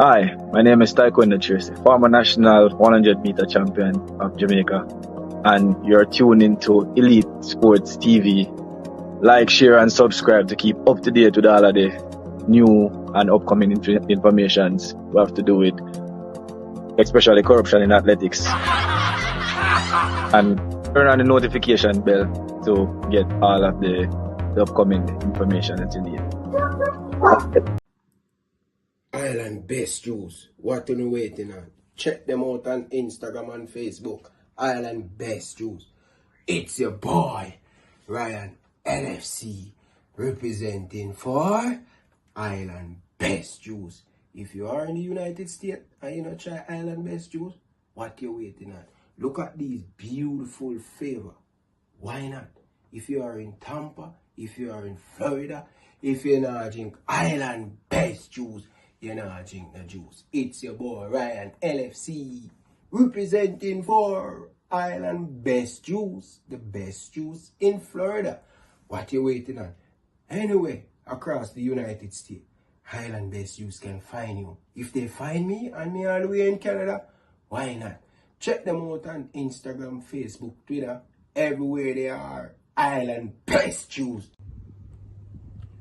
Hi, my name is Taekwondo Tracy, former national 100-meter champion of Jamaica, and you're tuned into Elite Sports TV. Like, share, and subscribe to keep up to date with all of the new and upcoming informations we have to do with, especially corruption in athletics. And turn on the notification bell to get all of the upcoming information that you need. Island Best Juice. What are you waiting on? Check them out on Instagram and Facebook. Island Best Juice. It's your boy, Ryan LFC, representing for Island Best Juice. If you are in the United States and you not try Island Best Juice, what you waiting on? Look at these beautiful flavor. Why not? If you are in Tampa, if you are in Florida, if you not drink Island Best Juice, you not drink the juice. It's your boy Ryan LFC, representing for Island Best Juice, the best juice in Florida. What you waiting on? Anyway, across the United States, Island Best Juice can find you. If they find me and me all the way in Canada, why not? Check them out on Instagram, Facebook, Twitter, everywhere they are. Island Best Juice.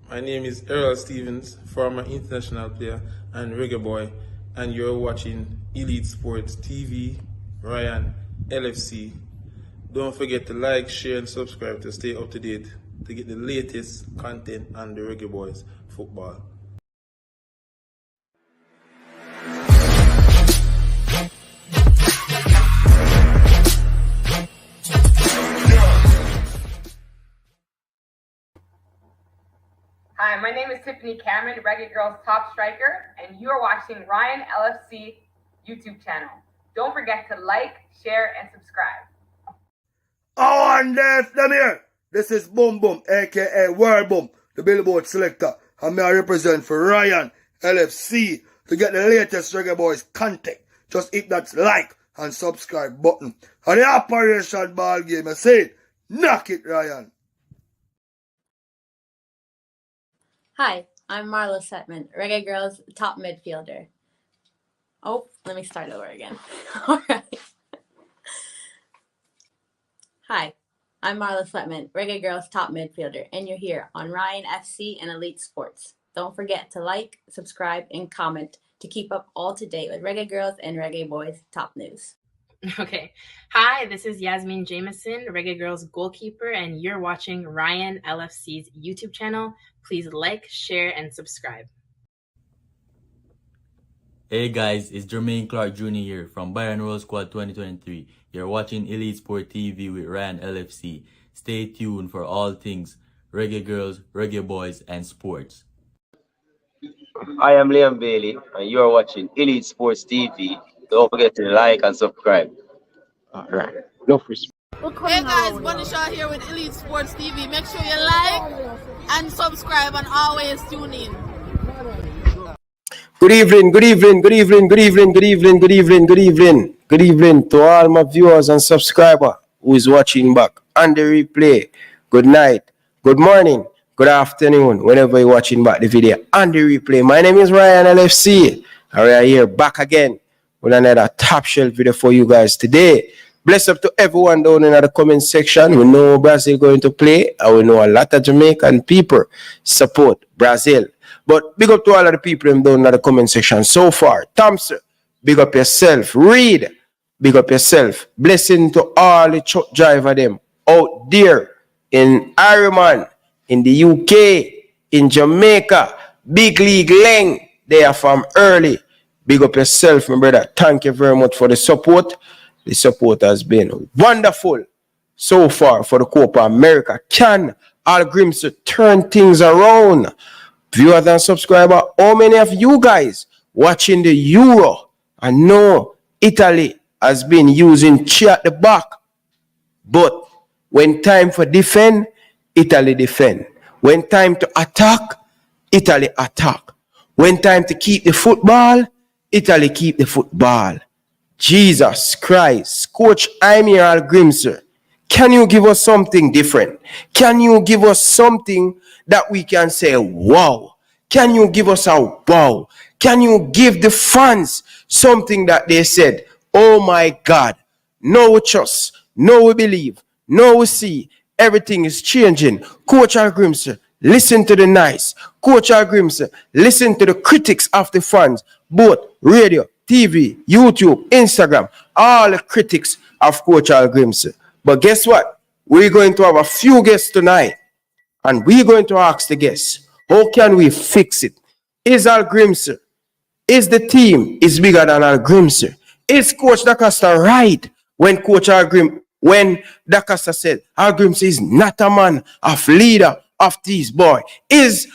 My name is Errol Stevens, former international player and reggae boy, and you're watching Elite Sports TV, Ryan LFC. Don't forget to like, share, and subscribe to stay up to date to get the latest content on the Reggae Boys football. Hi, my name is Tiffany Cameron, Reggae Girls top striker, and you are watching Ryan LFC YouTube channel. Don't forget to like, share, and subscribe. Oh, and them here. This is Boom Boom, aka World Boom, the Billboard selector, and me I represent for Ryan LFC. To get the latest Reggae Boys content, just hit that like and subscribe button. And the Operation Ball Game, I say, knock it, Ryan. Hi, I'm Marla Setman, Reggae Girls top midfielder. Oh, let me start over again. All right. Hi, I'm Marla Setman, Reggae Girls top midfielder, and you're here on Ryan FC and Elite Sports. Don't forget to like, subscribe, and comment to keep up all to date with Reggae Girls and Reggae Boys top news. Okay. Hi, this is Yasmin Jameson, Reggae Girls goalkeeper, and you're watching Ryan LFC's YouTube channel. Please like, share, and subscribe. Hey guys, it's Jermaine Clark Jr. here from Bayern Roll Squad 2023. You're watching Elite Sport TV with Ryan LFC. Stay tuned for all things Reggae Girls, Reggae Boys, and sports. I am Liam Bailey, and you are watching Elite Sports TV. Don't forget to like and subscribe. All right. No respect. Hey guys, Bunny Shaw here with Elite Sports TV. Make sure you like and subscribe and always tune in. Good evening, good evening, good evening, good evening, good evening, good evening, good evening, good evening to all my viewers and subscribers who is watching back on the replay. Good night, good morning, good afternoon, whenever you're watching back the video on the replay. My name is Ryan LFC, and we are here back again with another top shelf video for you guys today. Bless up to everyone down in the comment section. We know Brazil going to play, and we know a lot of Jamaican people support Brazil. But big up to all of the people down in the comment section so far. Thompson, big up yourself. Reed, big up yourself. Blessing to all the truck driver them out there in Ireland, in the UK, in Jamaica, Big League Leng. They are from early. Big up yourself, my brother. Thank you very much for the support. The support has been wonderful so far for the Copa America. Can Hallgrimsson turn things around? Viewers and subscribers, how many of you guys watching the Euro? I know Italy has been using Chi at the back, but when time for defend, Italy defend. When time to attack, Italy attack. When time to keep the football, Italy keep the football. Jesus Christ, Coach Hallgrimsson, can you give us something different? Can you give us something that we can say, wow? Can you give us a wow? Can you give the fans something that they said, oh my God, now we trust, now we believe, now we see, everything is changing. Coach Hallgrimsson, listen to the nice. Coach Hallgrimsson, listen to the critics of the fans, both radio, TV, YouTube, Instagram, all the critics of Coach Hallgrimsson. But guess what? We're going to have a few guests tonight, and we're going to ask the guests, how can we fix it? Is Hallgrimsson, is the team is bigger than Hallgrimsson? Is Coach DaCosta right when DaCosta said Hallgrimsson is not a man of leader of these boys? Is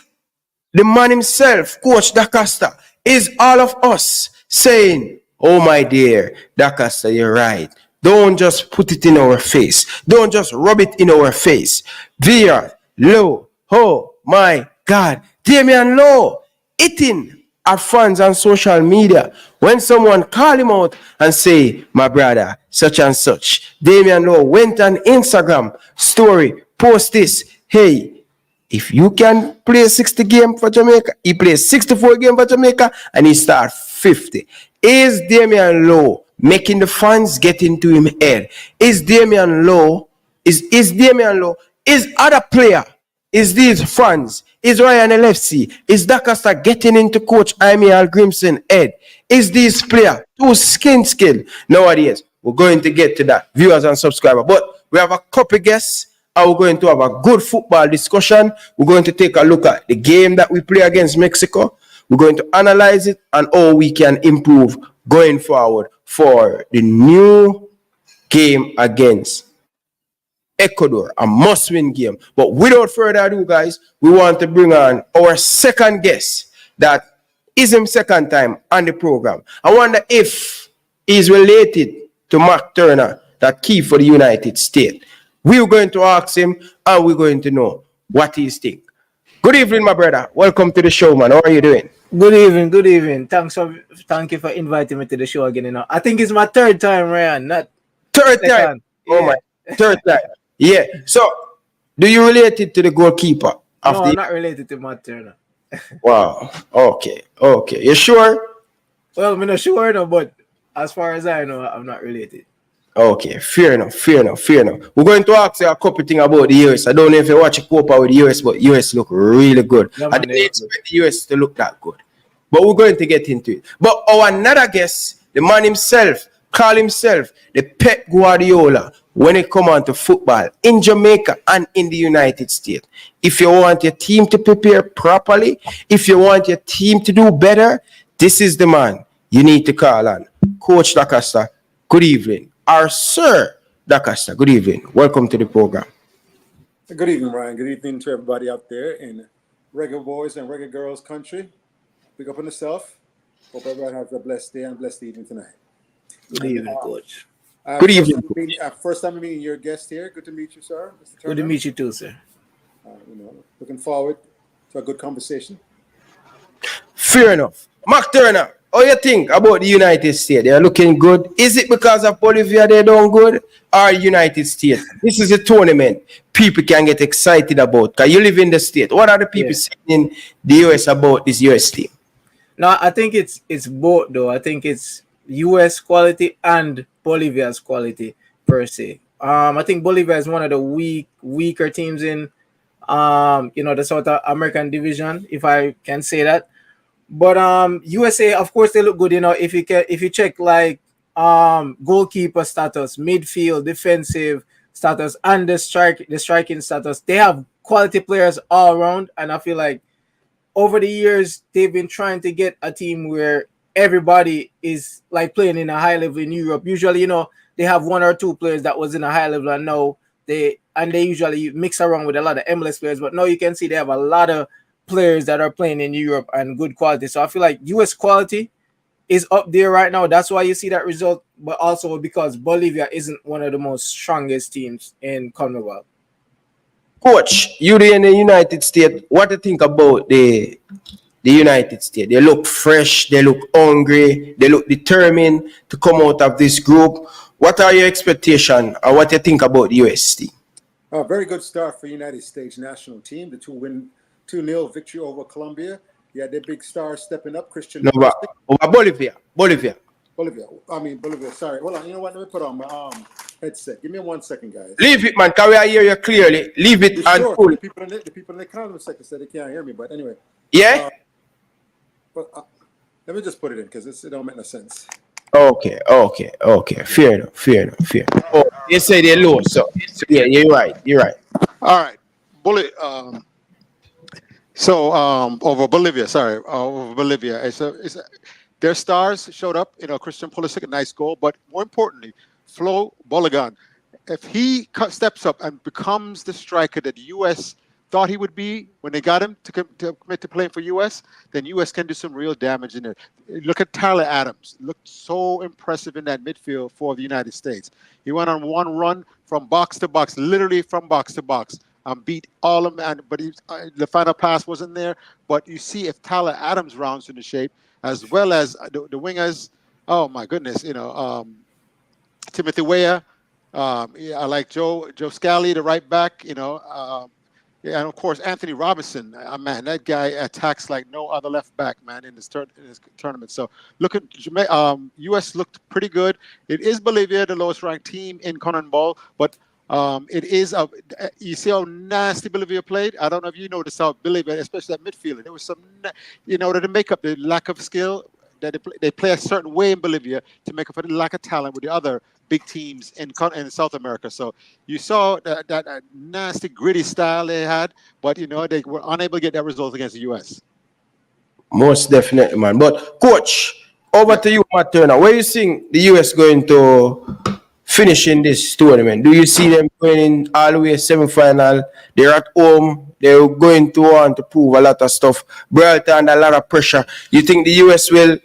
the man himself, Coach DaCosta, is all of us saying, oh my dear, DaCosta, you're right. Don't just put it in our face. Don't just rub it in our face. VR, Low, oh my God, Damian Low, eating at fans on social media. When someone call him out and say, my brother, such and such, Damian Low went on Instagram story, post this, hey, if you can play 60 games for Jamaica, he plays 64 games for Jamaica, and he start 50. Is Damian Low making the fans get into him head? Is Damian Low, is other player, is these fans, is Ryan LFC, is DaCosta getting into Coach Hallgrimsson head? Is these player too skilled nowadays? We're going to get to that, viewers and subscribers. But we have a couple guests, and we're going to have a good football discussion. We're going to take a look at the game that we play against Mexico. We're going to analyze it and how we can improve going forward for the new game against Ecuador, a must-win game. But without further ado, guys, we want to bring on our second guest that is his second time on the program. I wonder if he's related to Mark Turner, that key for the United States. We're going to ask him, and we're going to know what he thinks. Good evening, my brother. Welcome to the show, man. How are you doing? Good evening, good evening. Thank you for inviting me to the show again. You know, I think it's my third time, Ryan. Not third second. Time. Oh my, third time. Yeah. So, do you relate it to the goalkeeper? No, I'm not related to Matt Turner. Wow. Okay. You sure? Well, I'm not sure, no, but as far as I know, I'm not related. Okay, fair enough. We're going to ask you a couple things about the US. I don't know if you watch a Copa with the US, but US look really good. Yeah, I didn't expect the US to look that good. But we're going to get into it. But our another guest, the man himself, call himself the Pep Guardiola when it comes on to football in Jamaica and in the United States. If you want your team to prepare properly, if you want your team to do better, this is the man you need to call on. Coach DaCosta, good evening. Our Sir DaCosta, good evening. Welcome to the program. Good evening, Ryan. Good evening to everybody out there in Reggae Boys and Reggae Girls country. Pick up on yourself. Hope everyone has a blessed day and blessed evening tonight. Good evening, Coach. Good evening. First time meeting your guest here. Good to meet you, sir. Mr. Turner. Good to meet you too, sir. Looking forward to a good conversation. Fair enough. Mark Turner, how you think about the United States? They are looking good. Is it because of Bolivia they done good? Or United States? This is a tournament people can get excited about. Because you live in the state. What are the people saying in the US about this US team? No, I think it's both though. I think it's US quality and Bolivia's quality per se. I think Bolivia is one of the weaker teams in the South American division, if I can say that. But USA, of course, they look good. If you check like goalkeeper status, midfield, defensive status, and the striking status, they have quality players all around. And I feel like over the years they've been trying to get a team where everybody is like playing in a high level in Europe. Usually, they have one or two players that was in a high level, and now they usually mix around with a lot of MLS players. But now you can see they have a lot of players that are playing in Europe and good quality. So I feel like US quality is up there right now. That's why you see that result, but also because Bolivia isn't one of the most strongest teams in CONMEBOL. Coach, you're in the United States. What do you think about the United States? They look fresh, they look hungry, they look determined to come out of this group. What are your expectations and what do you think about the US team? A very good start for United States national team. The 2-0 victory over Colombia. You had the big stars stepping up, Christian No, Pulisic. Bolivia. Bolivia. Sorry. Hold on. You know what? Let me put on my headset. Give me 1 second, guys. Leave it, man. Can we hear you clearly? Leave it and sure. pull. The people in the comment section said they can't hear me, but anyway. Yeah? Let me just put it in because it don't make no sense. Okay. Fair enough. Oh, you say they're low, so yeah, you're right. All right. Over Bolivia. Their stars showed up. Christian Pulisic, a nice goal, but more importantly, Flo Balogun. If he steps up and becomes the striker that the U.S. thought he would be when they got him to commit to playing for U.S., then U.S. can do some real damage in there. Look at Tyler Adams. Looked so impressive in that midfield for the United States. He went on one run from box to box, literally from box to box. Beat all of them, but the final pass wasn't there. But you see, if Tyler Adams rounds into shape, as well as the wingers, oh my goodness, Timothy Weah. I like Joe Scally, the right back. And of course Anthony Robinson. Man, that guy attacks like no other left back, man, in this tournament. So look at U.S. looked pretty good. It is Bolivia, the lowest ranked team in CONMEBOL, but it is you see how nasty Bolivia played. I don't know if you noticed how Bolivia, especially that midfielder, there was some, in order to make up the lack of skill, that they play a certain way in Bolivia to make up for the lack of talent with the other big teams in South America. So you saw that nasty, gritty style they had, but they were unable to get that result against the U.S. Most definitely, man. But coach, over to you, Matt Turner. Where you think the U.S. going to finish in this tournament? Do you see them going in all the way semi-final? They're at home. They're going to want to prove a lot of stuff. Brought under a lot of pressure. You think the U.S. will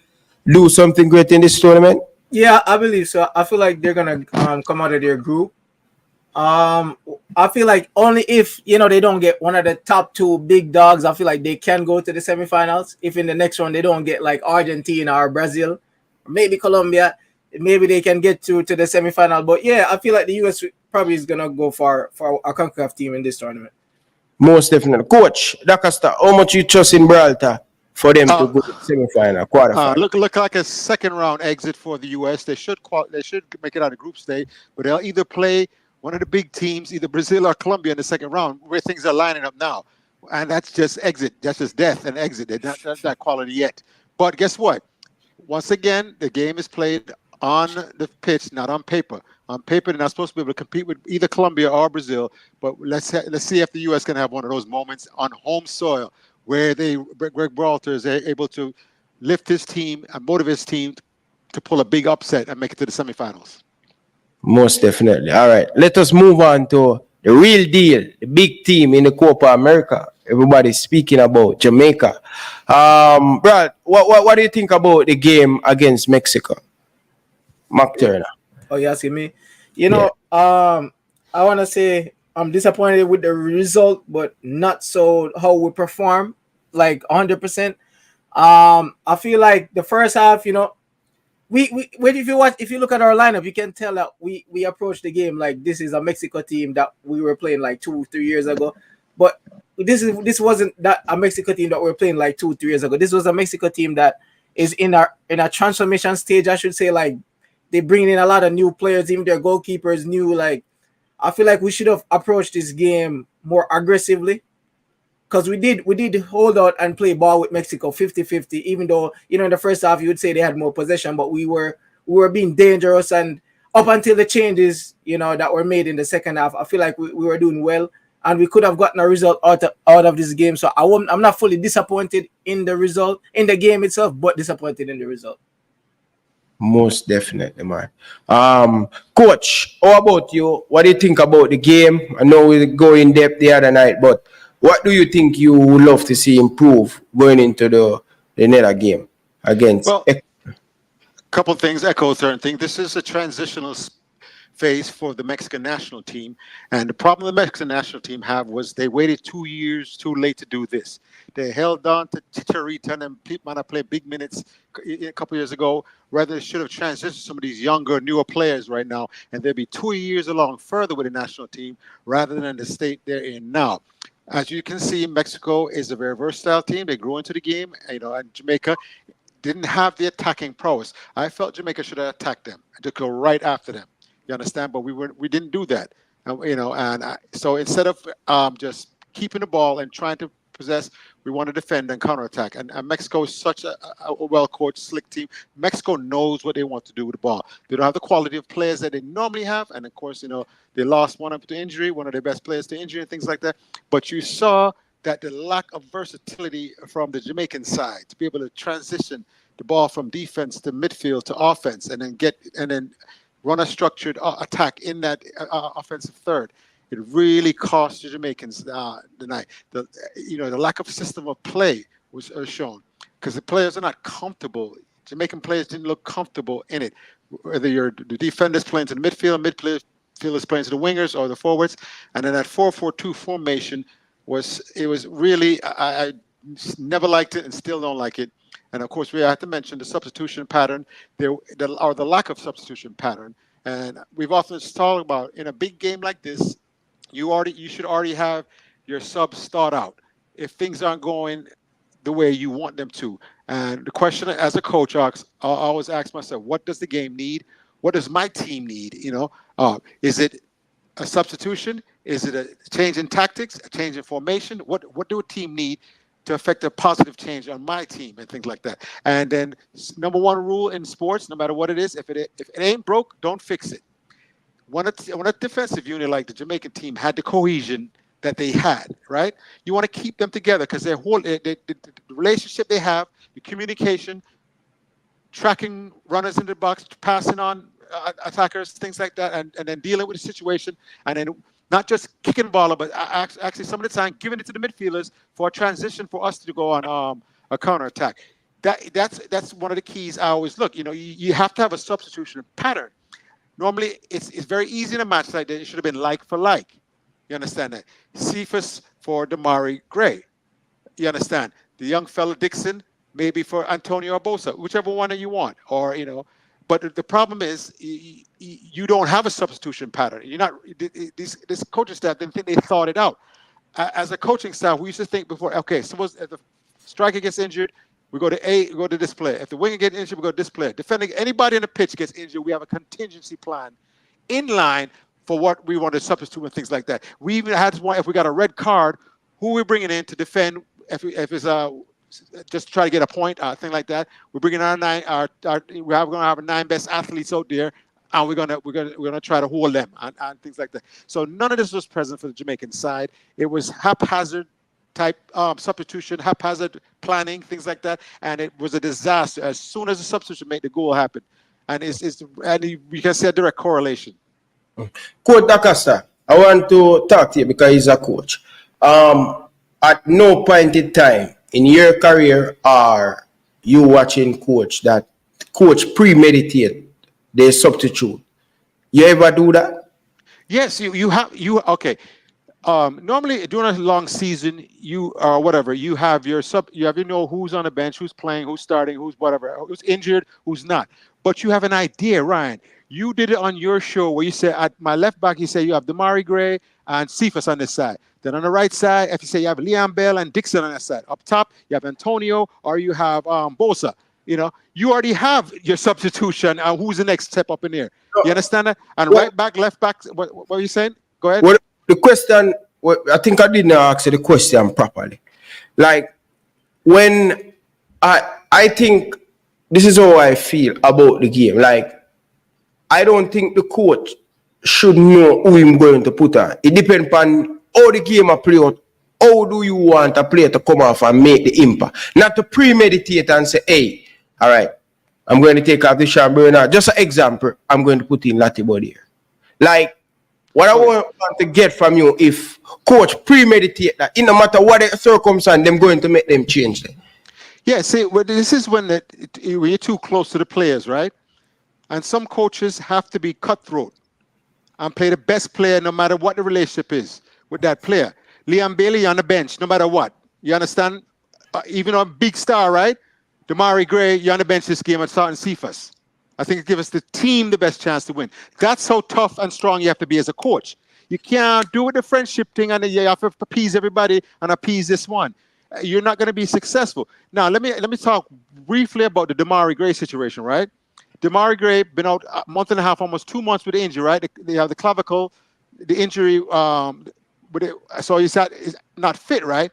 do something great in this tournament? Yeah, I believe so. I feel like they're gonna come out of their group. I feel like only if they don't get one of the top two big dogs, I feel like they can go to the semifinals. If in the next one they don't get like Argentina or Brazil, or maybe Colombia, maybe they can get to the semifinal. But yeah, I feel like the US probably is gonna go for a CONCACAF team in this tournament. Most definitely. Coach D'Acosta, how much you trust in Gibraltar for them to go to the semifinal, quarterfinal? Look like a second round exit for the U.S. They should make it out of group stage, but they'll either play one of the big teams, either Brazil or Colombia, in the second round, where things are lining up now, and that's just exit. That's just death and exit. They're not that quality yet. But guess what? Once again, the game is played on the pitch, not on paper. On paper, they're not supposed to be able to compete with either Colombia or Brazil. But let's see if the U.S. can have one of those moments on home soil where Greg Berhalter is able to lift his team and motivate his team to pull a big upset and make it to the semifinals. Most definitely. All right, let us move on to the real deal, the big team in the Copa America. Everybody's speaking about Jamaica. Brad, what do you think about the game against Mexico? Mark Turner. Oh, you asking me? I want to say I'm disappointed with the result, but not so how we perform, like 100%. I feel like the first half, if you look at our lineup, you can tell that we approached the game like this is a Mexico team that we were playing like 2-3 years ago. But this wasn't that a Mexico team that we were playing like 2-3 years ago. This was a Mexico team that is in a transformation stage, I should say. Like they bring in a lot of new players, even their goalkeepers new. Like I feel like we should have approached this game more aggressively. Because we did hold out and play ball with Mexico 50-50, even though, in the first half, you would say they had more possession, but we were being dangerous. And up until the changes, that were made in the second half, I feel like we were doing well and we could have gotten a result out of this game. So I'm not fully disappointed in the result, in the game itself, but disappointed in the result. Most definitely, man. Coach, how about you? What do you think about the game? I know we go in depth the other night, but what do you think you would love to see improve going into the NETA game against? Well, a couple of things, echo certain things. This is a transitional phase for the Mexican national team. And the problem the Mexican national team had was they waited 2 years too late to do this. They held on to Chicharito and might have played big minutes a couple years ago. Rather, they should have transitioned some of these younger, newer players right now. And they'll be 2 years along further with the national team rather than the state they're in now. As you can see, Mexico is a very versatile team. They grew into the game, and Jamaica didn't have the attacking prowess. I felt Jamaica should have attacked them and to go right after them. You understand? But we didn't do that. So instead of just keeping the ball and trying to possess, we want to defend and counterattack. And Mexico is such a well-coached, slick team. Mexico knows what they want to do with the ball. They don't have the quality of players that they normally have. And of course, they lost one up to injury, one of their best players to injury and things like that. But you saw that the lack of versatility from the Jamaican side to be able to transition the ball from defense to midfield to offense and then run a structured attack in that offensive third. It really cost the Jamaicans the night. The lack of system of play was shown because the players are not comfortable. Jamaican players didn't look comfortable in it. Whether you're the defenders playing to the midfielders playing to the wingers or the forwards, and then that 4-4-2 formation was really I never liked it and still don't like it. And of course, we have to mention the substitution pattern, or the lack of substitution pattern. And we've often talked about in a big game like this, you should already have your subs start out if things aren't going the way you want them to. And the question as a coach, I always ask myself, what does the game need? What does my team need? Is it a substitution? Is it a change in tactics, a change in formation? What do a team need to affect a positive change on my team and things like that? And then number one rule in sports, no matter what it is, if it ain't broke, don't fix it. When a defensive unit like the Jamaican team had the cohesion that they had, right? You want to keep them together because the relationship they have, the communication, tracking runners in the box, passing on attackers, things like that, and then dealing with the situation, and then not just kicking the ball up, but actually some of the time giving it to the midfielders for a transition for us to go on a counterattack. That's one of the keys I always look. You have to have a substitution pattern. Normally, it's very easy in a match like that. It should have been like for like. You understand that? Cephas for Damari Gray. You understand? The young fella Dixon, maybe for Antonio Bosa, whichever one that you want. Or, but the problem is you don't have a substitution pattern. You're not, this coaching staff didn't think they thought it out. As a coaching staff, we used to think before, okay, suppose if the striker gets injured, we go to this player. If the winger gets injured, we go to this player. Defending anybody in the pitch gets injured, we have a contingency plan in line for what we want to substitute and things like that. We even had one, if we got a red card, who we're bringing in to defend if it's just try to get a point, thing like that. We're bringing our we're going to have our 9 best athletes out there, and we're gonna try to hold them and things like that. So none of this was present for the Jamaican side. It was haphazard type substitution, haphazard planning, things like that, and it was a disaster as soon as the substitution made the goal happen. And you can see a direct correlation. Coach Acosta, I want to talk to you because he's a coach. At no point in time in your career are you watching coach premeditate the substitute? You ever do that? Yes, you okay. Normally during a long season, you have your who's on the bench, who's playing, who's starting, who's whatever, who's injured, who's not. But you have an idea, Ryan. You did it on your show where you say at my left back, you say you have Damari Gray and Cephas on this side. Then on the right side, if you say you have Liam Bell and Dixon on that side. Up top, you have Antonio or you have Bosa. You already have your substitution. Who's the next step up in there? You understand that? And right back, left back. What are you saying? Go ahead. The question, I think I didn't ask the question properly. Like, when I think this is how I feel about the game. Like, I don't think the coach should know who he's going to put on. It depends on how the game is played out. How do you want a player to come off and make the impact? Not to premeditate and say, hey, all right, I'm going to take off the Sean Bernard. Just an example, I'm going to put in Latibody here. Like, what I want to get from you, if coach premeditate that, no matter what the circumstance, them going to make them change them. Yeah, see, this is when you're too close to the players, right? And some coaches have to be cutthroat and play the best player no matter what the relationship is with that player. Liam Bailey on the bench, no matter what. You understand? Even a big star, right? Damari Gray, you're on the bench this game and starting Cephas. I think it gives the team the best chance to win. That's how tough and strong you have to be as a coach. You can't do it the friendship thing and then you have to appease everybody and appease this one. You're not going to be successful. Now, let me talk briefly about the Damari Gray situation, right? Damari Gray been out a month and a half, almost 2 months with the injury, right? They have the clavicle, the injury, so he's not fit, right?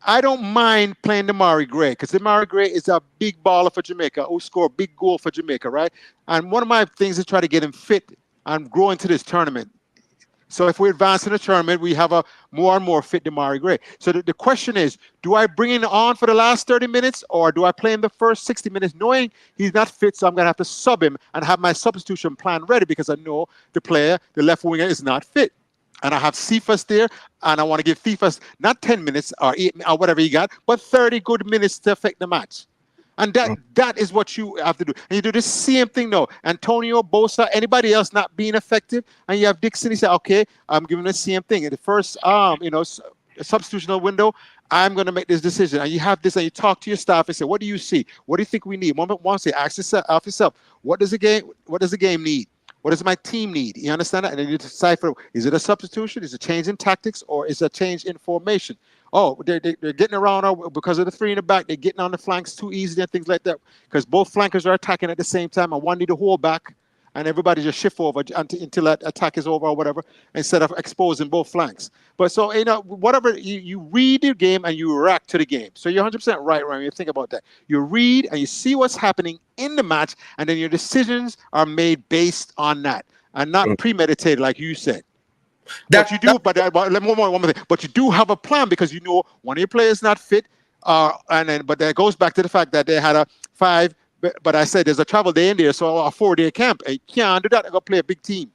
I don't mind playing Damari Gray because Damari Gray is a big baller for Jamaica who scored a big goal for Jamaica, right? And one of my things is try to get him fit and grow into this tournament. So if we advance in the tournament, we have a more and more fit Damari Gray. So the question is, do I bring him on for the last 30 minutes or do I play him the first 60 minutes knowing he's not fit, so I'm going to have to sub him and have my substitution plan ready because I know the player, the left winger, is not fit. And I have Cephas there, and I want to give Cephas not 10 minutes or 8 or whatever he got, but 30 good minutes to affect the match. And that is what you have to do. And you do the same thing now. Antonio, Bosa, anybody else not being effective, and you have Dixon, he said, okay, I'm giving the same thing. In the first substitutional window, I'm going to make this decision. And you have this, and you talk to your staff and say, what do you see? What do you think we need? Once you ask yourself, what does the game need? What does my team need? You understand that? And then you decipher, is it a substitution? Is it a change in tactics? Or is it a change in formation? Oh, they're getting around because of the three in the back. They're getting on the flanks too easy and things like that. Because both flankers are attacking at the same time. And one need to hold back. And everybody just shift over until that attack is over or whatever, instead of exposing both flanks. But so, whatever, you read the game and you react to the game. So you're 100% right when you think about that. You read and you see what's happening in the match, and then your decisions are made based on that and not premeditated, like you said. But you do have a plan because you know one of your players not fit, but that goes back to the fact that they had a 5. But I said there's a travel day in there, so a 4-day camp. You can't do that. I got to play a big team.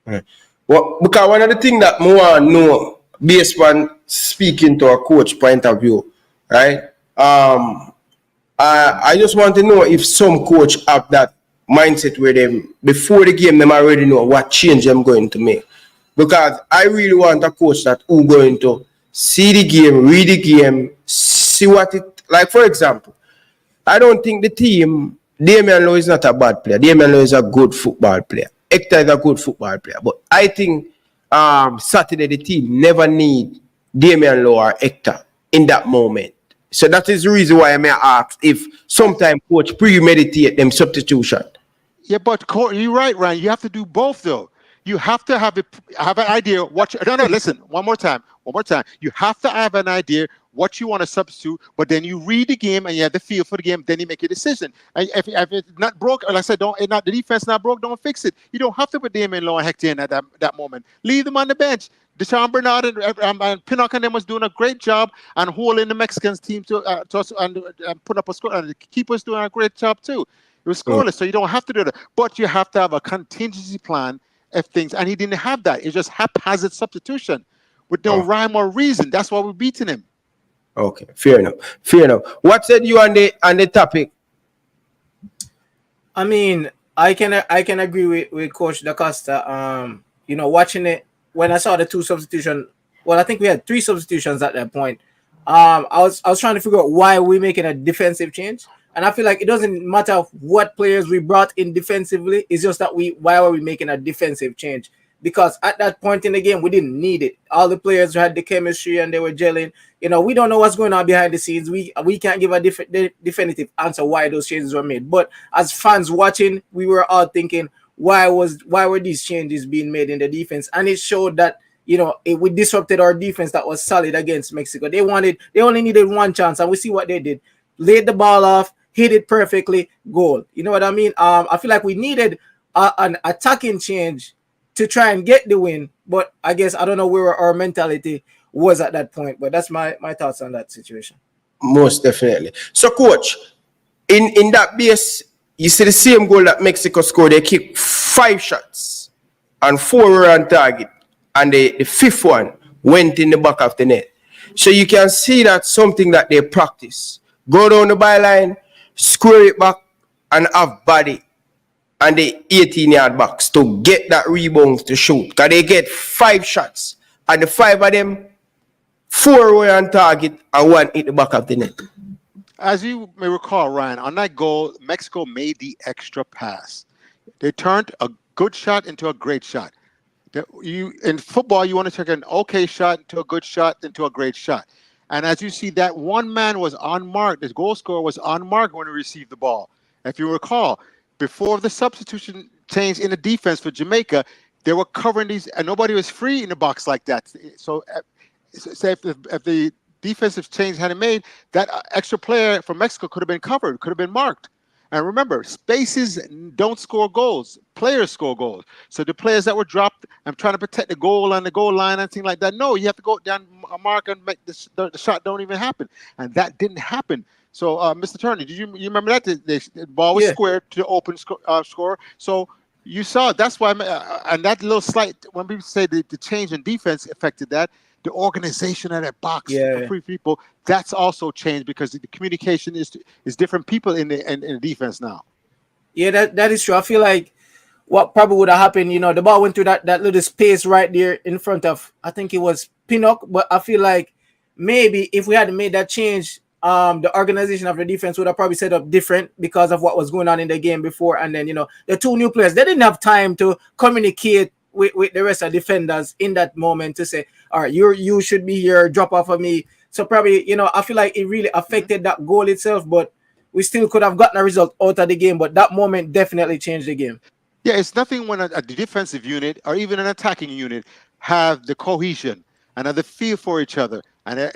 Right. Well, because one of the things that I want to know, based on speaking to a coach point of view, right? I just want to know if some coach have that mindset where them before the game them already know what change I'm going to make. Because I really want a coach that who going to see the game, read the game, see what it like. For example, I don't think the team, Damian Lowe is not a bad player. Damian Lowe is a good football player. Hector is a good football player. But I think Saturday the team never need Damian Lowe or Hector in that moment. So that is the reason why I may ask if sometimes coach premeditate them substitution. Yeah, but you're right, Ryan. You have to do both though. You have to have an idea listen, one more time. You have to have an idea what you want to substitute, but then you read the game and you have the feel for the game, then you make your decision. And if it's not broke, like I said, the defense not broke, don't fix it. You don't have to put Damien Lowe and Hector in at that moment. Leave them on the bench. Deshaun Bernard and Pinnock and them was doing a great job and holding the Mexicans team to us and put up a score. And the keeper's doing a great job too. It was scoreless, so you don't have to do that. But you have to have a contingency plan if things, and he didn't have that. It's just haphazard substitution with no rhyme or reason. That's why we're beating him. Okay, fair enough. What said you on the topic? I mean, I can agree with Coach Da Costa. Watching it when I saw the 2 substitutions. Well, I think we had 3 substitutions at that point. I was trying to figure out why we're making a defensive change, and I feel like it doesn't matter what players we brought in defensively. It's just that why are we making a defensive change? Because at that point in the game, we didn't need it. All the players had the chemistry and they were gelling. We don't know what's going on behind the scenes. We can't give a definitive answer why those changes were made. But as fans watching, we were all thinking, why were these changes being made in the defense? And it showed that we disrupted our defense that was solid against Mexico. They only needed one chance, and we see what they did. Laid the ball off, hit it perfectly, goal. You know what I mean? I feel like we needed an attacking change to try and get the win, but I guess I don't know where our mentality was at that point. But that's my thoughts on that situation. Most definitely. So, coach, in that base, you see the same goal that Mexico scored. They kicked 5 shots and 4 were on target, and the 5th one went in the back of the net. So you can see that's something that they practice. Go down the byline, square it back, and have body and the 18-yard box to get that rebound to shoot. Because they get 5 shots. And the 5 of them, 4 were on target and 1 hit the back of the net. As you may recall, Ryan, on that goal, Mexico made the extra pass. They turned a good shot into a great shot. You in football, you want to take an okay shot into a good shot into a great shot. And as you see, that one man was unmarked. The goal scorer was unmarked when he received the ball. If you recall, before the substitution change in the defense for Jamaica, they were covering these, and nobody was free in the box like that. So, say if the defensive change hadn't made, that extra player from Mexico could have been covered, could have been marked. And remember, spaces don't score goals. Players score goals. So the players that were dropped, I'm trying to protect the goal on the goal line and things like that. No, you have to go down a mark and make the shot don't even happen. And that didn't happen. So, Mr. Turner, you remember that? The ball was squared to the open score. So you saw it. That's why, and that little slight, when people say the change in defense affected that, the organization of that box for free people, that's also changed because the communication is different people in the defense now. Yeah, that is true. I feel like what probably would have happened, the ball went through that little space right there in front of, I think it was Pinnock, but I feel like maybe if we had made that change, the organization of the defense would have probably set up different because of what was going on in the game before. And then, the two new players, they didn't have time to communicate with the rest of the defenders in that moment to say, all right, you should be here, drop off of me. So probably, I feel like it really affected that goal itself, but we still could have gotten a result out of the game. But that moment definitely changed the game. Yeah, it's nothing when a defensive unit or even an attacking unit have the cohesion and have the feel for each other. And they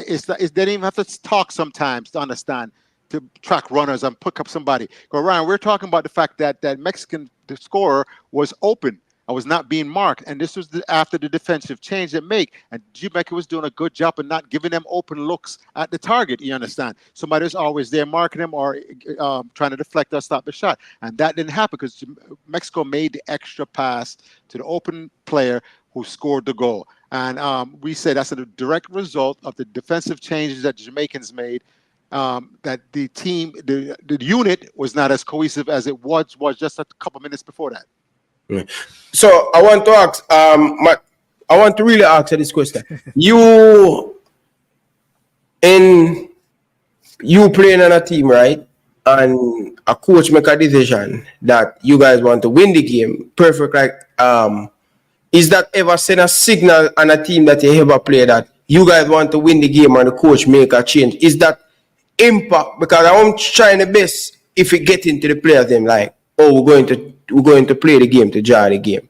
don't even have to talk sometimes to understand, to track runners and pick up somebody. But Ryan, we're talking about the fact that Mexican scorer was open. I was not being marked, and this was after the defensive change they make. And Jamaica was doing a good job of not giving them open looks at the target. You understand? Somebody was always there marking them or trying to deflect or stop the shot, and that didn't happen because Mexico made the extra pass to the open player who scored the goal. And we say that's a direct result of the defensive changes that Jamaicans made. That the team, the unit was not as cohesive as it was just a couple minutes before that. So I want to ask, I want to really ask you this question. You playing on a team, right? And a coach make a decision that you guys want to win the game. Perfect. Like, is that ever send a signal on a team that you ever play that you guys want to win the game and the coach make a change? Is that impact? Because I'm trying the best if it get into the players, them like, oh, we're going to play the game to draw the game.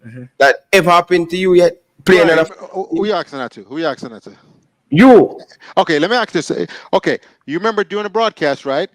Mm-hmm. That ever happened to you yet? Playing right. Who you asking that to? You. Okay, let me ask this. Okay, you remember doing a broadcast, right?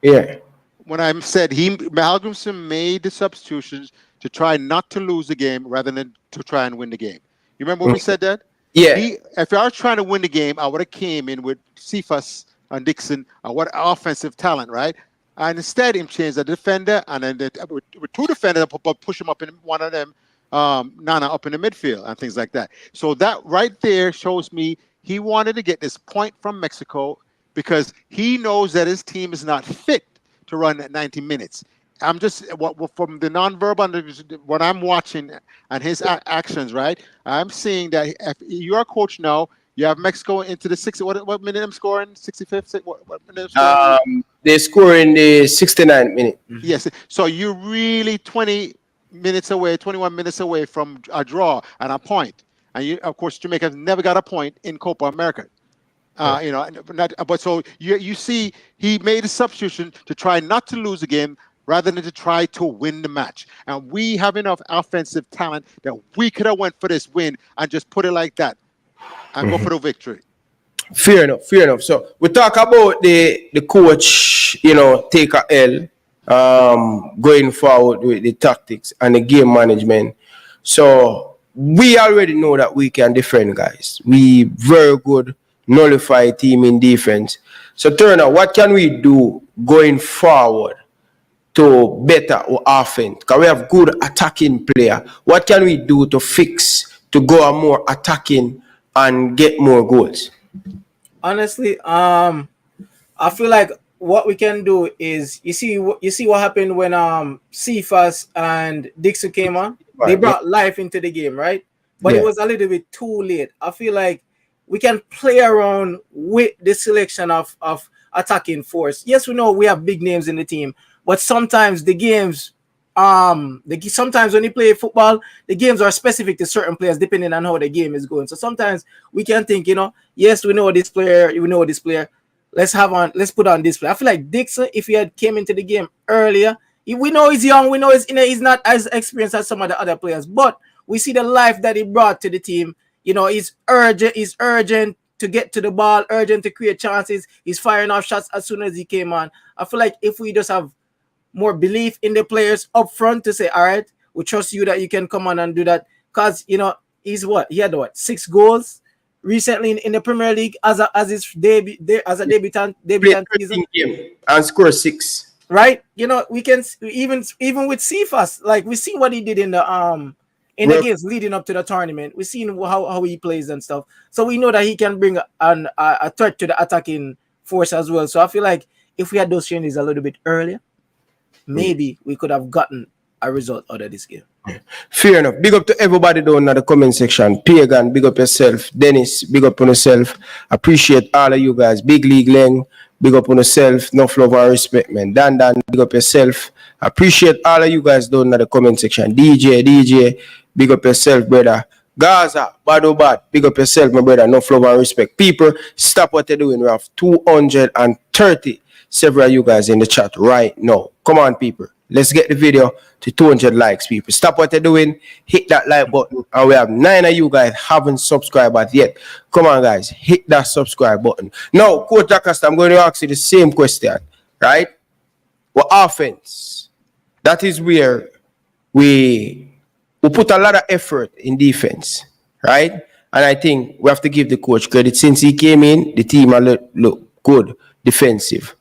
Yeah. When I said Hallgrimsson made the substitutions to try not to lose the game rather than to try and win the game. You remember when we said that? Yeah. If I was trying to win the game, I would have came in with Cephas and Dixon, what offensive talent, right? And instead, him changed the defender, and then with two defenders, push him up in one of them, Nana up in the midfield and things like that. So that right there shows me he wanted to get this point from Mexico because he knows that his team is not fit to run at 90 minutes. I'm just from the nonverbal, what I'm watching and his actions, right? I'm seeing that if you're a coach now, you have Mexico into the 60. What minute I'm scoring? 65th? What minute I'm scoring? They score in the 69th minute. Mm-hmm. Yes. So you're really 21 minutes away from a draw and a point. And you, of course, Jamaica never got a point in Copa America. But so you see, he made a substitution to try not to lose the game rather than to try to win the match. And we have enough offensive talent that we could have went for this win and just put it like that. And go for the victory. Fair enough. So we talk about the coach, take a L, going forward with the tactics and the game management. So we already know that we can defend, guys. We very good nullify team in defense. So Turner, what can we do going forward to better our offense? Because we have good attacking player. What can we do to fix, to go a more attacking and get more goals? Honestly, I feel like what we can do is you see what happened when Cephas and Dixon came on. Right, they brought life into the game, right? But it was a little bit too late. I feel like we can play around with the selection of attacking force. Yes, we know we have big names in the team, but sometimes the games sometimes when you play football, the games are specific to certain players depending on how the game is going. So sometimes we can think, yes, we know this player, let's put on this player. I feel like Dixon, if he had came into the game earlier, we know he's young, we know he's not as experienced as some of the other players, but we see the life that he brought to the team. He's urgent to get to the ball, urgent to create chances. He's firing off shots as soon as he came on. I feel like if we just have more belief in the players up front to say, all right, we trust you that you can come on and do that. Because, he had 6 goals recently in the Premier League as a debutant season. Game and score 6. Right? We can even with Cephas, like we see what he did in the games leading up to the tournament. We've seen how he plays and stuff. So we know that he can bring a threat to the attacking force as well. So I feel like if we had those changes a little bit earlier, maybe we could have gotten a result out of this game. Fair enough. Big up to everybody down in the comment section. Pagan, big up yourself. Dennis, big up on yourself. Appreciate all of you guys. Big League Leng, big up on yourself. No love and respect, man. Dan, big up yourself. Appreciate all of you guys down in the comment section. DJ, big up yourself, brother. Gaza, bad, big up yourself, my brother. No love and respect. People, stop what you're doing. We have 230 several of you guys in the chat right now. Come on, people. Let's get the video to 200 likes, people. Stop what you're doing. Hit that like button. And we have 9 of you guys haven't subscribed yet. Come on, guys. Hit that subscribe button. Now, Coach Acosta, I'm going to ask you the same question, right? What offense? That is where we put a lot of effort in defense, right? And I think we have to give the coach credit. Since he came in, the team look good defensive.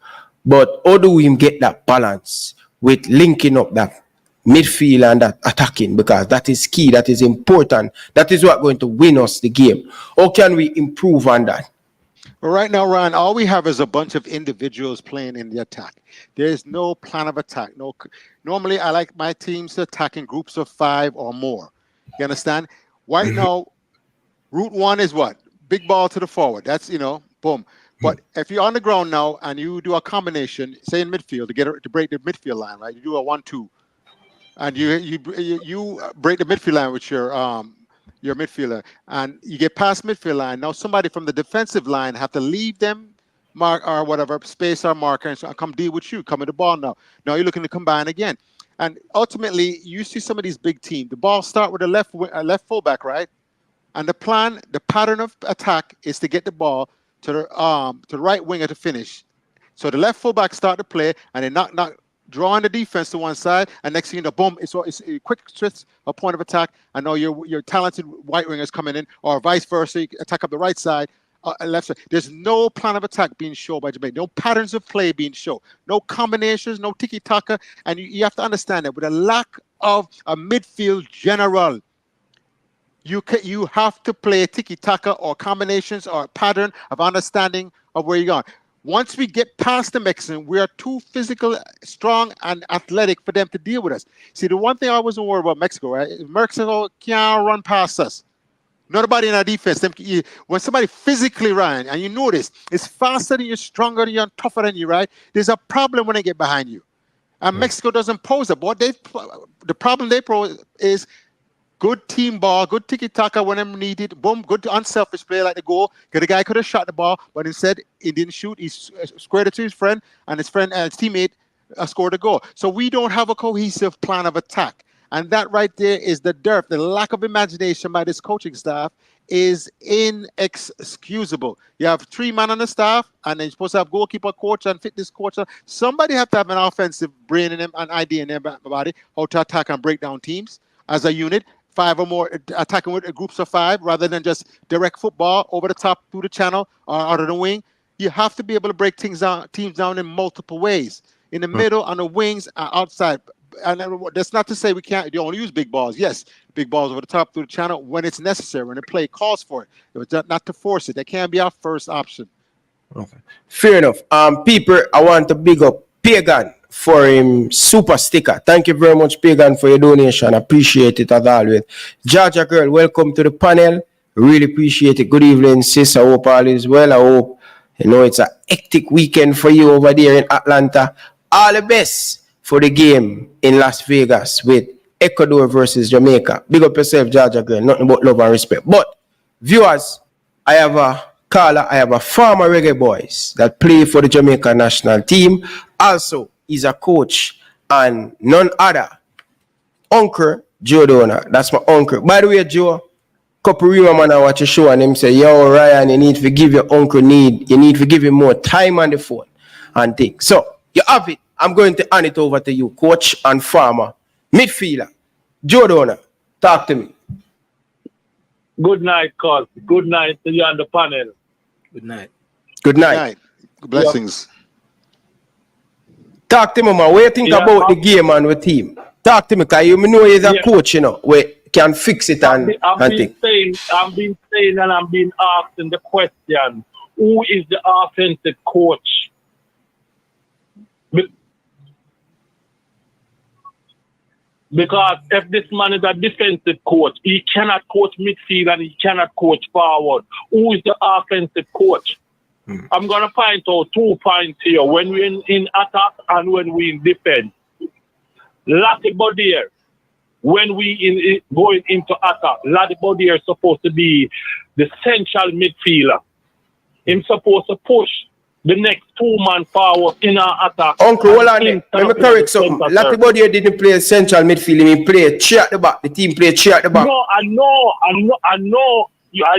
But how do we get that balance with linking up that midfield and that attacking? Because that is key, that is important. That is what's going to win us the game. How can we improve on that? Well, right now, Ryan, all we have is a bunch of individuals playing in the attack. There is no plan of attack. Normally, I like my teams to attack in groups of 5 or more. You understand? Right now, route 1 is what? Big ball to the forward. That's, boom. But if you're on the ground now and you do a combination, say in midfield to break the midfield line, right? You do a 1-2, and you break the midfield line with your midfielder, and you get past midfield line. Now somebody from the defensive line have to leave them mark or whatever space or marker and so come deal with you. Come in the ball now. Now you're looking to combine again, and ultimately you see some of these big teams. The ball start with a left fullback, right? And the pattern of attack is to get the ball to the right winger to finish. So the left fullback start to play, and then not drawing the defense to one side, and next thing you know, boom, it's a quick switch, a point of attack. I know your talented right wingers coming in, or vice versa, you attack up the right side, left side. There's no plan of attack being shown by Jamaica, no patterns of play being shown, no combinations, no tiki-taka, and you have to understand that with a lack of a midfield general, you have to play tiki-taka or combinations or a pattern of understanding of where you're going. Once we get past the Mexican, we are too physical, strong, and athletic for them to deal with us. See, the one thing I wasn't worried about Mexico, right? Mexico can't run past us. Nobody in our defense. When somebody physically run, and you know this, is faster than you, stronger than you, and tougher than you, right? There's a problem when they get behind you. And Mexico doesn't pose that. The problem they pose is good team ball, good tiki-taka whenever needed. Boom, good unselfish play like the goal. The guy could have shot the ball, but instead he didn't shoot. He squared it to his friend, and his teammate scored a goal. So we don't have a cohesive plan of attack. And that right there is the dearth, the lack of imagination by this coaching staff is inexcusable. You have 3 men on the staff, and then you're supposed to have goalkeeper coach and fitness coach. Somebody have to have an offensive brain in them, an idea in their body, how to attack and break down teams as a unit. 5 or more attacking with groups of 5 rather than just direct football over the top through the channel or out of the wing. You have to be able to break teams down in multiple ways. In the middle, on the wings, outside. And that's not to say we can't. You only use big balls. Yes, big balls over the top through the channel when it's necessary, when the play calls for it. It's not to force it. That can be our first option. Okay. Fair enough. People, I want to big up Pagan for him super sticker. Thank you very much, Pagan, for your donation. Appreciate it as always. Georgia girl, welcome to the panel. Really appreciate it. Good evening, sis. I hope all is well. I hope it's a hectic weekend for you over there in Atlanta. All the best for the game in Las Vegas with Ecuador versus Jamaica. Big up yourself, Georgia girl. Nothing but love and respect. But viewers, I have a caller. I have a former reggae boys that play for the Jamaica national team. Also, he's a coach and none other. Uncle Joe Donor. That's my uncle. By the way, Joe, couple Rima man I watch your show and him say, yo, Ryan, you need to give your uncle you need to give him more time on the phone and things. So, you have it. I'm going to hand it over to you, coach and farmer, midfielder. Joe Donor, talk to me. Good night, Cos. Good night to you on the panel. Good night. Good night. Blessings. Talk to me, man. What do you think about the game and the team? Talk to me, because you know you're a coach, you know, where can fix it and think. I've been saying and I'm being asking the question, who is the offensive coach? Because if this man is a defensive coach, he cannot coach midfield and he cannot coach forward. Who is the offensive coach? I'm going to point out 2 points here. When we're in attack and when we're in defense. Lati Bodier, when we going into attack, Lati Bodier is supposed to be the central midfielder. He's supposed to push the next 2-man forward in our attack. Uncle, hold on there. Let me correct something. Lati Bodier didn't play central midfield. He played chair at the back. The team played chair at the back. No, I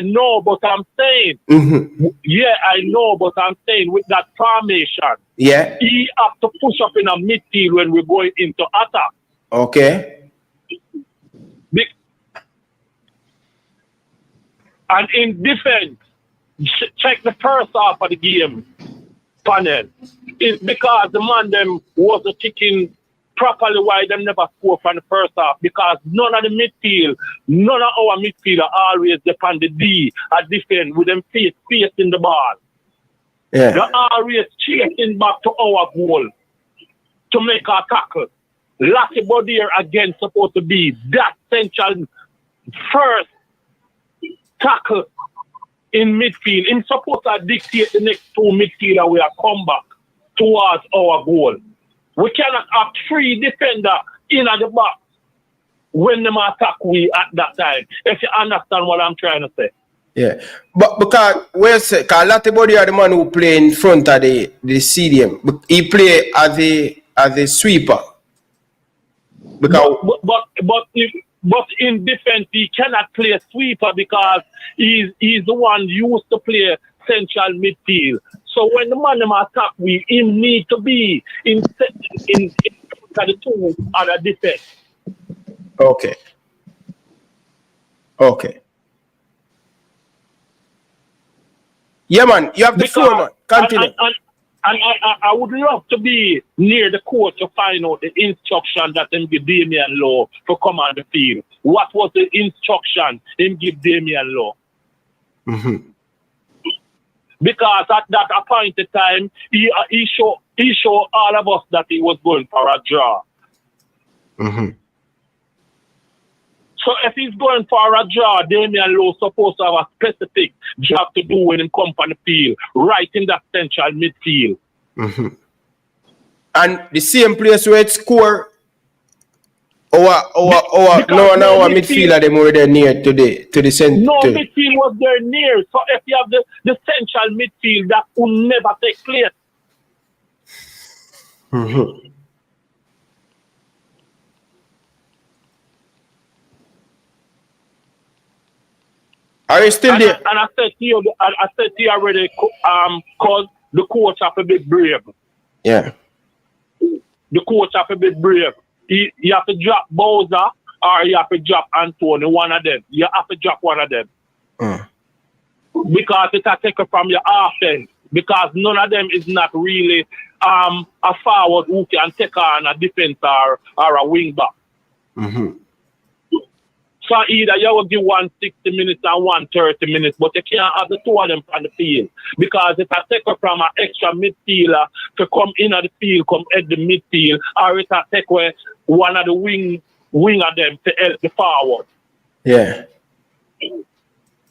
know, but I'm saying, yeah, I know, but I'm saying with that formation, yeah, he have to push up in a midfield when we're going into attack. Okay. And in defense, check the first half of the game panel. It's because the man them wasn't kicking properly why them never score from the first half, because none of our midfielder always depend the D at defense with them facing the ball. Yeah. They're always chasing back to our goal to make our tackle. Lati Bodier again supposed to be that central first tackle in midfield. He's supposed to dictate the next 2 midfielder we are come back towards our goal. We cannot have 3 defenders in at the back when them attack we at that time. If you understand what I'm trying to say. Yeah. But because Lati Bodier are the man who play in front of the stadium. He play as a sweeper. Because but in defense he cannot play sweeper because he's the one used to play central midfield. So when the man attack, we need to be in the 2 other defense. Okay. Yeah, man. You have the floor, man. Continue. And I would love to be near the court to find out the instruction that him give Damian Law to come on the field. What was the instruction him give Damian Law? Because at that appointed time, he showed all of us that he was going for a draw. So if he's going for a draw, Damian Lowe supposed to have a specific job to do when he comes on the field, right in that central midfield. And the same place where it score, our midfielder them were there near to the center. No midfield was there near. So if you have the central midfield, that will never take place. Are you still there? And I said to you already, cause the coach have to be brave. Yeah. The coach have to be brave. You have to drop Bowser or you have to drop Anthony, one of them. You have to drop one of them. Because it will take it from your offense. Because none of them is not really a forward who can take on a defense or a wing back. So either you will give 160 minutes and 130 minutes, but you can't have the 2 of them on the field. Because if I take her from an extra midfielder to come in at the field, come at the midfield, or if I take away one of the wing of them to help the forward. Yeah.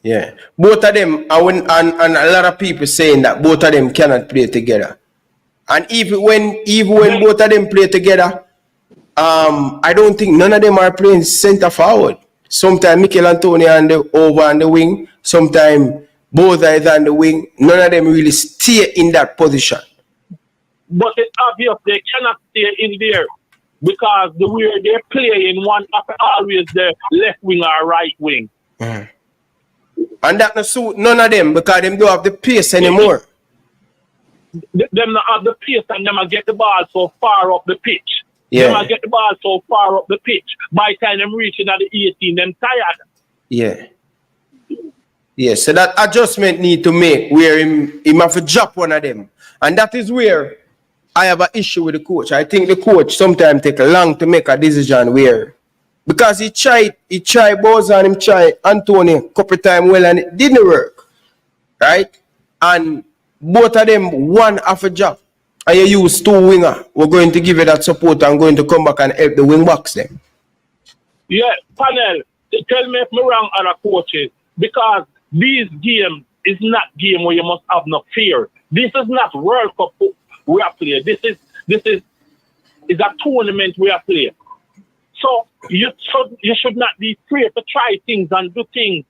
Yeah. Both of them, and a lot of people saying that both of them cannot play together. And even when both of them play together, I don't think none of them are playing center forward. Sometimes Mikel Antonio over on the wing. Sometimes both are either on the wing. None of them really stay in that position. But it's obvious they cannot stay in there because the way they play in one after always the left wing or right wing. And that no suit none of them because them don't have the pace anymore. Them not have the pace and them get the ball so far up the pitch. Yeah. Them get the ball so far up the pitch. By the time them reaching at the 18, them tired. Yeah. Yeah, so that adjustment need to make where him have to drop one of them. And that is where I have an issue with the coach. I think the coach sometimes take long to make a decision where because he tried Boza and him tried Antonio a couple times well and it didn't work. Right? And both of them one half a job. And you use two winger. We're going to give you that support and going to come back and help the wing backs them. Yeah, panel, tell me if I'm wrong, other coaches, because these games is not game where you must have no fear. This is not World Cup we are playing. This is a tournament we are playing. So you should not be afraid to try things and do things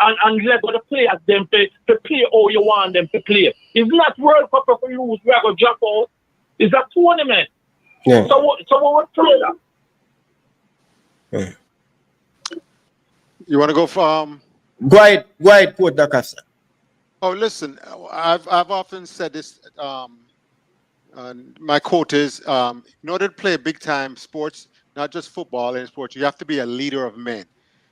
and let the players them to play how you want them to play. It's not World Cup if we lose, we are going to drop out. It's a tournament. Yeah. So what play that? Yeah. You want to go from? Go ahead, Coach Dakasa. Oh, listen, I've often said this. My quote is: in order to play big time sports, not just football and sports, you have to be a leader of men.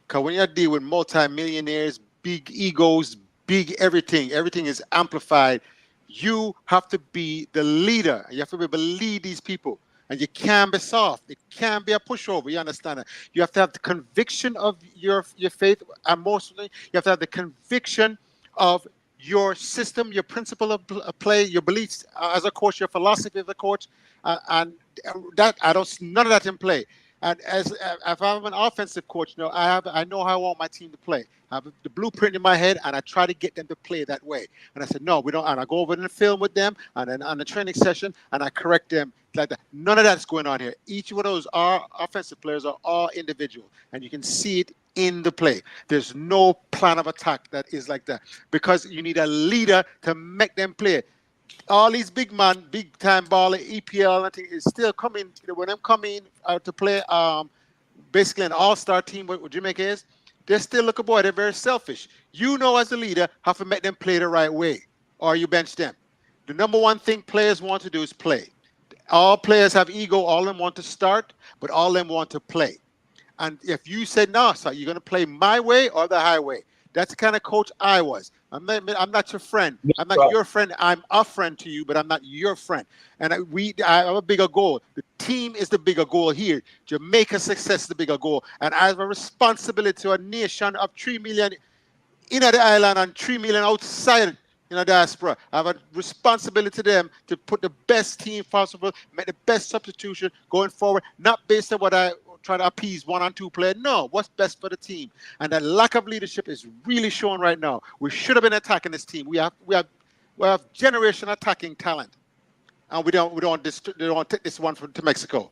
Because when you deal with multi-millionaires, big egos, big everything is amplified. You have to be the leader. You have to be able to lead these people. And you can't be soft. It can't be a pushover. You understand that? You have to have the conviction of your faith. And mostly, you have to have the conviction of your system, your principle of play, your beliefs as a coach, your philosophy as a coach. And that I don't see none of that in play. And if I'm an offensive coach, I know how I want my team to play. I have the blueprint in my head, and I try to get them to play that way. And I said, no, we don't. And I go over in the film with them, and then on the training session, and I correct them like that. None of that's going on here. Each one of those offensive players are all individual, and you can see it in the play. There's no plan of attack that is like that because you need a leader to make them play. All these big man, big time baller, EPL, I think is still coming. When them coming to play, basically an all-star team, what Jamaica is, they still look a boy. They're very selfish. You know, as a leader, how to make them play the right way, or you bench them. The number one thing players want to do is play. All players have ego. All of them want to start, but all of them want to play. And if you say, no, so you're going to play my way or the highway, that's the kind of coach I was. I'm not your friend. I'm not your friend. I'm a friend to you, but I'm not your friend. And I have a bigger goal. The team is the bigger goal here. Jamaica's success is the bigger goal. And I have a responsibility to a nation of 3 million in the island and 3 million outside in the diaspora. I have a responsibility to them to put the best team possible, make the best substitution going forward, not based on what I try to appease one and two players. No, what's best for the team? And that lack of leadership is really shown right now. We should have been attacking this team. We have generation attacking talent, and we don't take this one to Mexico.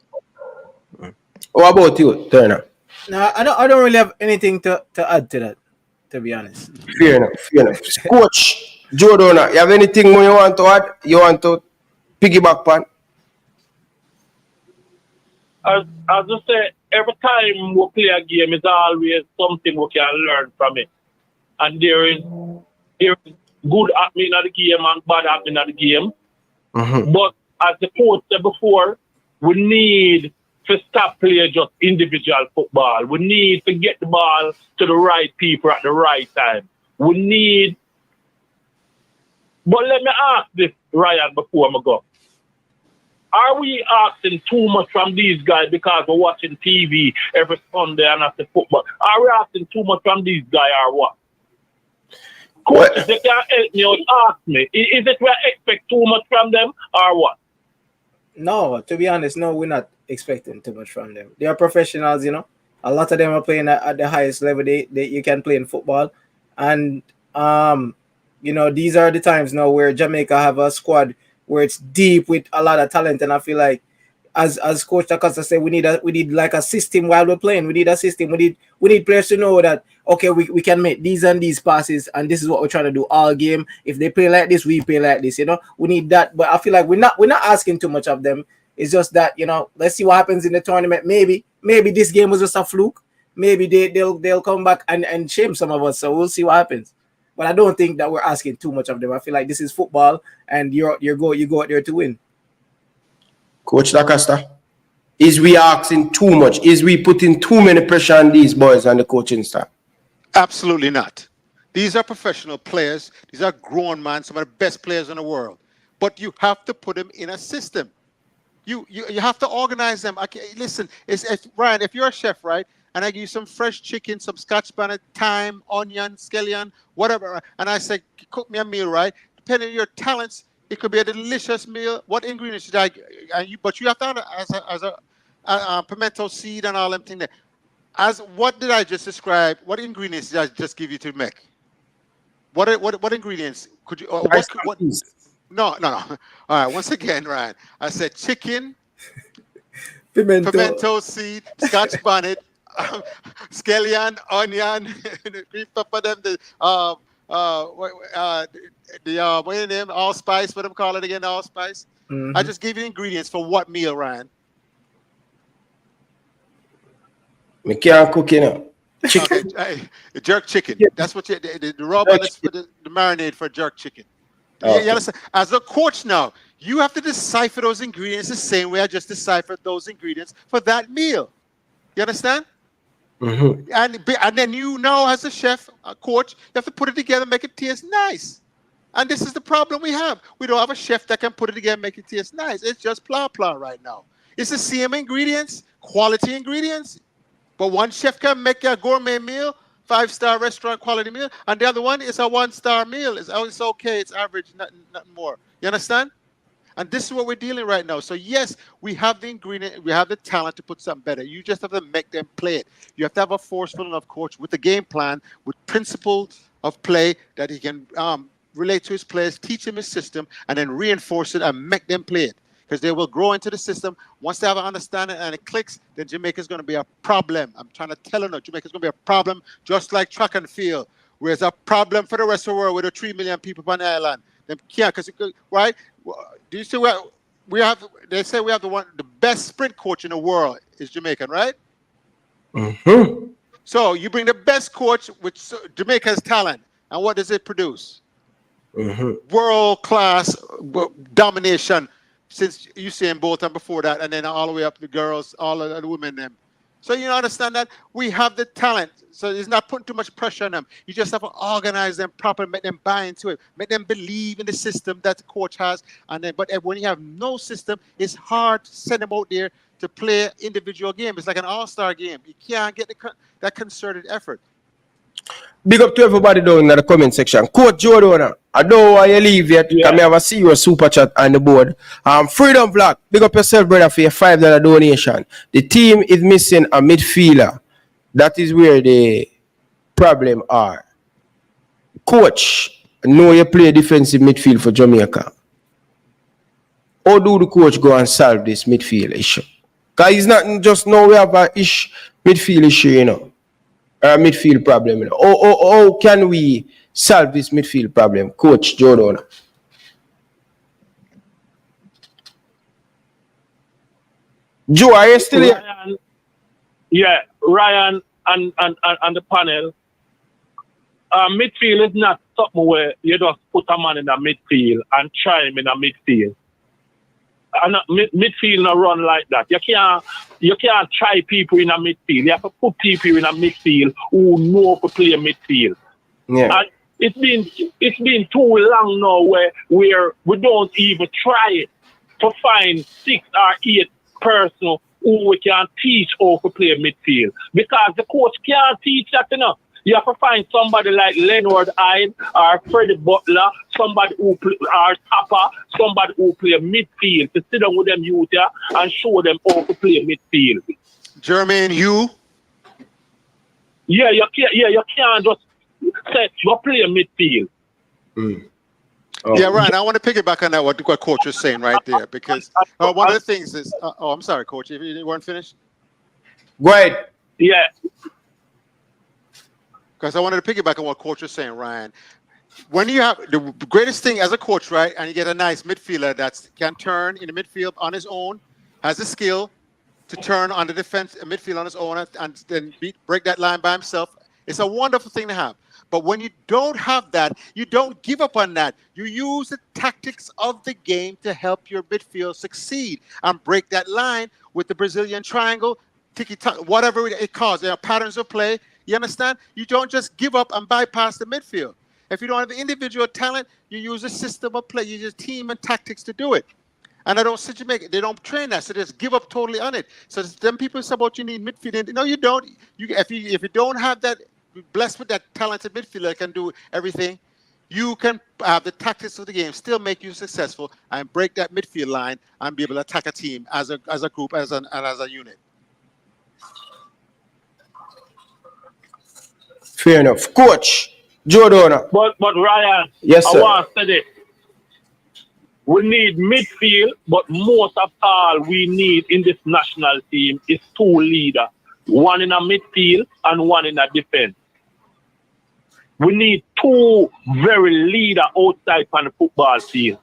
What about you, Turner? No, I don't really have anything to add to that, to be honest. Fair enough. Coach Joe Dona, you have anything more you want to add? You want to piggyback on? As I say, every time we play a game, it's always something we can learn from it. And there is good happening at the game and bad happening at the game. Mm-hmm. But as the coach said before, we need to stop playing just individual football. We need to get the ball to the right people at the right time. But let me ask this, Ryan, before I go. Are we asking too much from these guys because we're watching TV every Sunday and after football? Are we asking too much from these guys or what? Coach, if they can help me out, ask me. Is it we expect too much from them or what? No, to be honest, no, we're not expecting too much from them. They are professionals, you know. A lot of them are playing at the highest level you can play in football. And, these are the times now where Jamaica have a squad where it's deep with a lot of talent, and I feel like as Coach Acosta said, we need like a system while we're playing. We need a system. We need players to know that okay, we can make these and these passes, and this is what we're trying to do all game. If they play like this, we play like this. You know, we need that. But I feel like we're not asking too much of them. It's just that, you know, let's see what happens in the tournament. Maybe this game was just a fluke. Maybe they'll come back and shame some of us. So we'll see what happens. But I don't think that we're asking too much of them. I feel like this is football, and you go out there to win. Coach Acosta, is we asking too much? Is we putting too many pressure on these boys and the coaching staff? Absolutely not. These are professional players. These are grown men, some of the best players in the world. But you have to put them in a system. You have to organize them. Listen, Ryan, if you're a chef, right, and I give you some fresh chicken, some scotch bonnet, thyme, onion, scallion, whatever, and I say, cook me a meal, right? Depending on your talents, it could be a delicious meal. What ingredients should I? But you have to have as a pimento seed and all them things there. As what did I just describe? What ingredients did I just give you to make? What ingredients could you? What? No. All right. Once again, Ryan, I said chicken, pimento seed, scotch bonnet, scallion, onion, green pepper, what is name? Allspice. What do they call it again? Allspice. Mm-hmm. I just gave you ingredients for what meal, Ryan? Me can't cook, you know. Chicken. Okay, jerk chicken. Yeah. That's what the rub on the marinade for jerk chicken. Okay. You understand? As a coach now, you have to decipher those ingredients the same way I just deciphered those ingredients for that meal. You understand? Mm-hmm. And then you know, as a chef, a coach, you have to put it together, make it taste nice. And this is the problem we have. We don't have a chef that can put it together, make it taste nice. It's just blah right now. It's the same ingredients, quality ingredients. But one chef can make a gourmet meal, 5-star restaurant quality meal, and the other one is a 1-star meal. It's okay, it's average, nothing more. You understand? And this is what we're dealing right now. So yes, we have the ingredient, we have the talent to put something better. You just have to make them play it. You have to have a forceful enough coach with the game plan, with principles of play that he can relate to his players, teach him his system, and then reinforce it and make them play it. Because they will grow into the system. Once they have an understanding and it clicks, then Jamaica is going to be a problem. I'm trying to tell you, Jamaica is going to be a problem, just like track and field, where it's a problem for the rest of the world with the 3 million people on the island. They can't, right? Do you see what we have? They say we have the best sprint coach in the world is Jamaican, right? Mm-hmm. So you bring the best coach, which Jamaica's talent, and what does it produce? Mm-hmm. World class domination. Since Usain Bolt and before that, and then all the way up to the girls, all of the women, them. So you understand that we have the talent. So it's not putting too much pressure on them. You just have to organize them properly, make them buy into it, make them believe in the system that the coach has. And then, but when you have no system, it's hard to send them out there to play individual game. It's like an all-star game. You can't get that concerted effort. Big up to everybody down in the comment section. Coach Joe Dona, I don't want you leave yet. Yeah. Can I ever see your super chat on the board? Freedom Vlog, big up yourself, brother, for your $5 donation. The team is missing a midfielder. That is where the problem are. Coach, know you play defensive midfield for Jamaica. How do the coach go and solve this midfield issue? Because it's not just now we have a midfield issue, you know. A midfield problem. You know. How can we solve this midfield problem, Coach Jordan? Joe, are you still here? Ryan and the panel. Midfield is not something where you just put a man in a midfield and try him in a midfield. And midfield not run like that. You can't try people in a midfield. You have to put people in a midfield who know to play midfield. Yeah. And it's been too long now where we don't even try to find 6 or 8 persons who we can teach how to play midfield. Because the coach can't teach that enough. You have to find somebody like Leonard Hyde or Freddie Butler, somebody who play, or Tapper, somebody who play midfield to sit down with them youth here and show them how to play midfield. Jermaine, you? Yeah, you can't just say you play midfield. Mm. Yeah, Ryan, I want to piggyback on that, what Coach was saying right there, because one of the things is, I'm sorry, Coach, if you weren't finished? Go ahead. Yeah. Because I wanted to piggyback on what Coach was saying, Ryan. When you have the greatest thing as a coach, right, and you get a nice midfielder that can turn in the midfield on his own, has the skill to turn on the defense midfield on his own and then break that line by himself, it's a wonderful thing to have. But when you don't have that, you don't give up on that. You use the tactics of the game to help your midfield succeed and break that line with the Brazilian triangle, tiki-taka, whatever it calls. There are patterns of play. You understand? You don't just give up and bypass the midfield. If you don't have the individual talent, you use a system of play. You use team and tactics to do it. And I don't see Jamaica. They don't train that, so they just give up totally on it. So them people say about you need midfield. No, you don't. If you don't have that, blessed with that talented midfielder that can do everything, you can have the tactics of the game, still make you successful, and break that midfield line and be able to attack a team as a group, as a unit. Fair enough, Coach Joe Donner. But Ryan, yes, sir. I want to say this. We need midfield, but most of all we need in this national team is two leaders. One in a midfield and one in a defense. We need two very leaders outside on the football field.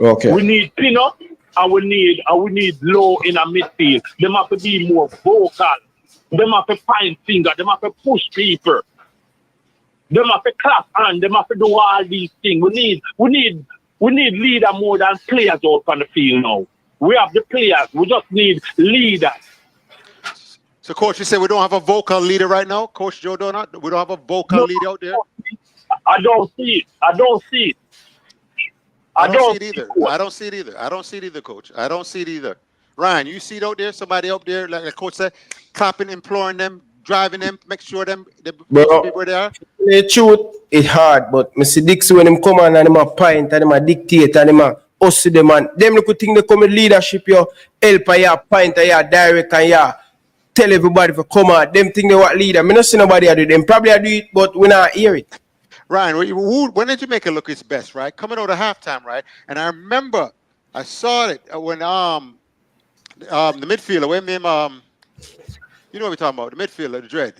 Okay. We need Pino and we need Low in a midfield. They have to be more vocal. They have to find fingers. They have to push people. They have to clap and they have to do all these things. We need leader more than players out on the field now. We have the players. We just need leaders. So, Coach, you say we don't have a vocal leader right now, Coach Joe Donut? We don't have a vocal leader out there? I don't see it. I don't see it. I don't see it either. I don't see it either. I don't see it either, Coach. I don't see it either. Ryan, you see it out there? Somebody out there, like the coach said, clapping, imploring them, driving them, make sure they where they are? The truth is hard, but I see Dixie when them come on and them a pint and them a dictate and them a hustle them and them look think they come with leadership, you help and you pint and you direct and you tell everybody to come out. Them think they want leader. I don't see nobody do them. Probably I do it, but we not hear it. Ryan, when did Jamaica look its best, right? Coming out of halftime, right? And I remember I saw it when the midfielder, when him you know what we're talking about, the midfielder, the dread.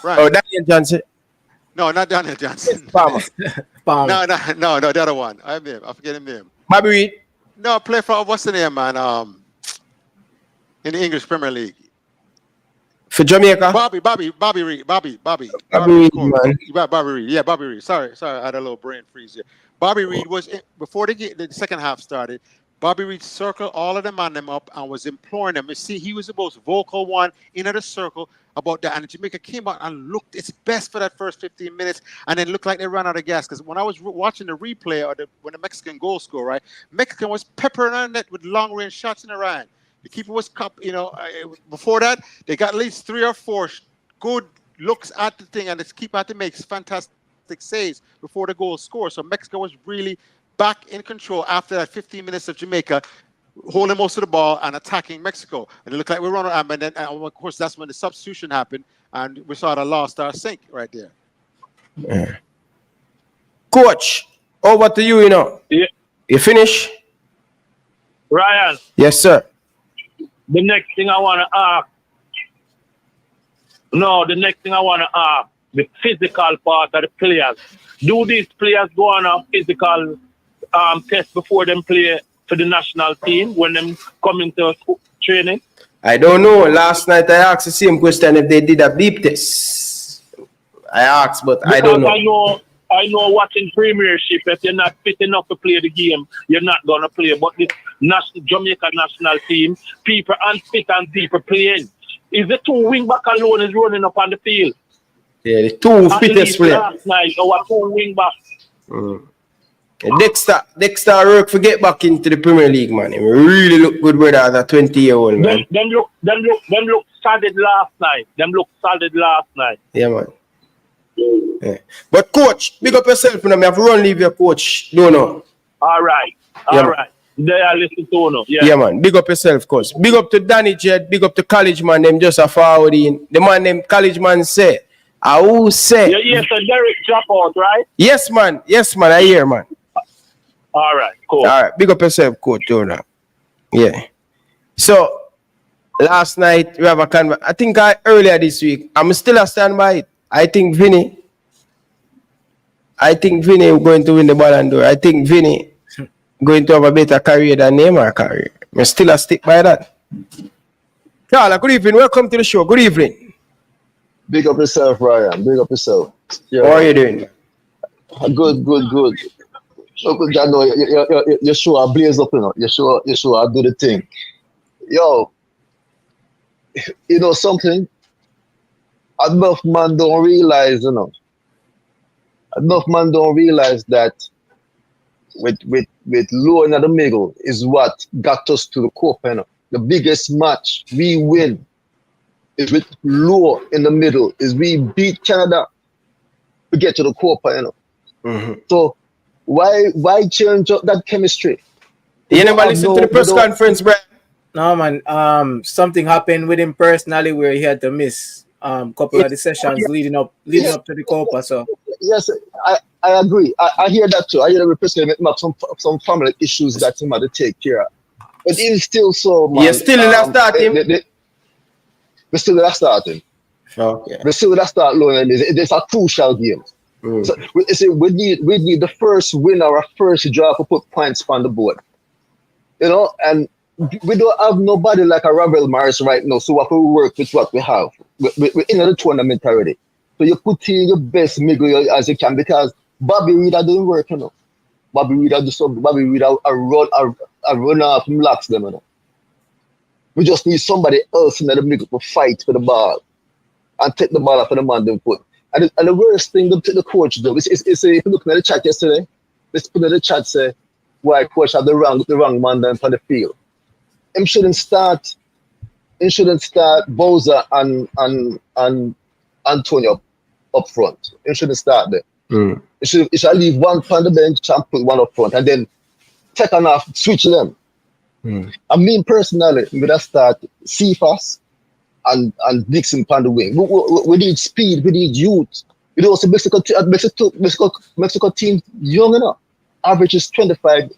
Right. Oh, Daniel Johnson. No, not Daniel Johnson. Palmer. No, the other one. I forget his name. Bobby Reed. No, play for what's the name, man? In the English Premier League. For Jamaica? Bobby Reed, man. Bobby Reed. Yeah, Bobby Reed. Sorry, I had a little brain freeze here. Bobby Reed was before the second half started. Bobby Reed circled all of them on them up and was imploring them. You see, he was the most vocal one in the circle about that. And Jamaica came out and looked its best for that first 15 minutes and then looked like they ran out of gas. Because when I was watching the replay or when the Mexican goal scored, right, Mexican was peppering on net with long-range shots in the Ryan. The keeper was before that, they got at least 3 or 4 good looks at the thing, and the keeper had to make fantastic saves before the goal scored. So Mexico was really back in control after that 15 minutes of Jamaica holding most of the ball and attacking Mexico. And it looked like we were running, and then, of course, that's when the substitution happened, and we saw the last star sink right there. Yeah. Coach, over to you, Yeah. You finish? Ryan. Yes, sir. The next thing I want to ask. The physical part of the players. Do these players go on a physical test before them play for the national team when them come into training? I don't know. Last night I asked the same question if they did a beep test. I asked, but because I don't know. I know watching Premiership, if you're not fit enough to play the game, you're not going to play. But this Jamaica national team, people unfit and people playing. Is the 2 wing back alone is running up on the field? Yeah, the 2 fittest players. Last night, our 2 wing backs. Dexter work to get back into the Premier League, man. He really look good, brother, as a 20-year-old man. Them look solid last night. Yeah, man. Yeah. But coach, big up yourself, you have to run leave your coach. Don't know. All right. They are listening to no. Yeah, man. Big up yourself, coach. Big up to Danny Jed, big up to College Man, them just a forward in. The man them College Man say, I will say. Yes, so Derek drop out, right? Yes, man. I hear, man. All right, cool. All right, big up yourself, Coach Jonah. Yeah. So last night we have a I think earlier this week. I'm still a stand by it. I think Vinny going to win the Ballon d'Or. I think Vinny going to have a better career than Neymar career. I'm still a stick by that. Carla, good evening. Welcome to the show. Good evening. Big up yourself, Ryan. Big up yourself. Yo. How are you doing? Good. Look, I know your show I blaze up, you know. Your show I do the thing. Yo, you know something? Enough man don't realize, you know. Enough man don't realize that with low in the middle is what got us to the Copa, you know. The biggest match we win is with low in the middle. Is we beat Canada, we get to the Copa, you know. Mm-hmm. So why change up that chemistry? You never listen to the press conference, bro? No, man. Something happened with him personally where he had to miss couple of the sessions leading up to the Copa. So yes, I agree. I hear that too. I hear the president have some family issues that he might take care of. But it's still so, man. You're still in that starting? We're still in that starting. Okay. We're still in that start low. It's a crucial game. Mm. So we need the first win or a first draw to put points on the board. You know, and we don't have nobody like a Ravel Morris right now. So what we work with what we have. We're in the tournament already. So you put in your best middle as you can, because Bobby Reader didn't work, you know. Bobby Reader do something. Bobby Reader a run off and locks them, you know. We just need somebody else in the middle to fight for the ball and take the ball off of the man them foot. And the worst thing the coach do is if you look at the chat yesterday, let's put in the chat say why coach have the wrong man down on the field. Him shouldn't start Bowser and Antonio up front. Him shouldn't start there. Mm. He should leave one on the bench and put one up front and then take off, switch them. Mm. I mean personally, we would start Cephas and Dixon on the wing. We need speed, we need youth. We also Mexico team young enough. Average is 25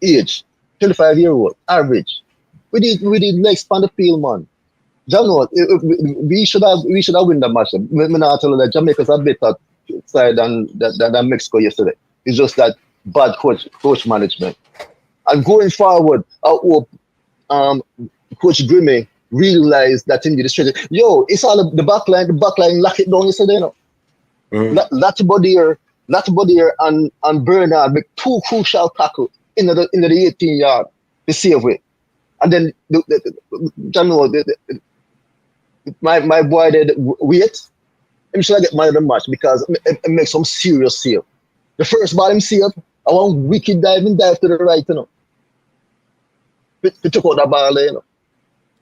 year old average. We need legs on the field, man. You know, we should have win the match. I'm not telling that Jamaica's a better side than Mexico yesterday. It's just that bad coach management. And going forward, I hope Coach Grimmie realized that in the strategy. Yo, it's all the back line lock it down yesterday, you know. Latibodier and Bernard make two crucial tackles in the 18-yard to save it. And then my boy did wait. I'm sure I get man of the match because it makes some serious save. The first ball him saved, I want wicked dive to the right, you know. We took out the ball there, you know.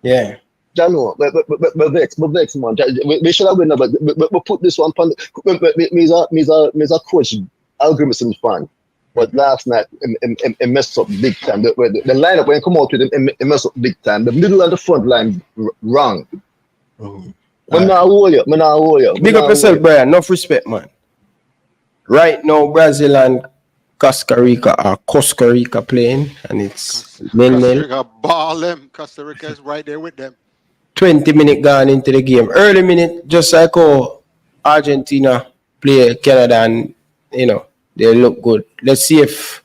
Yeah. But vex, man. We should have won, but we put this one on. Me a coach Hallgrimsson fan. But last night, it messed up big time. The lineup, when you come out with him, it messed up big time. The middle and the front line wrong. I'm not hold you. Big up yourself, Brian. Enough respect, man. Right now, Brazil and Costa Rica playing, and it's Costa Rica is right there with them. 20 minutes gone into the game. Early minute, just like how Argentina play Canada, and you know, they look good. Let's see if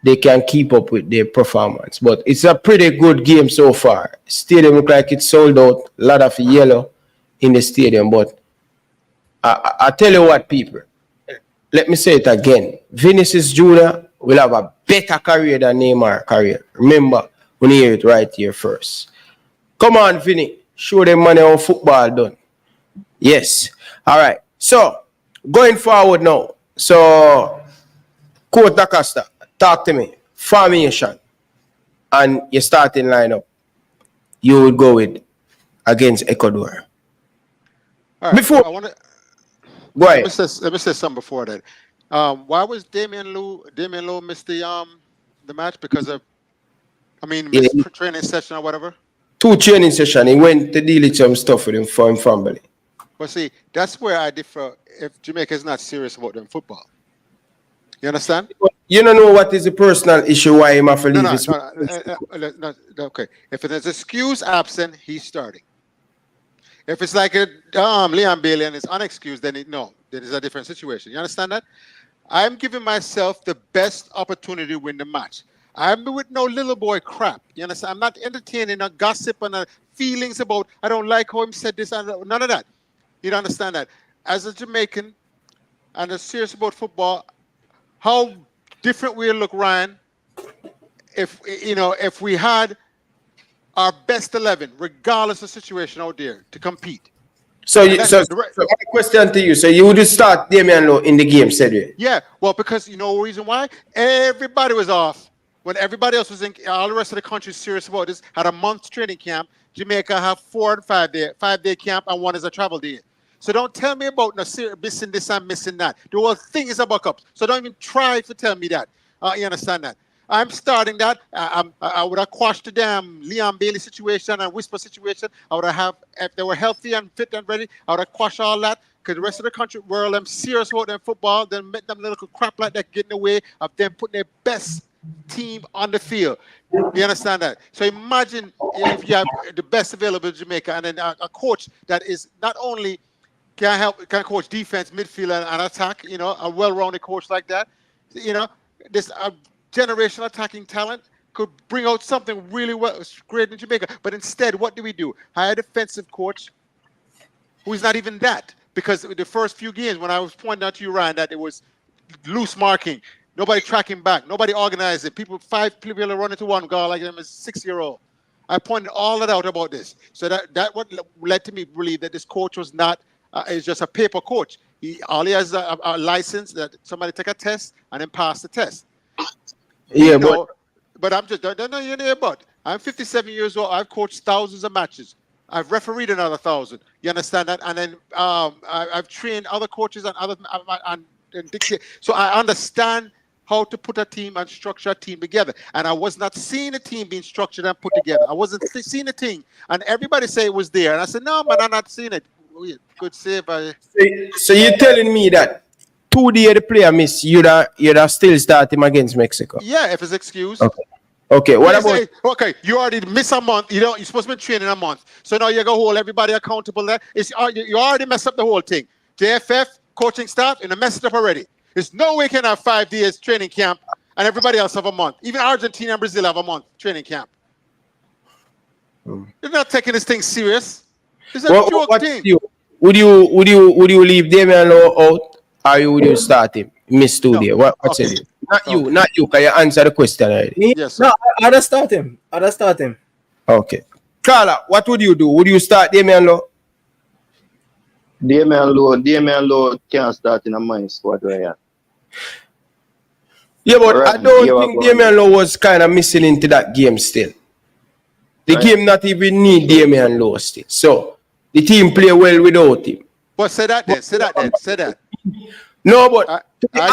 they can keep up with their performance. But it's a pretty good game so far. Stadium look like it's sold out. A lot of yellow in the stadium. But I tell you what, people. Let me say it again. Vinicius Jr. will have a better career than Neymar career. Remember, we hear it right here first. Come on, Vinny. Show them money on football done. Yes. All right. So, going forward now. So, Coach Acosta, talk to me. Formation and your starting lineup, you would go with against Ecuador. All right. Before, go ahead. Let me say something before that. Why was Damian Lowe missed the match? Because of, missed training session or whatever? 2 training sessions. He went to deal with some stuff with him for him family. But see, that's where I differ. If Jamaica is not serious about them football, you understand? You don't know what is the personal issue why him have to leave his. No, okay. If it is excused absent, he's starting. If it's like a Liam Bailey and it's unexcused, then there is a different situation. You understand that? I'm giving myself the best opportunity to win the match. I'm with no little boy crap. You understand? I'm not entertaining a gossip and feelings about I don't like how him said this and none of that. You don't understand that? As a Jamaican and a serious about football, how different we'll look, Ryan, if we had our best 11, regardless of situation out there, to compete. So my question to you: so you would start Damian Lowe in the game, said you? Yeah, well, because you know the reason why? Everybody was off when everybody else was in. All the rest of the country is serious about this. Had a month's training camp. Jamaica have 4 and 5-day camp, and 1 is a travel day. So don't tell me about missing this and missing that. The whole thing is a buck-up. So don't even try to tell me that. You understand that? I'm starting that. I would have quashed the damn Liam Bailey situation and Whisper situation. I would have, if they were healthy and fit and ready, I would have quashed all that. Because the rest of the country world, I'm serious about them football. Then make them little crap like that get in the way of them putting their best team on the field. You understand that? So imagine if you have the best available in Jamaica and then a coach that is not only can coach defense, midfield, and attack, a well-rounded coach like that, this generational attacking talent could bring out something really great in Jamaica. But instead, what do? Hire a defensive coach who is not even that. Because the first few games, when I was pointing out to you, Ryan, that it was loose marking, nobody tracking back, nobody organizing, 5 people are running to one guy like them as a 6-year-old. I pointed all that out about this. So that what led to me believe that this coach was not is just a paper coach. All he has a license that somebody take a test and then pass the test. Yeah, but I'm just I'm 57 years old. I've coached thousands of matches. I've refereed another 1,000. You understand that? And then I've trained other coaches and other and dictate. So I understand how to put a team and structure a team together. And I was not seeing a team being structured and put together. I wasn't seeing a thing. And everybody say it was there. And I said, no, man, I'm not seeing it. Good save. So you're telling me that 2 days the player miss, you'd have still start him against Mexico? Yeah, if it's excused. Okay. What about? Okay, you already miss a month. You're supposed to be training a month. So now you go hold everybody accountable. You already messed up the whole thing. JFF, coaching staff, and messed it up already. There's no way you can have 5 days training camp and everybody else have a month. Even Argentina and Brazil have a month training camp. You're not taking this thing serious. It's a joke thing. Would you leave Damian Lowe out, or would you start him? Miss 2 days. What's it? Not you. Can you answer the question already? Yes. No, I'd start him. Okay. Carla, what would you do? Would you start Damian Lowe? Damian Lowe can't start in a mine squad right here. Yeah, but I don't think Damian Lowe was kind of missing into that game still. The game not even need Damian Lowe still. So the team play well without him. But say that. No, but I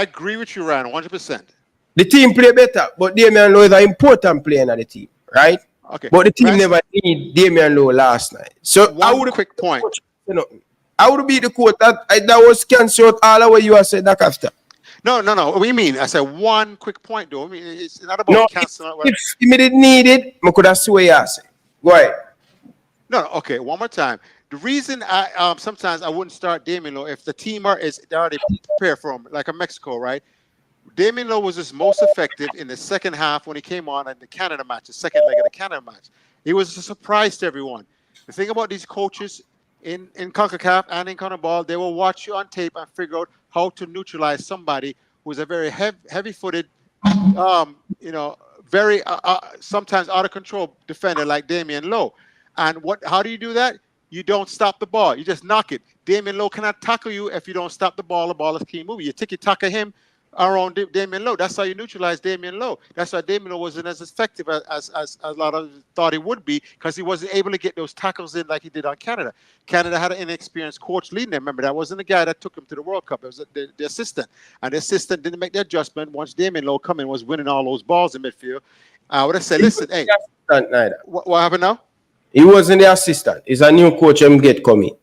agree with you, Ryan. 100%. The team play better, but Damian Lowe is an important player in the team, right? Okay. But the team never need Damian Lowe last night. So quick point. I would be the coach that was cancelled all the way you have said that after. No. What do you mean? I said one quick point, though. I mean, it's not about canceling. If he didn't need it, I could have swear you say. Go ahead. No, okay. One more time. The reason I sometimes I wouldn't start Damian Lowe if the team is already prepared for him, like a Mexico, right? Damian Lowe was his most effective in the second half when he came on in the Canada match, the second leg of the Canada match. He was a surprise to everyone. The thing about these coaches in CONCACAF and in CONMEBOL, they will watch you on tape and figure out how to neutralize somebody who's a very heavy-footed, very sometimes out of control defender like Damian Lowe. And how do you do that? You don't stop the ball. You just knock it. Damian Lowe cannot tackle you if you don't stop the ball. The ball is keep moving. You tiki-taka him around Damian Lowe. That's how you neutralize Damian Lowe. That's why Damian Lowe wasn't as effective as a lot of thought he would be, because he wasn't able to get those tackles in like he did on Canada. Canada had an inexperienced coach leading them. Remember, that wasn't the guy that took him to the World Cup. It was the assistant. And the assistant didn't make the adjustment once Damian Lowe come in, was winning all those balls in midfield. I would have said, listen, hey, what happened now? He wasn't the assistant. He's a new coach and get coming.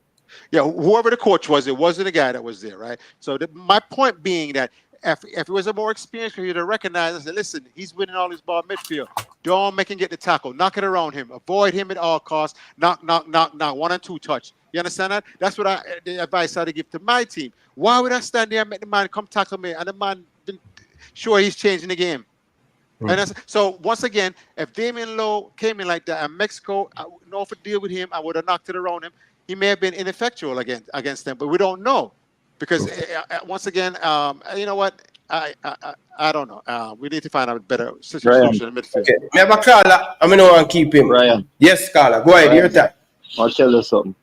Yeah, whoever the coach was, it wasn't the guy that was there, right? So my point being that if it was a more experienced player to recognize and say, listen, he's winning all his ball midfield. Don't make him get the tackle. Knock it around him. Avoid him at all costs. Knock, 1 and 2 touch. You understand that? That's what the advice I would give to my team. Why would I stand there and make the man come tackle me? And the man been sure he's changing the game. And so once again, if Damian Lowe came in like that and Mexico, I would know if I deal with him, I would have knocked it around him. He may have been ineffectual against them, but we don't know because once again, you know what? I don't know. We need to find out a better situation in midfield. Okay. Me have a caller. I'm going to keep him. Ryan. Yes, caller. Go ahead. Your time. I'll tell you something.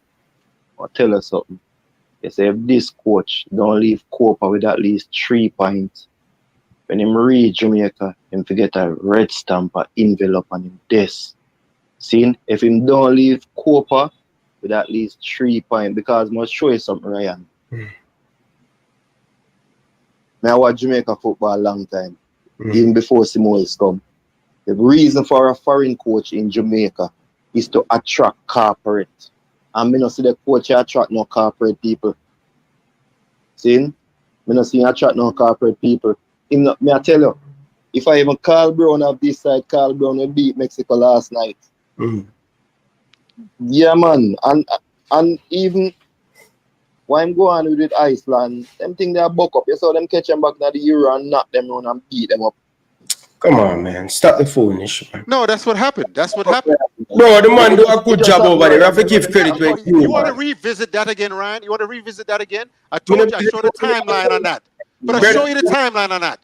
You say if this coach don't leave Copa with at least 3 points, when him reach Jamaica, him forget a red stamp or envelope on him desk. See, if him don't leave Copa with at least 3 points, because I must show you something, Ryan. I watch Jamaica football a long time, even before Samoa's come. The reason for a foreign coach in Jamaica is to attract corporate. And me not see the coach attract no corporate people. See? Me not see attract no corporate people. Me I tell you, if I even Carl Brown of this side, Carl Brown will beat Mexico last night. Yeah, man. And even when I'm going with Iceland, them think they buck up. You saw them catch them back in the Euro and knock them down and beat them up. Come on, man. Stop the foolishness, man. No, that's what happened. That's what happened. Bro, the man do a good job over there. I have to give credit to him. You want to revisit that again, Ryan? You want to revisit that again? I told you I showed the timeline on that. But I'll show you the timeline on that.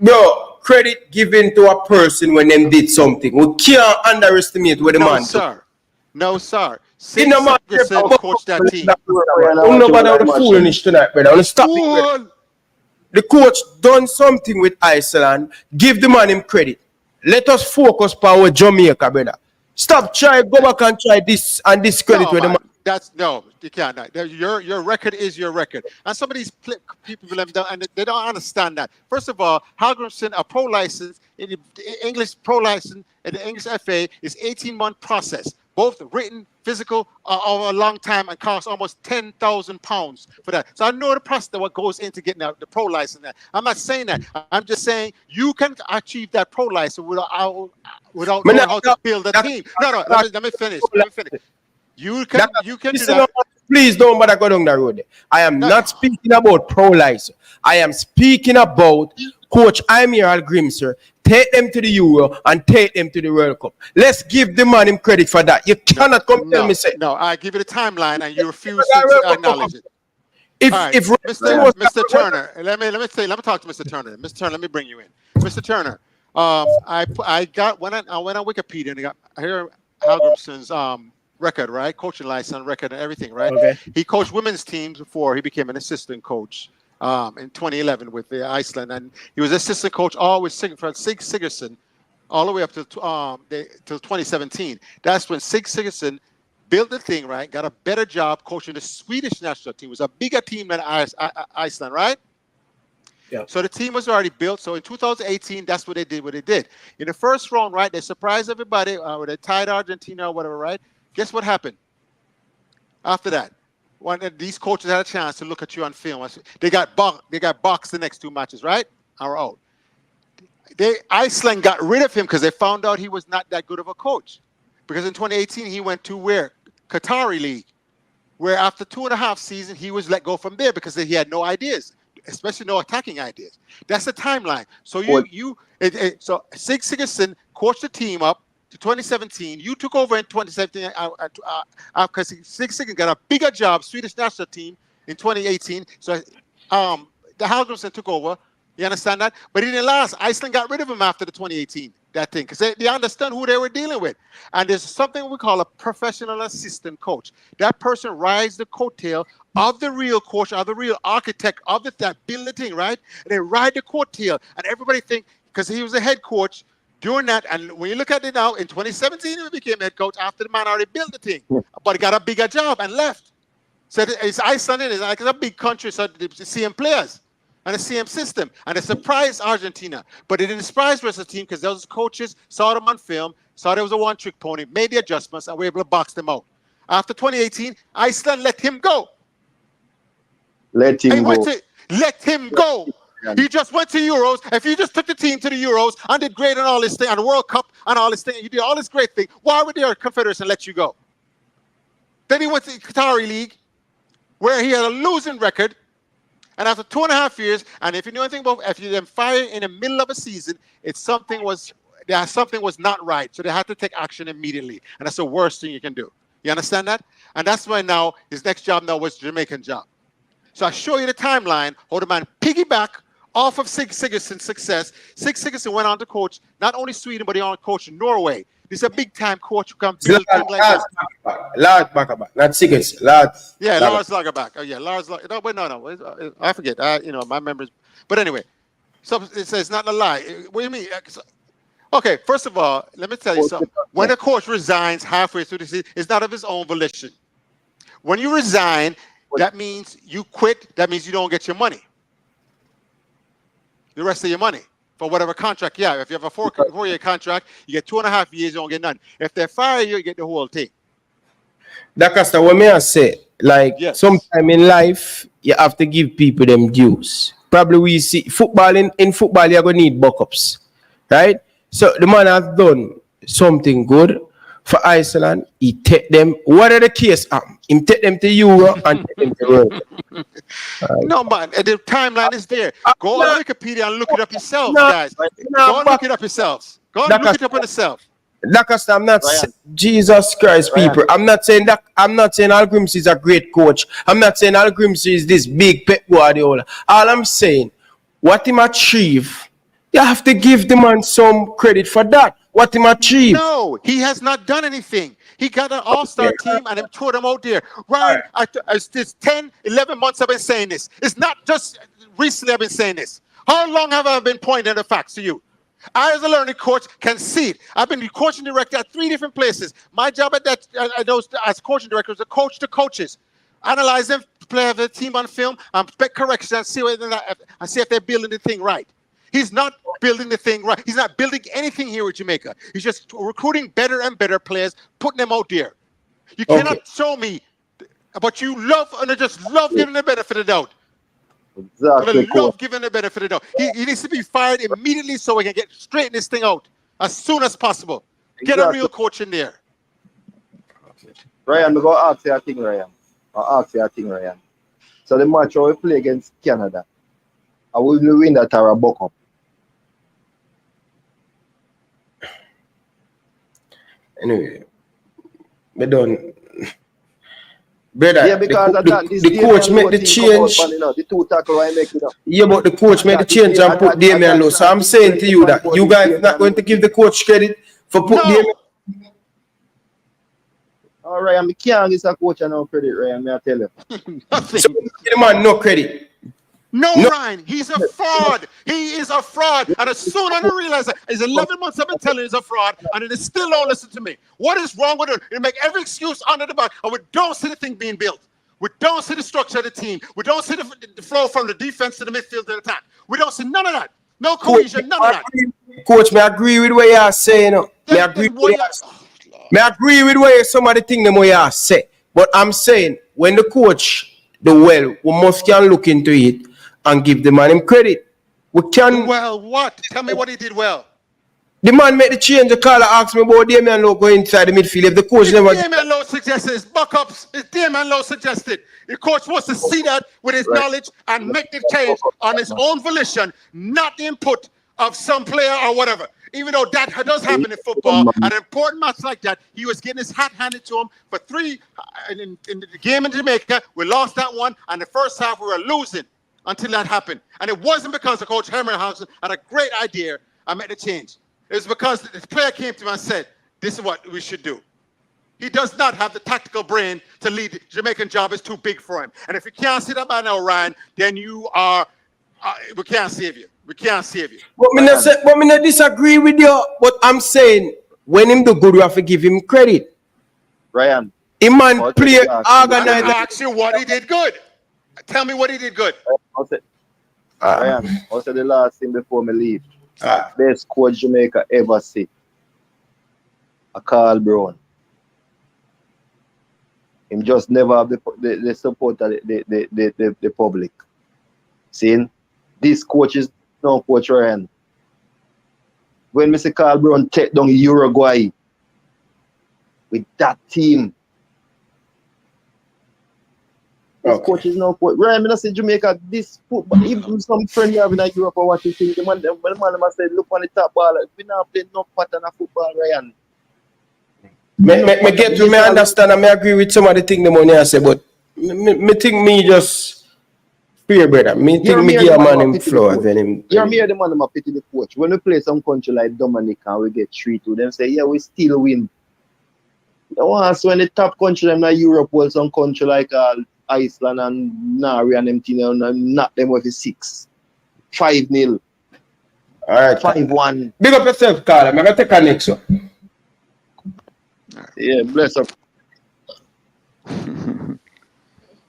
Bro, credit given to a person when them did something. We can't underestimate what the man do. No, sir. Sid Ferguson coached that team. Don't know about the foolishness tonight, brother. I want to stop it. The coach done something with Iceland. Give the man him credit. Let us focus on our Jamaica, brother. Stop trying, go back and try this and discredit with the man. You can't. Your record is your record. And some of these people and they don't understand that. First of all, Hallgrimsson, a pro license, in the English pro license, and the English FA is 18-month process. Both written, physical, over a long time and cost almost £10,000 for that. So I know the process of what goes into getting the pro license. I'm not saying that. I'm just saying you can achieve that pro license without knowing how to build a team. No. Let me finish. You can do that. Please don't bother go down the road. I am not speaking about pro license. I am speaking about Coach Hallgrimsson. Take them to the Euro and take them to the World Cup. Let's give the man him credit for that. You cannot tell me say. No, I give you the timeline and you refuse to acknowledge it. If Mr. Turner, let me talk to Mr. Turner. Mr. Turner, let me bring you in. Mr. Turner, I went on Wikipedia and I hear Hallgrimsson's record, right? Coaching license record and everything, right? Okay. He coached women's teams before he became an assistant coach. In 2011 with Iceland, and he was assistant coach always for Sig Sigurdsson all the way up to 2017. That's when Sig Sigurdsson built the thing, right? Got a better job coaching the Swedish national team. It was a bigger team than Iceland, right? Yeah. So the team was already built. So in 2018, that's what they did. In the first round, right? They surprised everybody. They tied Argentina or whatever, right? Guess what happened after that? One of these coaches had a chance to look at you on film. They got boxed the next 2 matches, right? Are out. Iceland got rid of him because they found out he was not that good of a coach. Because in 2018 he went to where? Qatari League, where after 2.5 seasons he was let go from there because he had no ideas, especially no attacking ideas. That's the timeline. So so Sig Sigurdsson coached the team up to 2017. You took over in 2017 because Sig Sigurdsson got a bigger job, Swedish national team, in 2018. So the Hallgrimsson took over. You understand that? But it didn't last. Iceland got rid of him after the 2018, that thing, because they understand who they were dealing with. And there's something we call a professional assistant coach. That person rides the coattail of the real coach, of the real architect of that build the thing, right? And they ride the coattail. And everybody think, because he was the head coach, doing that, and when you look at it now, in 2017, he became head coach after the man already built the thing, but he got a bigger job and left. So it's Iceland, it's like a big country, so the CM players and the CM system, and it surprised Argentina, but it didn't surprise the rest of the team because those coaches saw them on film, saw there was a one-trick pony, made the adjustments, and were able to box them out. After 2018, Iceland let him go. Let him go. Let him go. He just went to Euros. If you just took the team to the Euros and did great and all this thing, and the World Cup and all this thing, you did all this great thing, why would their confederation let you go? Then he went to the Qatari League, where he had a losing record. And after 2.5 years, and if you know anything about, if you then fire in the middle of a season, something was not right. So they had to take action immediately. And that's the worst thing you can do. You understand that? And that's why now his next job now was Jamaican job. So I show you the timeline, how the man piggyback off of Sig Sigurdsson's success. Sig Sigurdsson went on to coach not only Sweden, but he on to coach Norway. This is a big time coach who can build things like that. Lars Backerback, not Sigurdsson. Lars. Yeah, Lars Lagerback. Oh yeah, Lars. No. I forget. My memories. But anyway, so it says not a lie. What do you mean? Okay, first of all, let me tell you something. When a coach resigns halfway through the season, it's not of his own volition. When you resign, that means you quit. That means you don't get your money. The rest of your money for whatever contract you have. If you have a 4-year contract, you get 2.5 years, you don't get none. If they fire you, you get the whole thing. That's what may I say. Like, sometime in life, you have to give people them dues. Probably we see football in football, you're going to need backups. Right? So the man has done something good for Iceland. He take them, whatever the case, he take them to Euro and take them to World. No, man, the timeline is there. Go on Wikipedia and look it up yourselves, guys. Go and look it up yourselves. Go and look it up on yourself. I'm not Jesus Christ, people. I'm not saying Hallgrimsson is a great coach. I'm not saying Hallgrimsson is this big Pep Guardiola. All I'm saying, what him achieve, you have to give the man some credit for that. What him achieve? No, he has not done anything. He got an all-star team and threw them out there. Ryan, it's 10, 11 months I've been saying this. It's not just recently I've been saying this. How long have I been pointing the facts to you? I, as a learning coach, can see it. I've been the coaching director at 3 different places. My job at that, as coaching director, is to coach the coaches, analyze them, play the team on film, and make corrections and see if they're building the thing right. He's not building the thing right. He's not building anything here with Jamaica. He's just recruiting better and better players, putting them out there. You cannot show me, but you love and just love giving the benefit of the doubt. Exactly. Love giving the benefit of the doubt. He needs to be fired immediately so we can straighten this thing out as soon as possible. Get a real coach in there. Ryan, I'm going to ask you a thing, Ryan. So the match we play against Canada, I will win that or a buck up. Anyway, we done. Brother, yeah, because the coach made the change. The 2 tackle I make it up. Yeah, but the coach made the change and put Damian low. So I'm saying to you that you guys not going to give the coach credit for put Damian. All right, I can't give the coach no credit, Ryan. I tell you. Nothing. So give the man no credit. No, Ryan, he's a fraud. He is a fraud. And as soon as I realize that, it's 11 months I've been telling you he's a fraud, and they still don't listen to me. What is wrong with it? They make every excuse under the back, and we don't see the thing being built. We don't see the structure of the team. We don't see the flow from the defense to the midfield to the attack. We don't see none of that. No cohesion, none of that. Coach, I agree with what you are saying. I agree with what some of the things that you are saying. But I'm saying, when the coach, we must can look into it and give the man him credit. We can. Well, what? Tell me what he did well. The man made the change. The caller asked me about Damian Lowe going inside the midfield. If the coach never. Damian Lowe suggested it's buck-ups. It's Damian Lowe suggested. The coach wants to see that with his knowledge and make the change on his own volition, not the input of some player or whatever. Even though that does happen in football, an important match like that, he was getting his hat handed to him for 3 in the game in Jamaica. We lost that one, and the first half we were losing until that happened. And it wasn't because the coach Hallgrimsson had a great idea and made the change. It was because the player came to him and said, this is what we should do. He does not have the tactical brain to lead. The Jamaican job is too big for him. And if you can't see that by now, Ryan, then you are, we can't save you. We can't save you. But me not disagree with you. But I'm saying, when him do good, we have to give him credit. Ryan. Him man play organized. I ask you what he did good. Tell me what he did good. Ryan, I'll say the last thing before me leave. Best coach Jamaica ever see. A Carl Brown. Him just never have the support of the public. Seeing this coach is no Coach Ryan. When Mr. Carl Brown take down Uruguay with that team, this coach is no coach. Ryan, I say Jamaica, this football, even some friend you have in Europe or what you think, the man must say, look on the top ball, we not play no pattern of football, Ryan. Me understand and me agree with some of the things the money I say, but me think me just fear, brother. Me think me give a man him floor than him. You're me the man who pity the coach. When we play some country like Dominica and we get 3-2, them say, yeah, we still win. You want so when the top country them in Europe or some country like Iceland and Norway and them thing, knock them with 6. 5-0. Alright. 5-1. Big up yourself, Carl. I'm gonna take a next one. Yeah, bless up.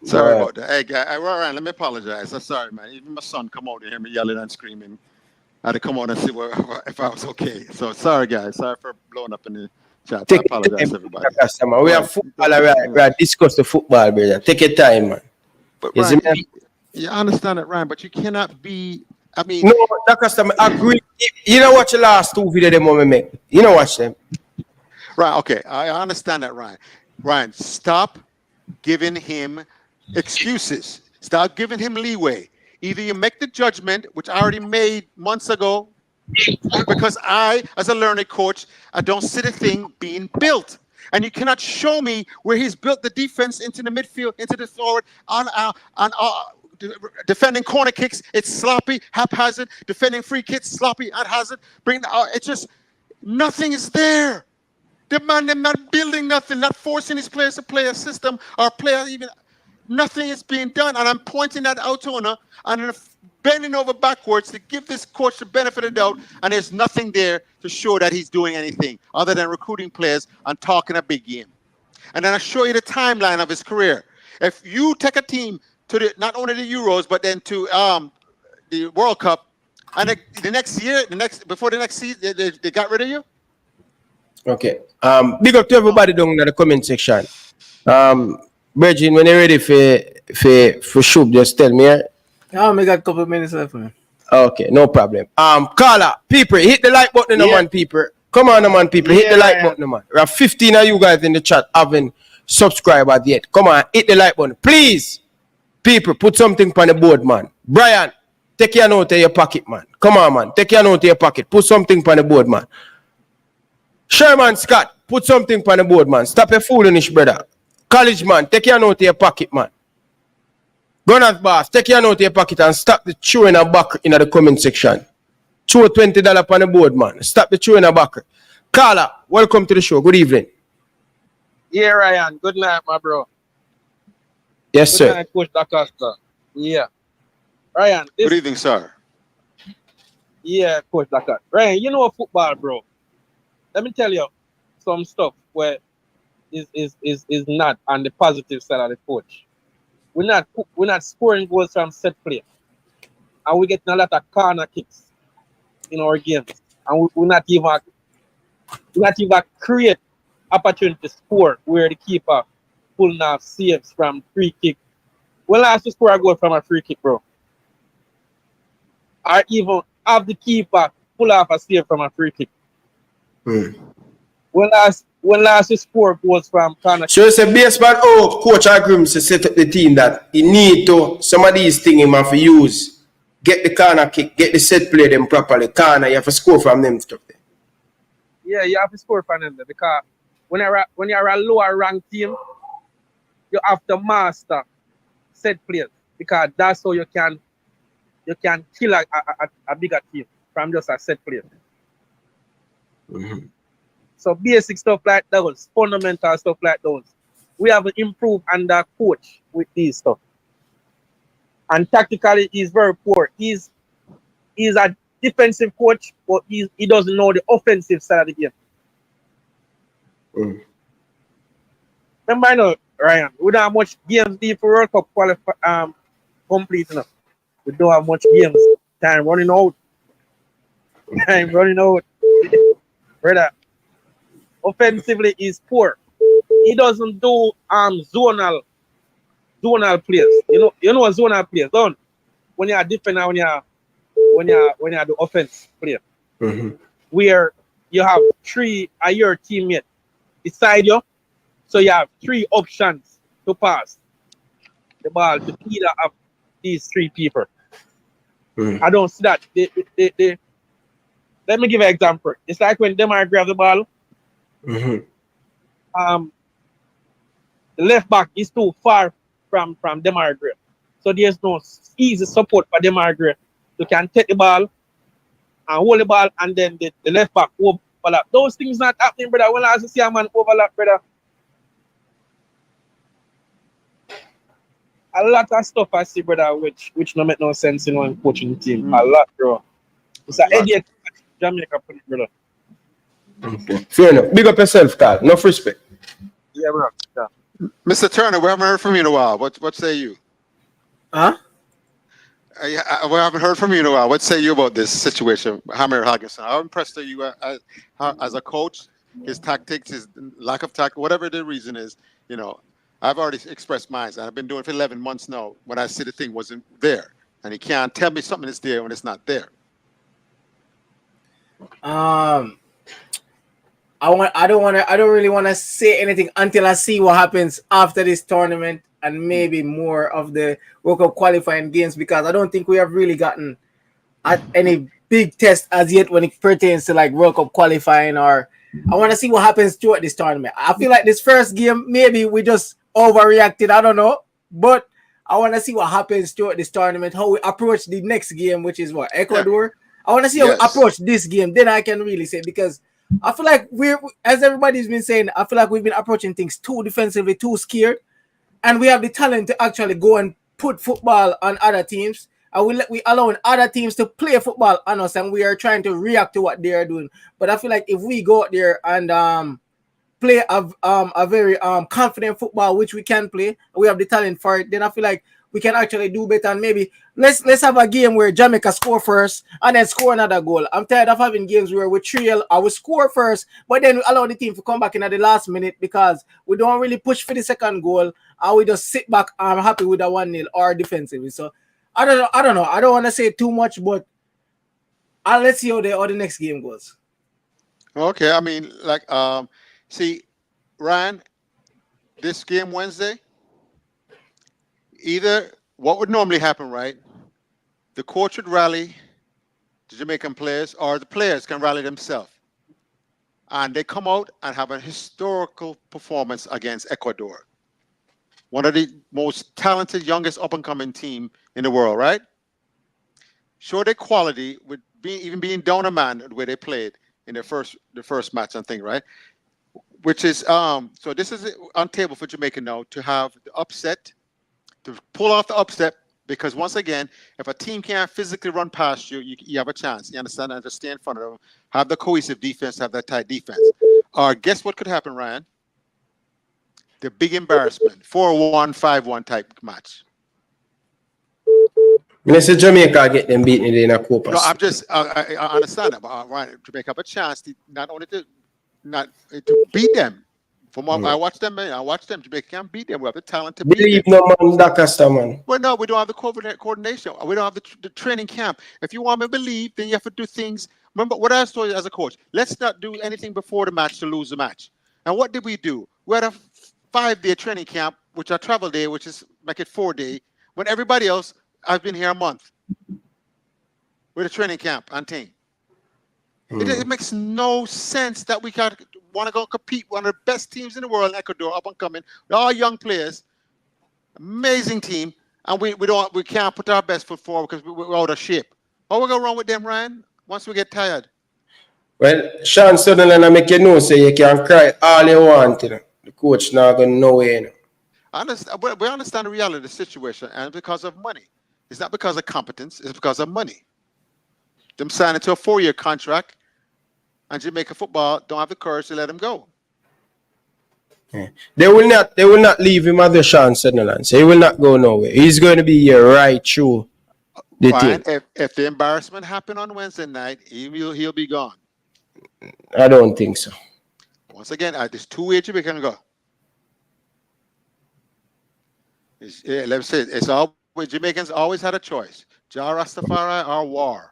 Sorry about that. Hey, guy, Ryan, let me apologize. I'm sorry, man. Even my son come out and hear me yelling and screaming. I had to come out and see if I was okay. So sorry, guys. Sorry for blowing up in the chat. I apologize, everybody. We have football. We are discuss the football, brother. Take your time, man. But Ryan, you understand it, Ryan, but you cannot be. I mean, no, that customer agree. You know watch the last 2 videos them want me make. You know watch them. Right. Okay, I understand that, Ryan. Ryan, stop giving him excuses. Stop giving him leeway. Either you make the judgment, which I already made months ago, because I, as a learning coach, I don't see the thing being built. And you cannot show me where he's built the defense into the midfield, into the forward, on defending corner kicks. It's sloppy, haphazard. Defending free kicks, sloppy, haphazard. It's just nothing is there. They're not building nothing, not forcing these players to play a system or play even. Nothing is being done, and I'm pointing that out to her, and I'm bending over backwards to give this coach the benefit of the doubt, and there's nothing there to show that he's doing anything other than recruiting players and talking a big game. And then I show you the timeline of his career. If you take a team to not only the Euros, but then to the World Cup, and the next year, before the next season, they got rid of you. Okay. Big up to everybody down in the comment section. Virgin, when you're ready for shoot, just tell me. Oh, we got a couple of minutes left, man. Okay, no problem. Carla, people, hit the like button, man, people. Come on, man, people, hit the like button, man. There are 15 of you guys in the chat haven't subscribed yet. Come on, hit the like button, please. People, put something on the board, man. Brian, take your note in your pocket, man. Come on, man, take your note in your pocket. Put something on the board, man. Sherman Scott, put something on the board, man. Stop your foolishness, brother. College man, take your note in your pocket, man. Gunners boss, take your note in your pocket and stop the chewing a back in the comment section. Chew $20 on the board, man. Stop the chewing a back. Carla, welcome to the show. Good evening. Yeah, Ryan. Good night, my bro. Yes, Good sir. Good night, Coach DaCosta. Yeah. Ryan. Good evening, sir. Yeah, Coach DaCosta. Ryan, you know football, bro. Let me tell you some stuff where is not on the positive side of the coach. We're not scoring goals from set play, and we're getting a lot of corner kicks in our games, and we're not even create opportunity to score where the keeper pulling off saves from free kick. When last you score a goal from a free kick, bro? Or even have the keeper pull off a save from a free kick. When last you score goals from corner. So it's a baseball. Coach Hallgrimsson set up the team that he need to some of these things he have to use. Get the corner kick, get the set play them properly. Corner, you have to score from them stuff there. Yeah, you have to score from them there because when you're a lower ranked team, you have to master set players because that's how you can kill a bigger team from just a set player. So basic stuff like those, fundamental stuff like those, we have to improve under coach with these stuff. And tactically, he's very poor. He's a defensive coach, but he doesn't know the offensive side of the game. Remember, I know, Ryan, we don't have much games for World Cup complete enough. We don't have much games. Time running out. Brother. Offensively is poor. he doesn't do zonal players. You know what zonal players don't. When you're a defender, when you're the offense player, where you have three of your teammate beside you, so you have three options to pass the ball to either of these three people. I don't see that. Let me give you an example. It's like when Demar grab the ball, the left back is too far from Demar grab. So there's no easy support for Demar grab. You can take the ball and hold the ball, and then the left back overlap. Those things not happening, brother. When I see a man overlap, brother, a lot of stuff I see, brother, which no make no sense in one coaching team. A lot, bro. It's an idiot Jamaica, brother. Okay. Fair enough. Big up yourself, Carl. Enough respect. Yeah, bro. Yeah. Mr. Turner, we haven't heard from you in a while. What say you? Huh? We haven't heard from you in a while. What say you about this situation, Hammer Hallgrimsson? How impressed are you as a coach? His tactics, his lack of tactics, whatever the reason is, I've already expressed mine, and I've been doing it for 11 months now. When I see the thing wasn't there, and he can't tell me something is there when it's not there. I don't really want to say anything until I see what happens after this tournament and maybe more of the World Cup qualifying games, because I don't think we have really gotten at any big test as yet when it pertains to like World Cup qualifying. Or I want to see what happens throughout this tournament. I feel like this first game, maybe we just overreacted. I don't know, but I want to see what happens throughout this tournament, how we approach the next game, which is what, Ecuador. I want to see how we approach this game. Then I can really say, because I feel like as everybody's been saying, I feel like we've been approaching things too defensively, too scared, and we have the talent to actually go and put football on other teams, and we allowing other teams to play football on us, and we are trying to react to what they are doing. But I feel like if we go out there and play a very confident football, which we can play, we have the talent for it, then I feel like we can actually do better. And maybe let's have a game where Jamaica score first and then score another goal. I'm tired of having games where we trail or we score first, but then we allow the team to come back in at the last minute because we don't really push for the second goal, and we just sit back and I'm happy with the 1-0 or defensively. So I don't know. I don't want to say too much, but let's see how the next game goes. Okay, I mean, like, see, Ryan, this game Wednesday, either what would normally happen, right? The coach would rally the Jamaican players, or the players can rally themselves. And they come out and have a historical performance against Ecuador. One of the most talented, youngest up-and-coming team in the world, right? Show their quality with even being down a man the way they played in the first match and thing, right? Which is so this is on table for Jamaica now to have the upset, to pull off the upset, because once again, if a team can't physically run past you, you have a chance. You understand? And just stay in front of them, have the cohesive defense, have that tight defense. Or guess what could happen, Ryan? The big embarrassment, 4-1, 5-1 type match. Mr. Jamaica get them beaten in a Copa. No, I'm just I understand that, but Ryan, Jamaica have a chance to not only to beat them. From what I watch them, Jamaica can't beat them. We have the talent to beat them. Believe no man, Dacasta, man. Well, no, we don't have the coordination. We don't have the training camp. If you want me to believe, then you have to do things. Remember what I told you as a coach. Let's not do anything before the match to lose the match. And what did we do? We had a 5-day training camp, which I travel day, which is make it 4-day. When everybody else, I've been here a month with a training camp and thing. It makes no sense that we want to go compete one of the best teams in the world, Ecuador, up and coming, with all young players, amazing team, and we can't put our best foot forward because we're out of shape. How we gonna run with them, Ryan? Once we get tired. Well, Sean Sutherland, I make you know, say you can cry all you want. The coach not gonna know it. We understand the reality of the situation, and because of money. It's not because of competence. It's because of money. Them signing to a 4-year contract, and Jamaica football don't have the courage to let him go. Yeah. They will not leave him at the Sean Sutherland. So he will not go nowhere. He's going to be here right through the Fine. thing. If the embarrassment happened on Wednesday night, he'll be gone. I don't think so. Once again, there's 2 ways Jamaica can go. Let me say it's always Jamaicans always had a choice: Jah Rastafari or war.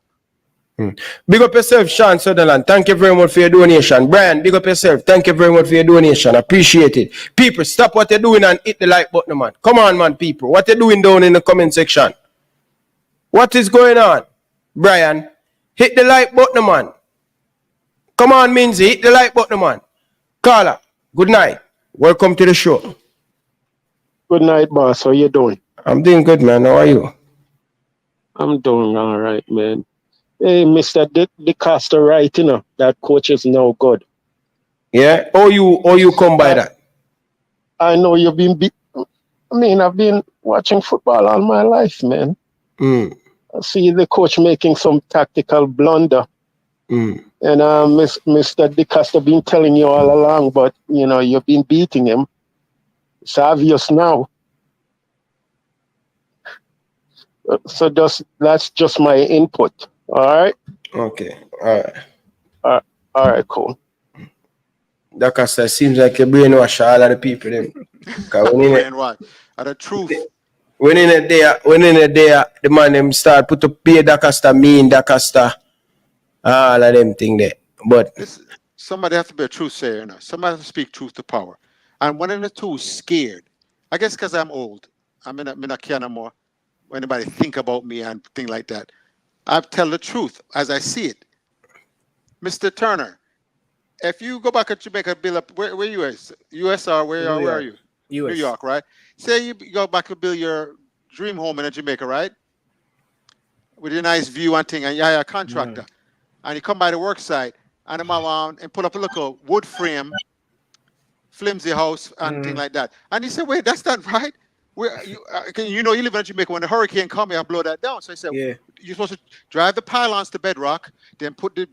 Big up yourself, Sean Sutherland. Thank you very much for your donation. Brian, big up yourself. Thank you very much for your donation. Appreciate it. People, stop what you're doing and hit the like button, man. Come on, man, people. What you doing down in the comment section? What is going on? Brian, hit the like button, man. Come on, Minzy, hit the like button, man. Carla, good night. Welcome to the show. Good night, boss. How you doing? I'm doing good, man. How are you? I'm doing all right, man. Hey, Mr. DeCosta, right, that coach is no good. Yeah? Or you come by that? I know you've been I've been watching football all my life, man. I see the coach making some tactical blunder. And Mr. DeCosta been telling you all along, but, you've been beating him. It's obvious now. So that's just my input. All right? Okay. All right. All right, cool. DeCosta, seems like you brainwash all of the people. Brainwash. The truth. When in a day, the man them start put up pay DeCosta, DeCosta, all of them thing there. But somebody has to be a truth sayer, Somebody has to speak truth to power. And one of the two is scared. I guess because I'm old. I'm in a care no more. When anybody think about me and things like that. I tell the truth as I see it. Mr. Turner, if you go back to Jamaica, build up, where you is? US or where are you? US. New York, right? Say you go back to build your dream home in Jamaica, right? With a nice view and thing, and you're a contractor. And you come by the work site and I'm around and put up a little wood frame, flimsy house and thing like that. And he said, wait, that's not right. You live in Jamaica. When the hurricane come, you blow that down. So I said, you're supposed to drive the pylons to bedrock, then put the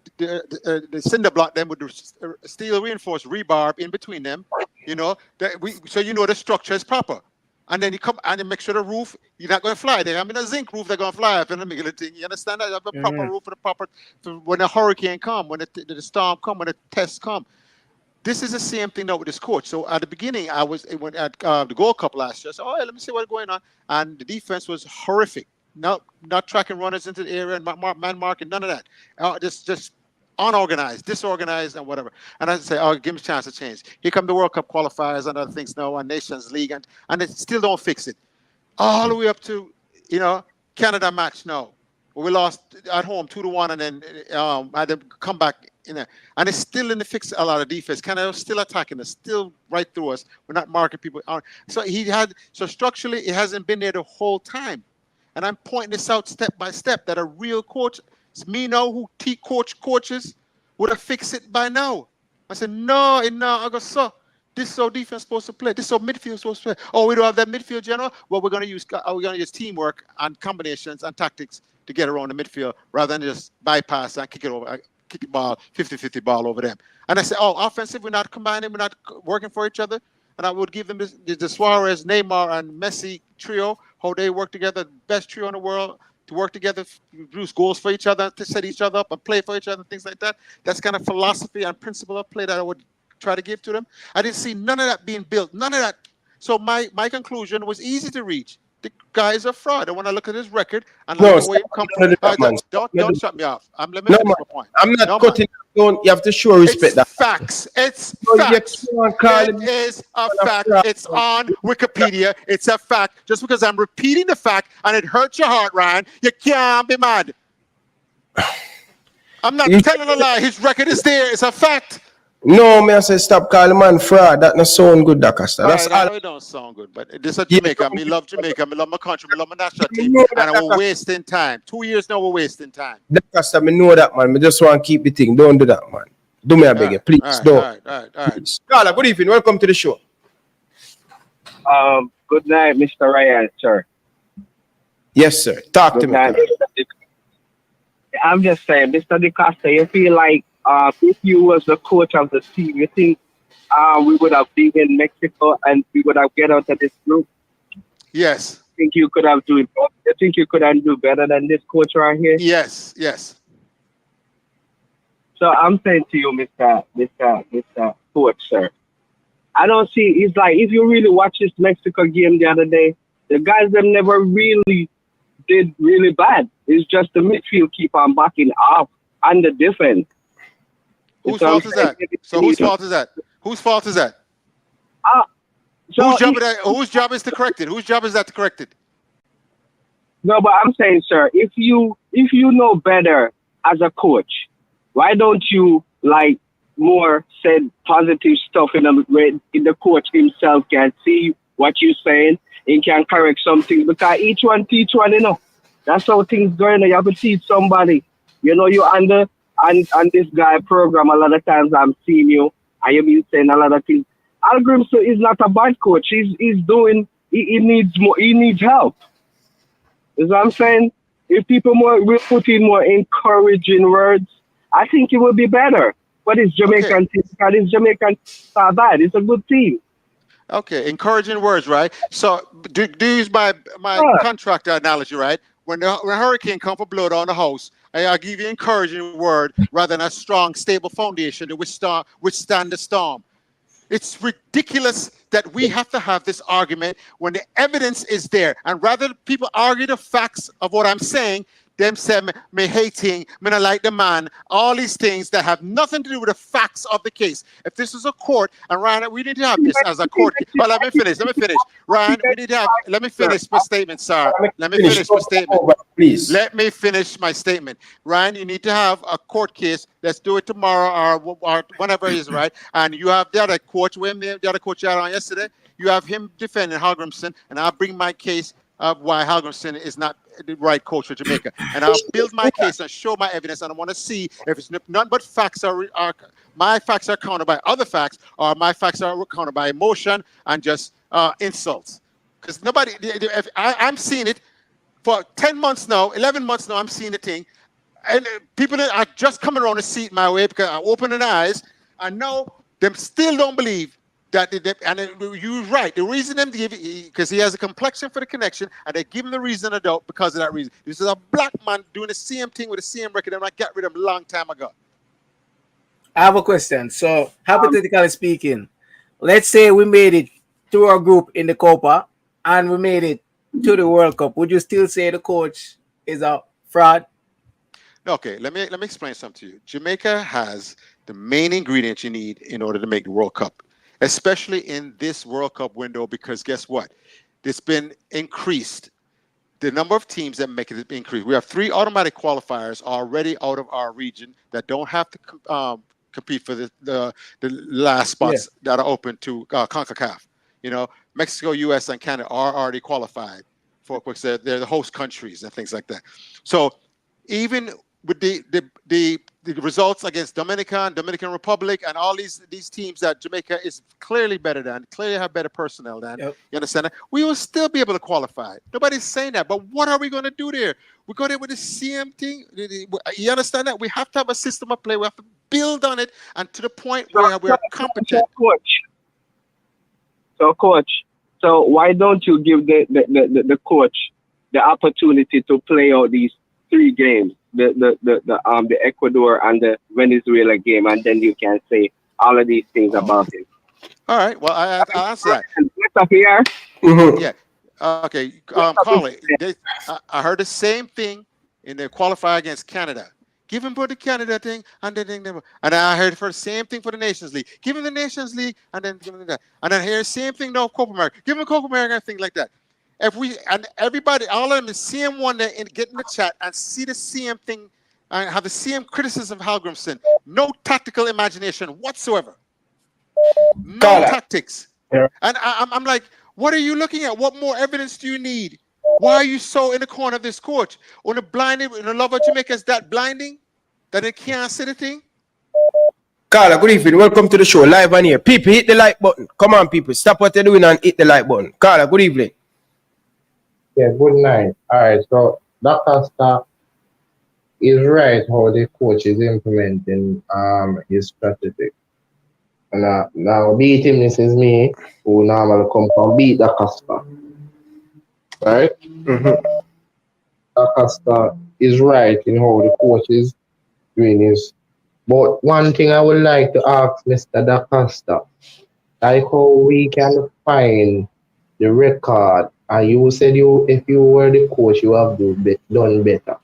cinder block them with the steel reinforced rebar in between them. So the structure is proper. And then you come and you make sure the roof, you're not going to fly there. I mean, a zinc roof, they're going to fly up in the middle of the thing. You understand that? You have a proper roof for the proper, when the hurricane come, when the storm come, when the tests come. This is the same thing now with this coach. So at the beginning, I was at the Gold Cup last year. So, let me see what's going on. And the defense was horrific. Not tracking runners into the area and man marking, none of that. Just unorganized, disorganized, and whatever. And I say, give me a chance to change. Here come the World Cup qualifiers and other things now, and Nations League, and they still don't fix it. All the way up to, Canada match now. We lost at home 2-1, and then had to come back in there. And it's still in the fix a lot of defense. Canada still attacking us, still right through us. We're not marking people out. So structurally, it hasn't been there the whole time. And I'm pointing this out step by step that a real coach, it's me now who coaches, would have fixed it by now. I said, no, I go, so this is how defense supposed to play. This is how midfield is supposed to play. Oh, we don't have that midfield general? Well, we're going to use teamwork and combinations and tactics to get around the midfield rather than just bypass and kick the ball, 50-50 ball over them. And I said, offensive, we're not combining, we're not working for each other. And I would give them the Suarez, Neymar, and Messi trio, how they work together, best trio in the world, to work together, produce goals for each other, to set each other up and play for each other, things like that. That's kind of philosophy and principle of play that I would try to give to them. I didn't see none of that being built, none of that. So my conclusion was easy to reach. The guy is a fraud. And when I look at his record and look at the way he comes from, don't shut me off. Let me finish my point. I'm not cutting. You have to show respect. It's facts. It's facts. It is a fact. It's on Wikipedia. It's a fact. Just because I'm repeating the fact and it hurts your heart, Ryan, you can't be mad. I'm not telling a lie. His record is there. It's a fact. No, I say stop calling man fraud. That not sound good, DeCosta. That's all. It don't sound good, but this is Jamaica. Me love Jamaica. Me love my country. Me love my national team. And we're wasting time. 2 years now, we're wasting time. DeCosta, me know that, man. Me just want to keep the thing. Don't do that, man. Do me a beg you, please. Don't. All right. Carla, good evening. Welcome to the show. Good night, Mr. Ryan, sir. Yes, sir. Talk to me. I'm just saying, Mr. DeCosta, you feel like if you was the coach of the team, you think we would have been in Mexico and we would have get out of this group? Yes. You think you could have do better than this coach right here? Yes. So I'm saying to you, Mr. Coach, sir, I don't see. It's like if you really watch this Mexico game the other day, The guys them never really did really bad. It's just the midfield keep on backing off and the defense. Whose fault is that? So whose fault is that? Whose fault is that? Whose job is to correct it? Whose job is that to correct it? No, but I'm saying, sir, if you know better as a coach, why don't you like more said positive stuff in the coach himself can see what you're saying and can correct something, because each one teach one, you know. That's how things going. You have to teach somebody. You know, you under and this guy program a lot of times I'm seeing you and you've been saying a lot of things. Hallgrimsson is not a bad coach. He needs help. Is what I'm saying? If people will put in more encouraging words, I think it will be better. But it's Jamaican team, because it's Jamaican not bad. It's a good team. Okay, encouraging words, right? So do use my contractor analogy, right? When the hurricane come for blood on the house, I give you encouraging word rather than a strong, stable foundation to withstand the storm. It's ridiculous that we have to have this argument when the evidence is there. And rather people argue the facts of what I'm saying, them say me hating, me not like the man, all these things that have nothing to do with the facts of the case. If this is a court, and Ryan, we need to have this as a court. Well, let me finish. Ryan, we need to have, let me finish my statement, sir. Let me finish my statement. Please. Let me finish my statement. Ryan, you need to have a court case. Let's do it tomorrow or whenever it is, right? And you have the other coach, the other coach you had on yesterday. You have him defending Hallgrimsson, and I'll bring my case of why Hallgrimsson is not the right coach for Jamaica. And I'll build my case and show my evidence, and I want to see if it's none but facts are my facts are countered by other facts, or my facts are countered by emotion and just insults. Because nobody, I'm seeing it for 10 months now, 11 months now, I'm seeing the thing. And people are just coming around to see it my way because I'm opening their eyes. And now them still don't believe that, and you're right. The reason them give, because he has a complexion for the connection, and they give him the reason to doubt because of that reason. This is a black man doing the same thing with the same record, and I got rid of him a long time ago. I have a question. So, hypothetically speaking, let's say we made it to our group in the Copa, and we made it to the World Cup. Would you still say the coach is a fraud? Okay, let me explain something to you. Jamaica has the main ingredient you need in order to make the World Cup, especially in this World Cup window, because guess what? It's been increased. The number of teams that make it increase. We have 3 automatic qualifiers already out of our region that don't have to compete for the last spots that are open to CONCACAF. You know, Mexico, U.S., and Canada are already qualified for, because they're the host countries and things like that. So even with the results against Dominican Republic, and all these teams that Jamaica is clearly better than, clearly have better personnel than, you understand that? We will still be able to qualify. Nobody's saying that, but what are we going to do there? We go there with the same thing. You understand that? We have to have a system of play. We have to build on it, and to the point where we're competent. Coach, so why don't you give the coach the opportunity to play out these 3 games? The Ecuador and the Venezuela game, and then you can say all of these things about it. All right. Well, I'll answer that. Up here. Yeah. Okay. Carly, I heard the same thing in the qualifier against Canada. Give him for the Canada thing, and then I heard for the same thing for the Nations League. Give him the Nations League, and then give him that. And then hear the same thing now, Copa America. Give him Copa America and things like that. If we and everybody, all of them, the same one that get in the chat and see the same thing and have the same criticism of Hallgrimsson. No tactical imagination whatsoever. No tactics. Yeah. And I'm like, what are you looking at? What more evidence do you need? Why are you so in the corner of this coach? On the blinded, the love of Jamaica is that blinding that it can't see the thing? Carla, good evening. Welcome to the show, live on here. People, hit the like button. Come on, people. Stop what you're doing and hit the like button. Carla, good evening. Yeah, good night. All right, so Dr. Starr is right how the coach is implementing his strategy. And now beat him, this is me, who normally come from beat Dr. Starr. Right? Dr. Starr is right in how the coach is doing this. But one thing I would like to ask Mr. Dr. Starr, like how we can find the record And you said if you were the coach, you have done better.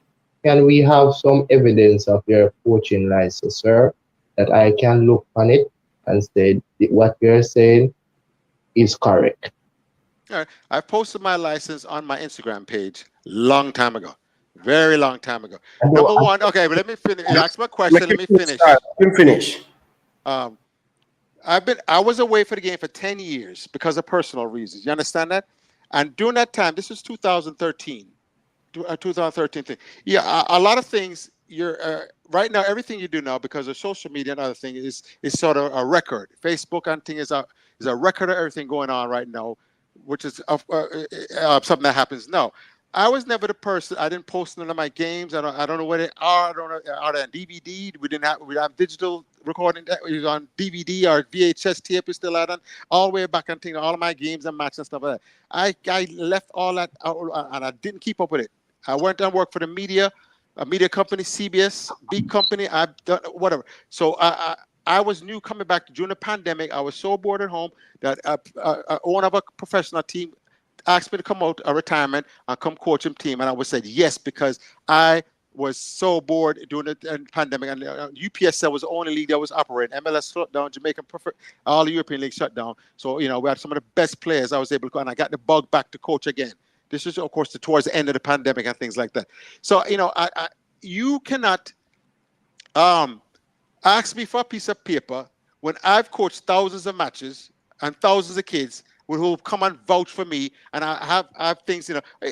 Can we have some evidence of your coaching license, sir, that I can look on it and say what you're saying is correct? All right. I posted my license on my Instagram page long time ago. Very long time ago. Number one, okay, but let me finish. Ask my question. Let me finish. Finish. Um, I was away for the game for 10 years because of personal reasons. You understand that? And during that time, this was 2013. 2013 thing. Yeah, a lot of things. You're right now. Everything you do now because of social media and other things is sort of a record. Facebook and thing is a record of everything going on right now, which is something that happens. No, I was never the person. I didn't post none of my games. I don't know where they are. I don't know. Are they on DVD? We have digital recording. It was on DVD or VHS tape. Is still out on all the way back and thing. All of my games and matches and stuff like that. I left all that out, and I didn't keep up with it. I went and worked for the media, a media company, CBS, big company. I've done whatever. So I was new coming back during the pandemic. I was so bored at home that owner of a professional team asked me to come out of retirement and come coach him team, and I was said yes because I was so bored during the pandemic. And UPSL was the only league that was operating. MLS shut down, Jamaican, all the European leagues shut down. So we had some of the best players. I was able to go, and I got the bug back to coach again. This is, of course, towards the end of the pandemic and things like that. So, you cannot ask me for a piece of paper when I've coached thousands of matches and thousands of kids who come and vouch for me, and I have things,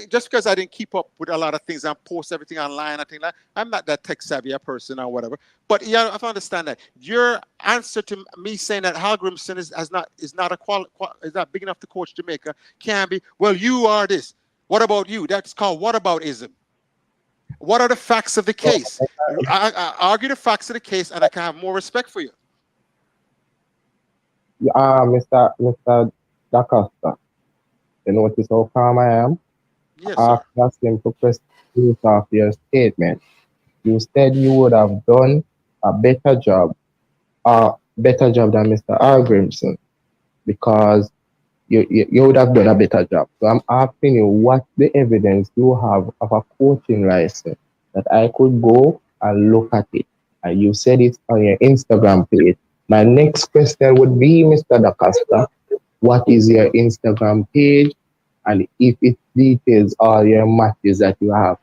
just because I didn't keep up with a lot of things and post everything online, I think I'm not that tech savvy a person or whatever. But yeah, I understand that. Your answer to me saying that Hallgrimsson is not big enough to coach Jamaica can be, well, you are this. What about you? That's called whataboutism. What are the facts of the case? I argue the facts of the case, and I can have more respect for you. Mr. DaCosta, you notice how calm I am? Yes, I asked him to press off your statement. You said you would have done a better job than Mr. Hallgrimsson because you would have done a better job. So I'm asking you what the evidence you have of a coaching license that I could go and look at it. And you said it on your Instagram page. My next question would be, Mr. DaCosta, what is your Instagram page? And if it details all your matches that you have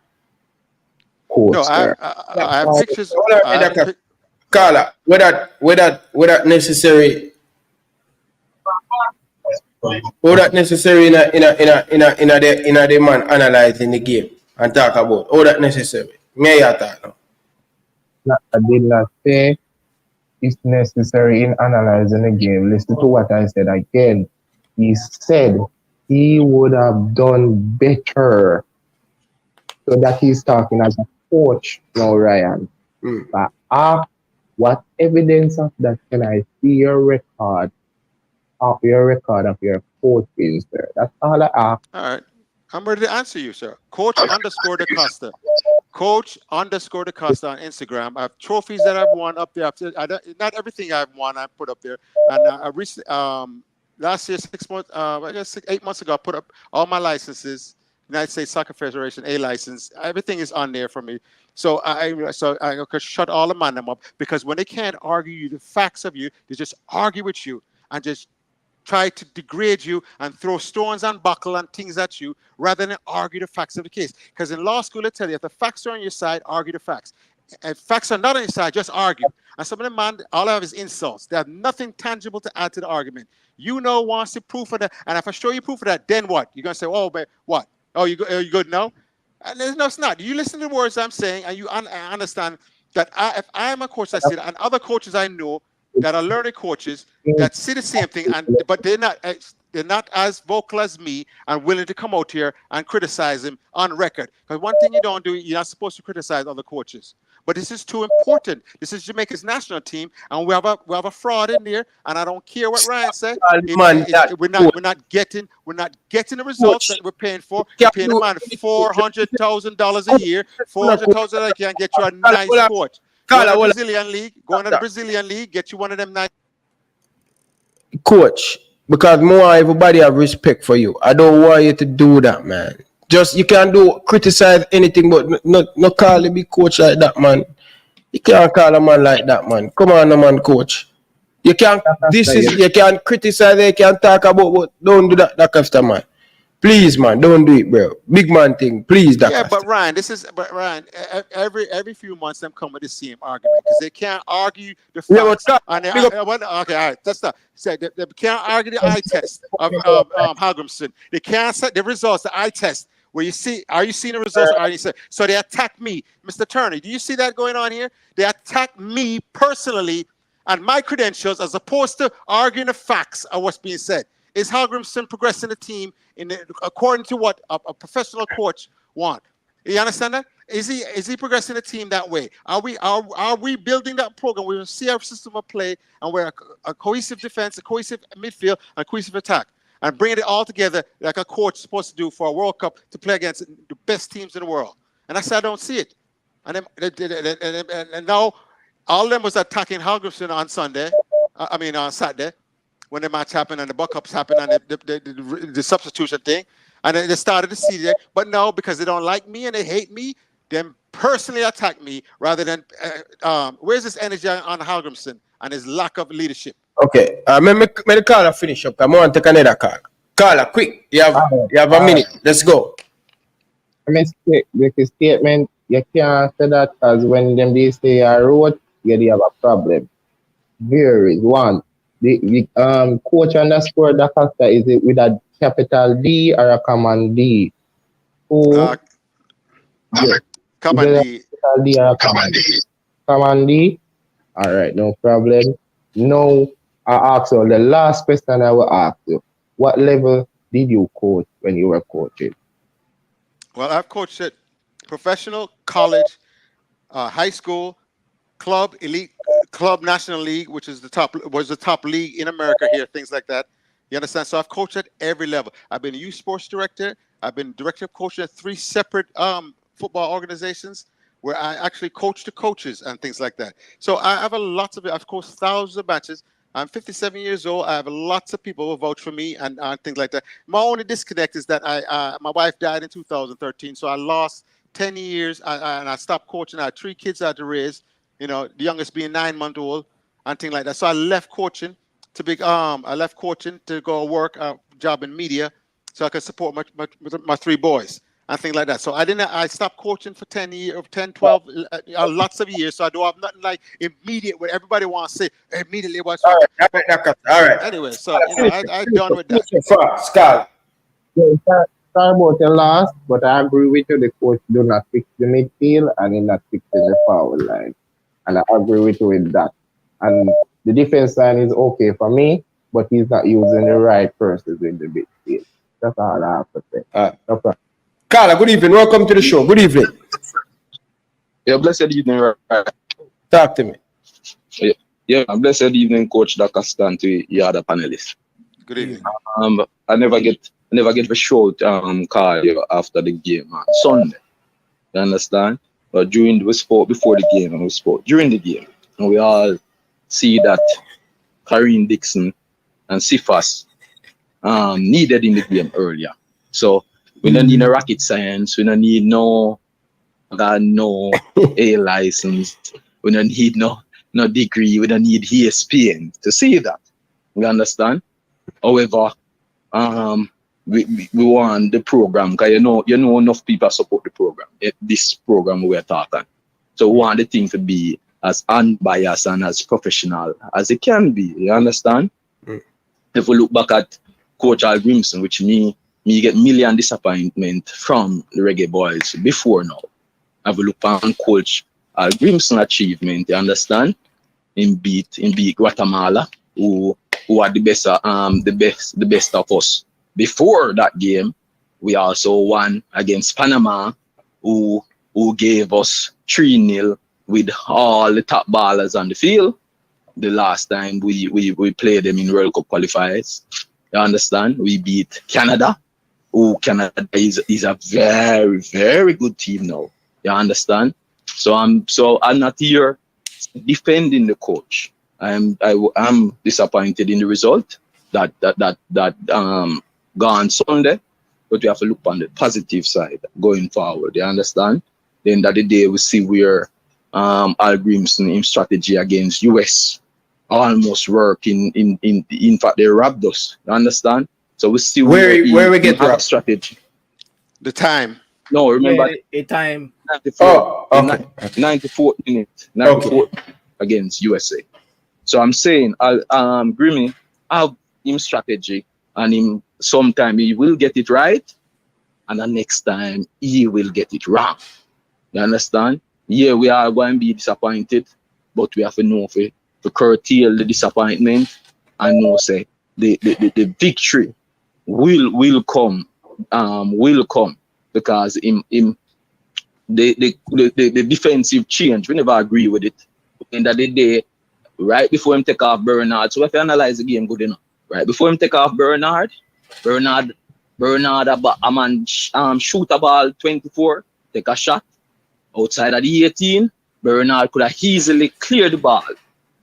coached there. I have pictures. Carla, without necessary. All that necessary in the man analyzing the game and talk about all that necessary. Me talk now. I did not say it's necessary in analyzing the game. Listen to what I said again. He said he would have done better. So that he's talking as a coach now, Ryan. But what evidence of that can I see your record of your coaching, sir? That's all I ask. All right. I'm ready to answer you, sir. Coach_DaCosta. Coach_DaCosta on Instagram. I have trophies that I've won up there. Not everything I've won I put up there. And I recently, last year, 8 months ago, I put up all my licenses. United States Soccer Federation A license. Everything is on there for me. So I could shut all of them up because when they can't argue the facts of you, they just argue with you and just try to degrade you and throw stones and buckle and things at you rather than argue the facts of the case. Because in law school, they tell you if the facts are on your side, argue the facts. If facts are not on your side, just argue. And some of them, man, all I have is insults. They have nothing tangible to add to the argument. Wants to proof of that. And if I show you proof of that, then what? You're going to say, oh, but what? Oh, you good now? And no, it's not. You listen to the words I'm saying, and you understand that if I am a coach that said, and other coaches I know that are learning coaches that see the same thing, but they're not as vocal as me and willing to come out here and criticize him on record. Because one thing you don't do, you're not supposed to criticize other coaches. But this is too important. This is Jamaica's national team, and we have a fraud in there. And I don't care what Ryan said. We're not getting the results that we're paying for. We're paying a man $400,000 a year. $400,000 can get you a nice coach. Go to the Brazilian league. Get you one of them nice. Coach, because more everybody have respect for you. I don't want you to do that, man. Just you can't criticize anything, but not call a big coach like that, man. You can't call a man like that, man. Come on, man, coach. You can't. You can't criticize. You can't talk about what. Don't do that after, man. Please, man, don't do it, bro. Big man thing, please. Yeah, but Ryan, every few months them come with the same argument because they can't argue the facts. Okay, all right, that's not. Say they can't argue the eye test of Hallgrimsson. They can't set the results, the eye test. Where you see, are you seeing the results? Or are you saying, so they attack me, Mr. Turner? Do you see that going on here? They attack me personally and my credentials as opposed to arguing the facts of what's being said. Is Hallgrimsson progressing the team according to what a professional coach want? You understand that? Is he progressing the team that way? Are we building that program? We will see our system of play and we're a cohesive defense, a cohesive midfield, and a cohesive attack, and bringing it all together like a coach is supposed to do for a World Cup to play against the best teams in the world. And I said I don't see it. And now all of them was attacking Hallgrimsson on Sunday. On Saturday, when the match happened and the buck-ups happened and the substitution thing. And then they started to see that. But no, because they don't like me and they hate me, then personally attack me rather than where's this energy on Hallgrimsson and his lack of leadership? Okay. Let me call finish up. I want to take another call. Caller, quick. You have a minute. Let's go. I mean, the statement, you can't say that because when they say I wrote, they have a problem. Here is one. The coach underscore Dacosta, is it with a capital D or a common D? Common D. Capital D or a common D? Common D? All right, no problem. Now, I ask you, the last question I will ask you, what level did you coach when you were coaching? Well, I've coached at professional, college, high school, club, elite club, national league, which is the top league in America here, things like that. You understand? So I've coached at every level. I've been a youth sports director. I've been director of coaching at 3 separate football organizations where I actually coach the coaches and things like that. So I have I've coached thousands of matches. I'm 57 years old. I have lots of people who vouch for me and things like that. My only disconnect is that my wife died in 2013, so I lost 10 years and I stopped coaching. I had 3 kids I had to raise. You know, the youngest being 9-month-old and things like that. So I left coaching to go work a job in media so I could support my 3 boys and things like that. So I stopped coaching for 10 years, 10, 12, lots of years. So I don't have nothing like immediate where everybody wants to say immediately what's all right. Anyway, so I'm done with that. Sorry about the last, but I agree with you. The coach do not fix the midfield and he not fixing the forward line. And I agree with you with that. And the defense line is okay for me, but he's not using the right persons in the midfield. That's all I have to say. No problem. Carla, good evening. Welcome to the show. Good evening. Yeah, blessed evening. Talk to me. Yeah, blessed evening, Coach Dacosta, and to the other panelists. Good evening. I never get the show call you after the game on Sunday. You understand? But we spoke before the game and we spoke during the game. And we all see that Kareem Dixon and Sifas needed in the game earlier. So we don't need no rocket science. We don't need no A license. We don't need no degree. We don't need ESPN to see that. You understand? However, we want the program because you know enough people support the program. This program we're talking. So we want the thing to be as unbiased and as professional as it can be. You understand? If we look back at Coach Hallgrimsson, which me get million disappointment from the Reggae Boys before now. If we look on Coach Hallgrimsson achievement, you understand? In beat Guatemala, who are the best of us. Before that game, we also won against Panama, who gave us 3-0 with all the top ballers on the field. The last time we played them in World Cup qualifiers. You understand? We beat Canada, who Canada is a very, very good team now. You understand? So I'm not here defending the coach. I'm disappointed in the result. that gone Sunday, but we have to look on the positive side going forward. You understand? The end of the day, we see where Hallgrimsson in strategy against US almost work in fact they robbed us. You understand? So we see Where we get have a robbed? strategy. The time. No, remember a time. 94, Oh, okay. 94th minute, 94th against USA. So I'm saying, Grimmy have him strategy, and him sometime he will get it right, and the next time he will get it wrong. You understand? Yeah, we are going to be disappointed, but we have to know to curtail the disappointment and know say the victory will come because the defensive change, we never agree with it. In the day, right before him take off Bernard, so if you analyze the game good enough, right before him take off Bernard, a man shoot a ball 24, take a shot outside of the 18. Bernard could have easily cleared the ball.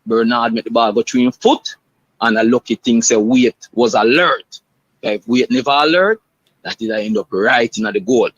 Bernard made the ball go through his foot, and a lucky thing say Wait was alert. If Wait never alert, that did end up right in the goal.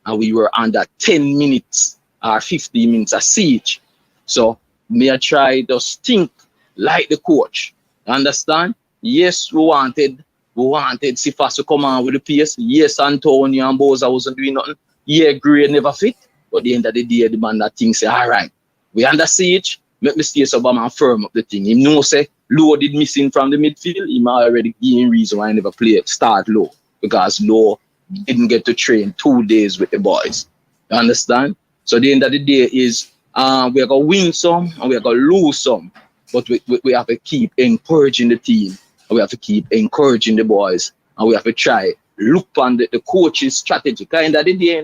And we were under 10 minutes or 15 minutes of siege. So may I try to think like the coach. Understand? Yes, we wanted Sifas to come on with the pace. Yes, Antonio and Boza wasn't doing nothing. Yeah, Gray never fit. But at the end of the day, the man that thing say, all right, we under siege. Make me stay so and firm up the thing. Him know say Low did missing from the midfield. He might already give reason why I never start Low. Because Low didn't get to train 2 days with the boys. You understand? So the end of the day is we're going to win some and we're going to lose some. But we have to keep encouraging the team. And we have to keep encouraging the boys. And we have to try look on the coach's strategy. Because end of the day,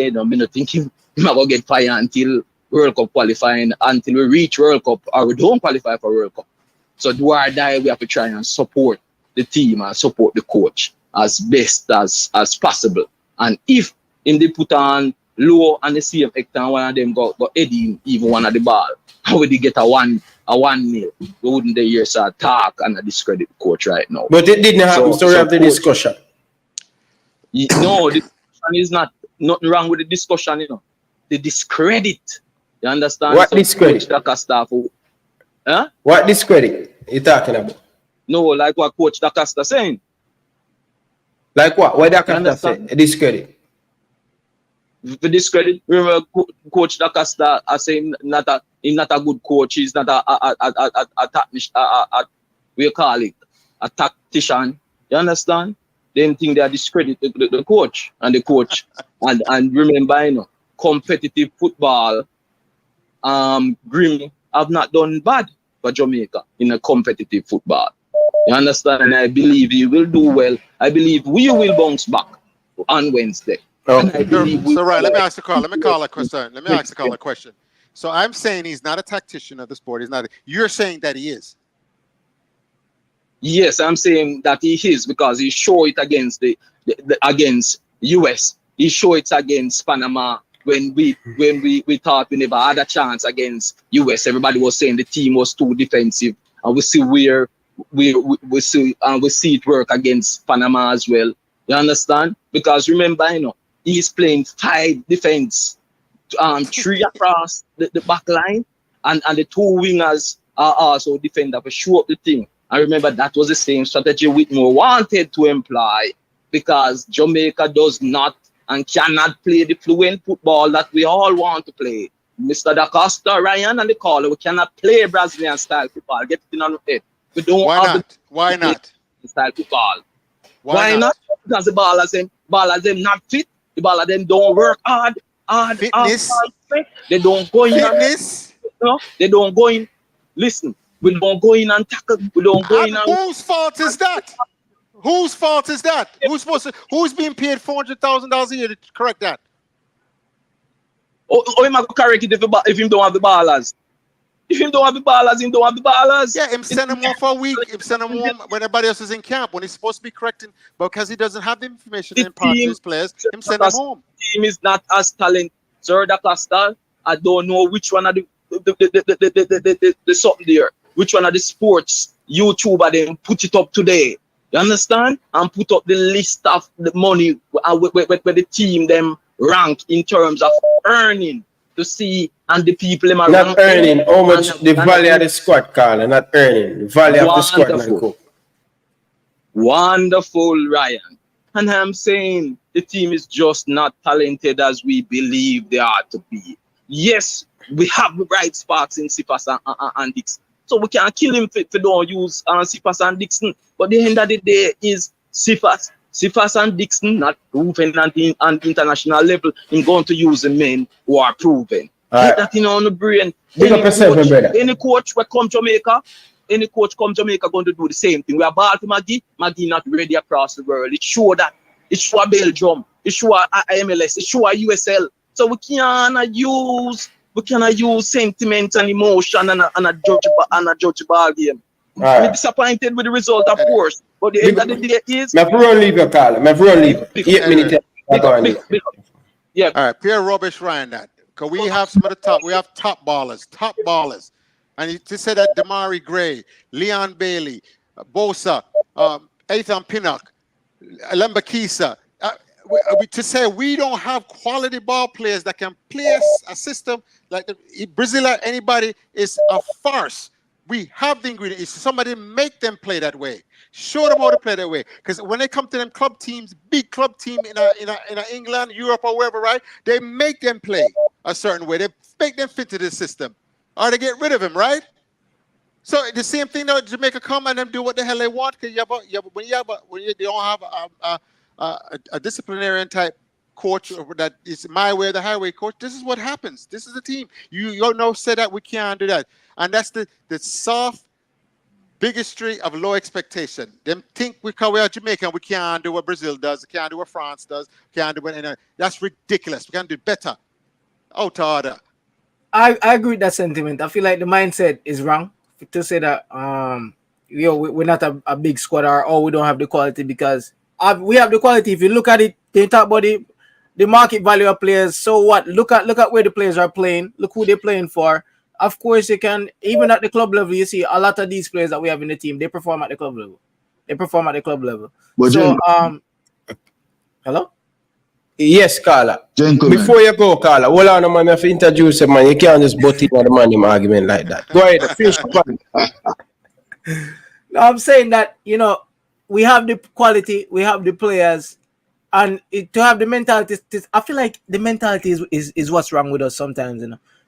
I'm not thinking we're going to get fired until World Cup qualifying, until we reach World Cup or we don't qualify for World Cup. So do or die, we have to try and support the team and support the coach as best as possible. And if they put on Low and the same Hector and one of them go heading even one of the ball, how would they get a 1-0? We wouldn't hear talk and discredit the coach right now. But it didn't happen, so we have the discussion. No, the discussion is nothing wrong with the discussion, you know. The discredit. You understand? What discredit? Huh? What discredit you talking about? No, like what Coach DaCosta saying. Like what? What DaCosta say? Discredit. The discredit. Remember, Coach DaCosta are saying he's not a good coach. He's not we call it a tactician. You understand? They think they are discredit the coach and the coach. and remember, you know, competitive football. Grim have not done bad for Jamaica in a competitive football. You understand? And I believe he will do well. I believe we will bounce back on Wednesday. Okay. So right, let me ask the call. Let me ask the call a question. So I'm saying he's not a tactician of the sport. He's not. You're saying that he is. Yes, I'm saying that he is because he showed it against against US. He showed it against Panama. When we thought we never had a chance against US, everybody was saying the team was too defensive, and we see where we see it work against Panama as well. You understand? Because remember, you know, he's playing 5 defense, 3 across the back line, and the 2 wingers are also defender for show up the thing. And remember, that was the same strategy Whitmore wanted to employ because Jamaica does not and cannot play the fluent football that we all want to play. Mr. DaCosta, Ryan, and the caller, we cannot play Brazilian style football. Get it in on the head. We don't Why not? Style football. Why not? Because the ball of them not fit. The ball of them don't work hard. Fitness. They don't go in. Fitness. No, they don't go in. Listen, we don't go in and tackle. We don't go in. Whose fault is that? Whose fault is that? Who's being paid $400,000 a year to correct that? How am I going to correct it if him don't have the ballers? If him don't have the ballers, him don't have the ballers. Yeah, him send him home for a week. Him send him home when everybody else is in camp, when he's supposed to be correcting, but because he doesn't have the information to impart to his players, him send him home. The team is not as talented. Sir DaCosta, I don't know which one of the something there. Which one of the sports YouTuber them put it up today. You understand? And put up the list of the money where the team them rank in terms of earning to see, and the people them are not earning. How much the value of the squad, Carl, not earning. The value of the squad, man. Wonderful, Ryan. And I'm saying the team is just not talented as we believe they are to be. Yes, we have the right sparks in Cephas and Dixon. So we can't kill him if we don't use Cephas and Dixon. But the end of the day is Cephas and Dixon not proven at the international level in going to use the men who are proven. Get that in on the brain. Any coach will come Jamaica. Any coach come Jamaica going to do the same thing. We are Baltimore Maggie not ready across the world. It show that. It show Belgium. It show MLS. It show USL. So we cannot use sentiment and emotion and a judge ball game. We're disappointed with the result, of course. But the end of the day is. My friend leave your call. My friend leave. 8 minutes. Yeah. All right. Pure rubbish, Ryan. That because we have some of the top. We have top ballers. And he just said that Damari Gray, Leon Bailey, Bosa, Ethan Pinnock, Lembakisa. To say we don't have quality ball players that can play a system like Brazil or anybody is a farce. We have the ingredients. Somebody make them play that way. Show them how to play that way. Because when they come to them club teams, big club team in England, Europe, or wherever, right? They make them play a certain way. They make them fit to the system. Or they get rid of him, right? So the same thing now, Jamaica come and them do what the hell they want. Because when you don't have a disciplinarian type coach that is my way or the highway coach, this is what happens. This is the team. You know, say that we can't do that. And that's the soft bigotry of low expectation. Them think because we are Jamaican, we can't do what Brazil does, we can't do what France does, we can't do what that's ridiculous. We can do better. Out of order. I agree with that sentiment. I feel like the mindset is wrong to say that we're not a big squad or we don't have the quality, because we have the quality. If you look at it, they talk about the market value of players. So what? Look at where the players are playing. Look who they're playing for. Of course, you can, even at the club level, you see a lot of these players that we have in the team, they perform at the club level. But so, hello? Yes, Carla. Before you go, Carla, hold on, man. I have to introduce him, man. You can't just butt in on the man argument like that. Go ahead, finish the point. No, I'm saying that, we have the quality, we have the players, and to have the mentality, I feel like the mentality is what's wrong with us sometimes,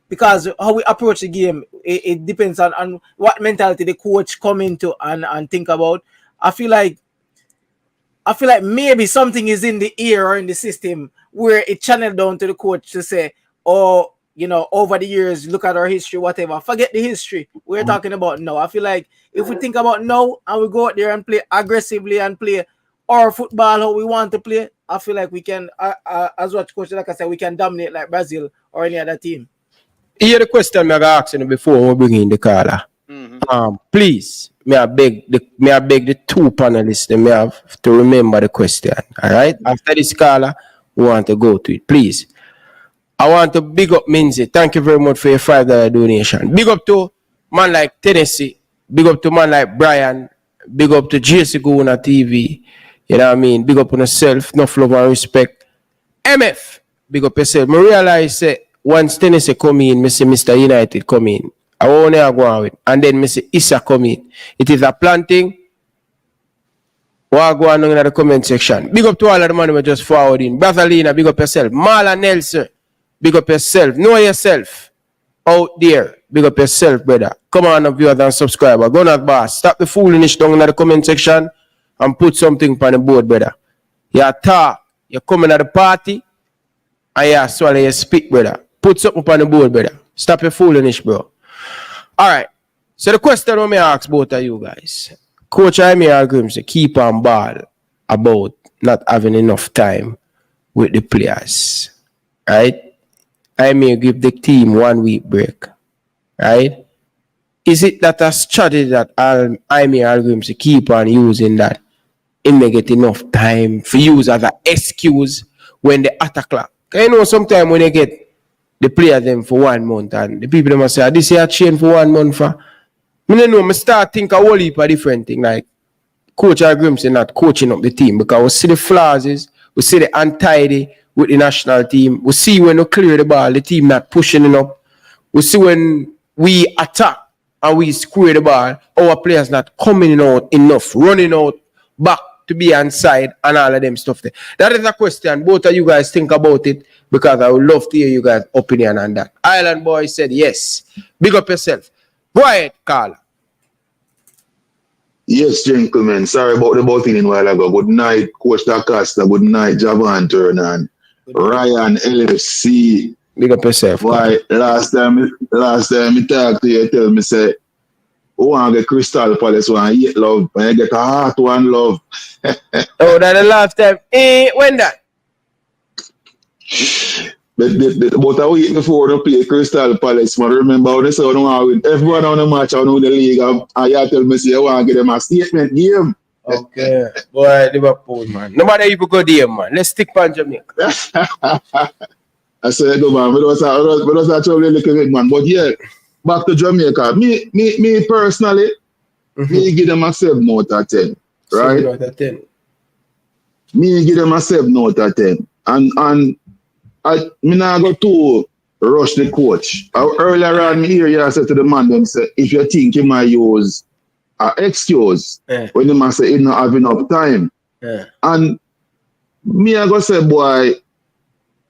because how we approach the game, it depends on what mentality the coach come into and think about. I feel like maybe something is in the ear or in the system where it channeled down to the coach to say, over the years, look at our history, whatever. Forget the history. We're talking about now. I feel like if we think about now and we go out there and play aggressively and play our football how we want to play, I feel like we can, as what Coach like I said, we can dominate like Brazil or any other team. Hear the question I got asking before we bring in the caller. Please, may I beg the two panelists, they may have to remember the question. All right. After this caller, we want to go to it. Please. I want to big up Minzy. Thank you very much for your $5 donation. Big up to man like Tennessee. Big up to man like Brian. Big up to JC Guna TV. You know what I mean? Big up on yourself. Enough love and respect. MF. Big up yourself. I realize once Tennessee come in, I see Mr. United come in. I want to go with. And then I see Issa come in. It is a planting. What go on in the comment section. Big up to all of the money we just forwarding. Brother Lena, big up yourself. Marla Nelson. Big up yourself. Know yourself out there. Big up yourself, brother. Come on, viewers and subscribers. Go not boss. Stop the foolishness down in the comment section and put something on the board, brother. You talk. You coming at the party and you swallow your spit, brother. Put something on the board, brother. Stop your foolishness, bro. All right. So the question I may ask both of you guys. Coach Hallgrimsson keep on ball about not having enough time with the players. Right? I may give the team 1 week break, right? Is it that a strategy that I may Hallgrimsson keep on using that it may get enough time for use as an excuse when the attack clock? Sometimes when they get the player them for 1 month and the people must say, this year chain for 1 month for I don't know, I start think a whole heap of different thing. Like, Coach Hallgrimsson not coaching up the team because we see the flaws, we see the untidy with the national team. We see when we clear the ball, the team not pushing it up. We see when we attack and we square the ball, our players not coming out enough, running out back to be inside and all of them stuff there. That is a question. Both of you guys think about it because I would love to hear you guys' opinion on that. Island Boy said yes. Big up yourself. Go ahead, Carl. Yes, gentlemen. Sorry about the button in a while ago. Good night, Coach Acosta. Good night, Javan Turner. Ryan LFC. Big up yourself. Why last time I talked to you, tell me say, who want to get Crystal Palace one hate love and you get a heart one love. Oh, that the last time. When that? But a week before they play Crystal Palace, man, remember how they say with everyone on the match, I know the league, and you tell me, say, you want to get them a statement game. Okay. Boy, Liverpool, man. Nobody even go there, man. Let's stick on Jamaica. I said, go, man. We don't actually look at it, man. But yeah, back to Jamaica. Me personally, me give them a 7 out of 10. Right? 7 out of 10. Me give them a 7 out of 10. And me not go to rush the coach. Earlier on here, I said to the man, them say, if you think you might use an excuse when the man say he not have enough time. And me I go say, boy,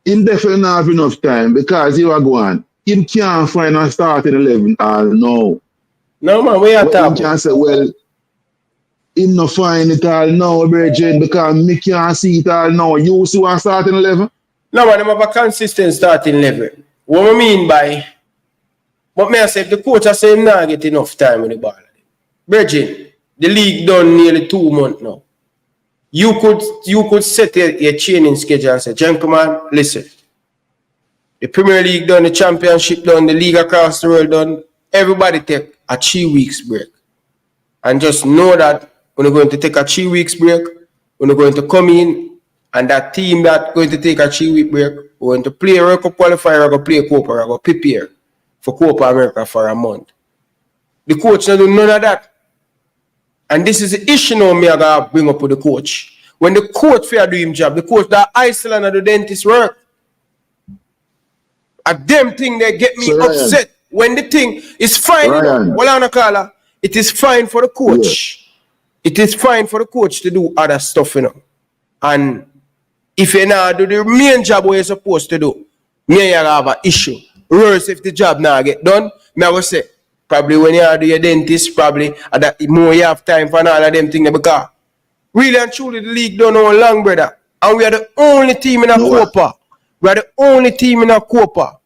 him definitely not have enough time because he was going. Him can't find a starting 11 all now. No man, we are talking. He can say, well, him not find it all now, Virgin, because me can't see it all now. You see one starting 11? No man, them have a consistent starting level. What I mean by, but me I say if the coach I say him not get enough time with the ball. Virgin, the league done nearly 2 months now. You could set your training schedule and say, gentlemen, listen. The Premier League done, the Championship done, the league across the world done. Everybody take a 3 weeks break. And just know that when you're going to take a 3 weeks break, when you're going to come in, and that team that's going to take a 3 week break, we're going to play a World Cup qualifier, we're going to play Copa, we're going to prepare for Copa America for a month. The coach not do none of that. And this is the issue now me I gotta bring up with the coach. When the coach fair do him job, the coach that Iceland and the dentist work. A damn thing they get me upset when the thing is fine. Well, it is fine for the coach. Yeah. It is fine for the coach to do other stuff, you know. And if you not do the main job what you're supposed to do, me have an issue. Worse if the job not get done, me I will say, probably when you do your dentist, probably that more you have time for all of them things because really and truly the league don't know long, brother. And we are the only team in a Copa. We are the only team in a Copa.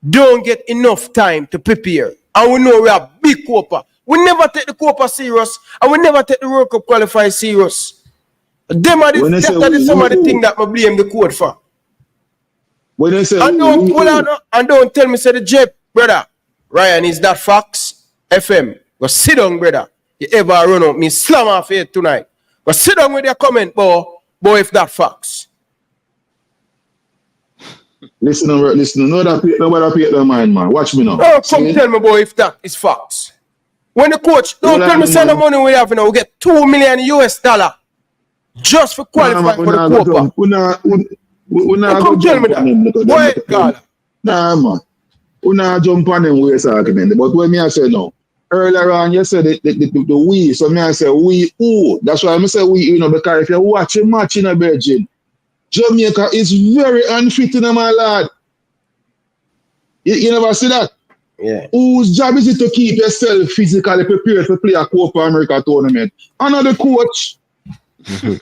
Don't get enough time to prepare. And we know we are big Copa. We never take the Copa serious and we never take the World Cup qualifier serious. Them are some of the things that I blame the coach for. When they say and don't tell me say the jet, brother. Ryan, is that Fox FM? Go sit down, brother. You ever run up me slam off here tonight. Go sit down with your comment, boy, if that Fox. Listen, no that pay the mind, man. Watch me now. Oh, come tell me, boy, if that is Fox. When the coach, don't tell me send the money we have now, we get $2 million US just for qualifying for the Copa. Come tell me that. Boy, God. Nah, man. We not jump on them ways argument. But when me I say no, earlier on you said the we, so me I say we who. That's why I say we, you know, because if you watch a match in a Virgin, Jamaica is very unfit in my lad. You never see that? Yeah. Whose job is it to keep yourself physically prepared to play a Copa America tournament? Another coach. You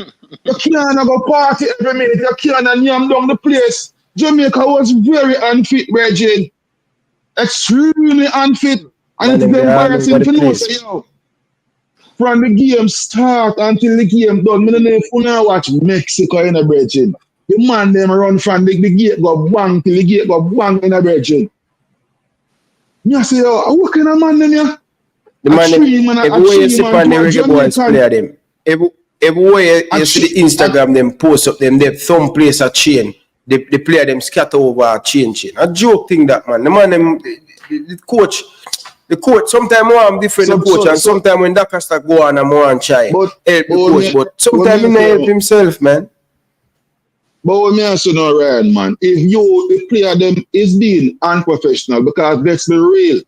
can't go party every minute. You can't yam down the place. Jamaica was very unfit, Virgin. Extremely unfit. And it's embarrassing to know. Say, yo, from the game start until the game done, I don't know if you now watch Mexico in a Virgin. The man them run from the gate go bang till the gate go bang in a Virgin. I say, yo, what kind of man them here? The man them, everywhere you see on the Reggae Boys play them. Everywhere you see the Instagram them post up them, they some place a chain. They play them scatter over a chain. A joke thing that man. The man them, the The coach, sometimes more I'm different the coach, and sometimes when D'Costa go on, I'm more and try help the coach. But sometimes he may help himself, man. But what me also know, Ryan, man, if the player them is being unprofessional, because let's be real,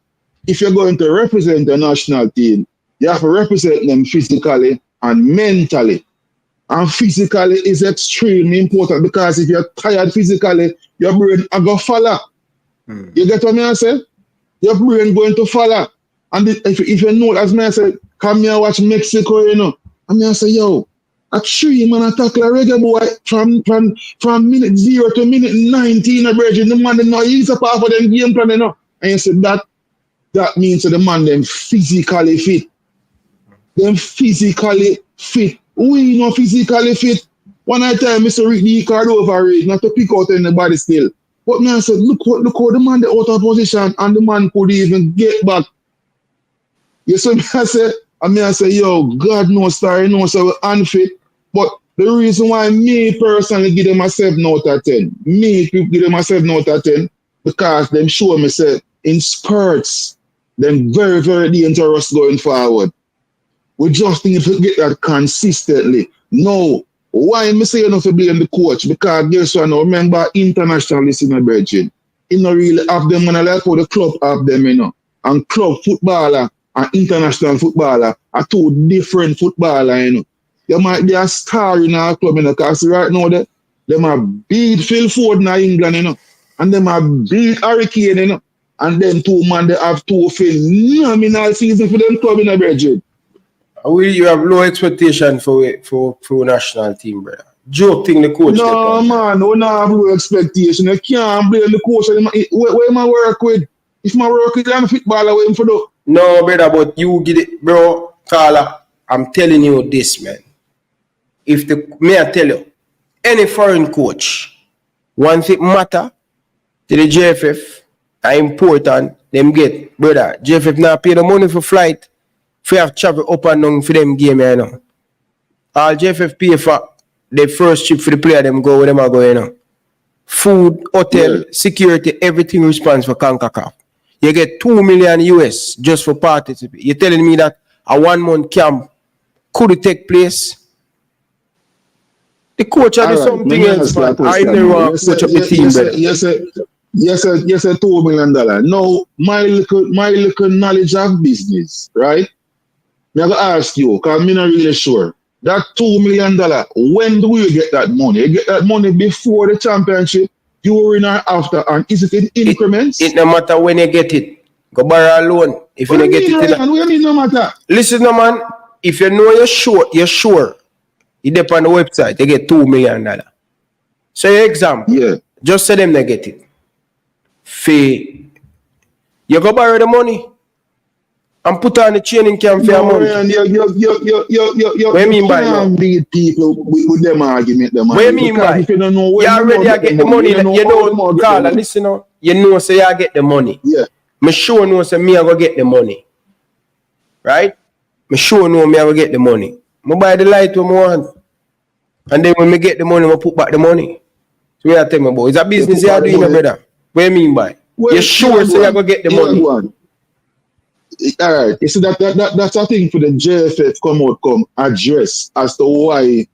if you're going to represent the national team, you have to represent them physically and mentally. And physically is extremely important because if you're tired physically, your brain are going to follow. You get what I say? Your brain going to follow. And if you know, as I say, come here watch Mexico, you know. And I say, yo, a 3-man attack like Reggae Boy from minute 0 to minute 19, the man them not ease up half of them game plan, you know. And you say that means the man them physically fit. Them physically fit. We not physically fit. One time Mr. Rick D card overrated, not to pick out anybody still. But man said, look how the man the out of position and the man could even get back. You see me I say, yo, God knows, sorry, no, so we're unfit. But the reason why me personally give them a 7 out of 10, because them show me say in spurts, them very, very dangerous going forward. We just need to get that consistently. No, why me say enough to blame the coach? Because guess what? Now remember internationalists in the Belgium. You know really have them when I like how the club have them, you know. And club footballer and international footballer are two different footballers, you know. They might be a star in our club, you know, because right now they might beat Phil Ford in England, you know. And they might beat Hurricane, you know. And then two man they have two phenomenal season for them club in the Belgium. You have low expectation for national team, brother. Joke thing the coach. No, man, we don't have low expectation. You can't blame the coach. Where am I work with? If my work with I'm a footballer, waiting for do. No, brother, but you get it, bro. Carla, I'm telling you this, man. May I tell you, any foreign coach, once it matter to the JFF, are important, them get, brother. JFF now pay the money for flight. If you have travel up and down for them game, you know. All JFF pay for the first trip for the player, them go where them are going, you know. Food, hotel, security, everything responds for CONCACAF. You get $2 million US just for participate. You're telling me that a 1-month camp could take place? The coach had something else, man. I never want to coach up the team, brother. Yes, $2 million. Now, my little knowledge of business, right? I'm going to ask you, because I'm not really sure. That $2 million, when do you get that money? You get that money before the championship, during or after, and is it in increments? It no matter when you get it. Go borrow a loan. If you don't get it, what do you mean no matter? Listen, no man. If you know you're sure. You dep on the website, you get $2 million. So your example, just say them they get it. Fee. You go borrow the money and put on the training camp for your money. What do you mean by that? Beat people with them argument. What do you mean by? You already get the money. You don't call and listen now. You know say you get the money. Yeah. Me sure know say me I go get the money. Right? Me sure know me I go get the money. I buy the light when I want. And then when me get the money, I put back the money. So what you tell me about? It's a business you are doing, brother. What do you mean by? You sure say you go get the money? All right. You see that's a thing for the JFF come address as to why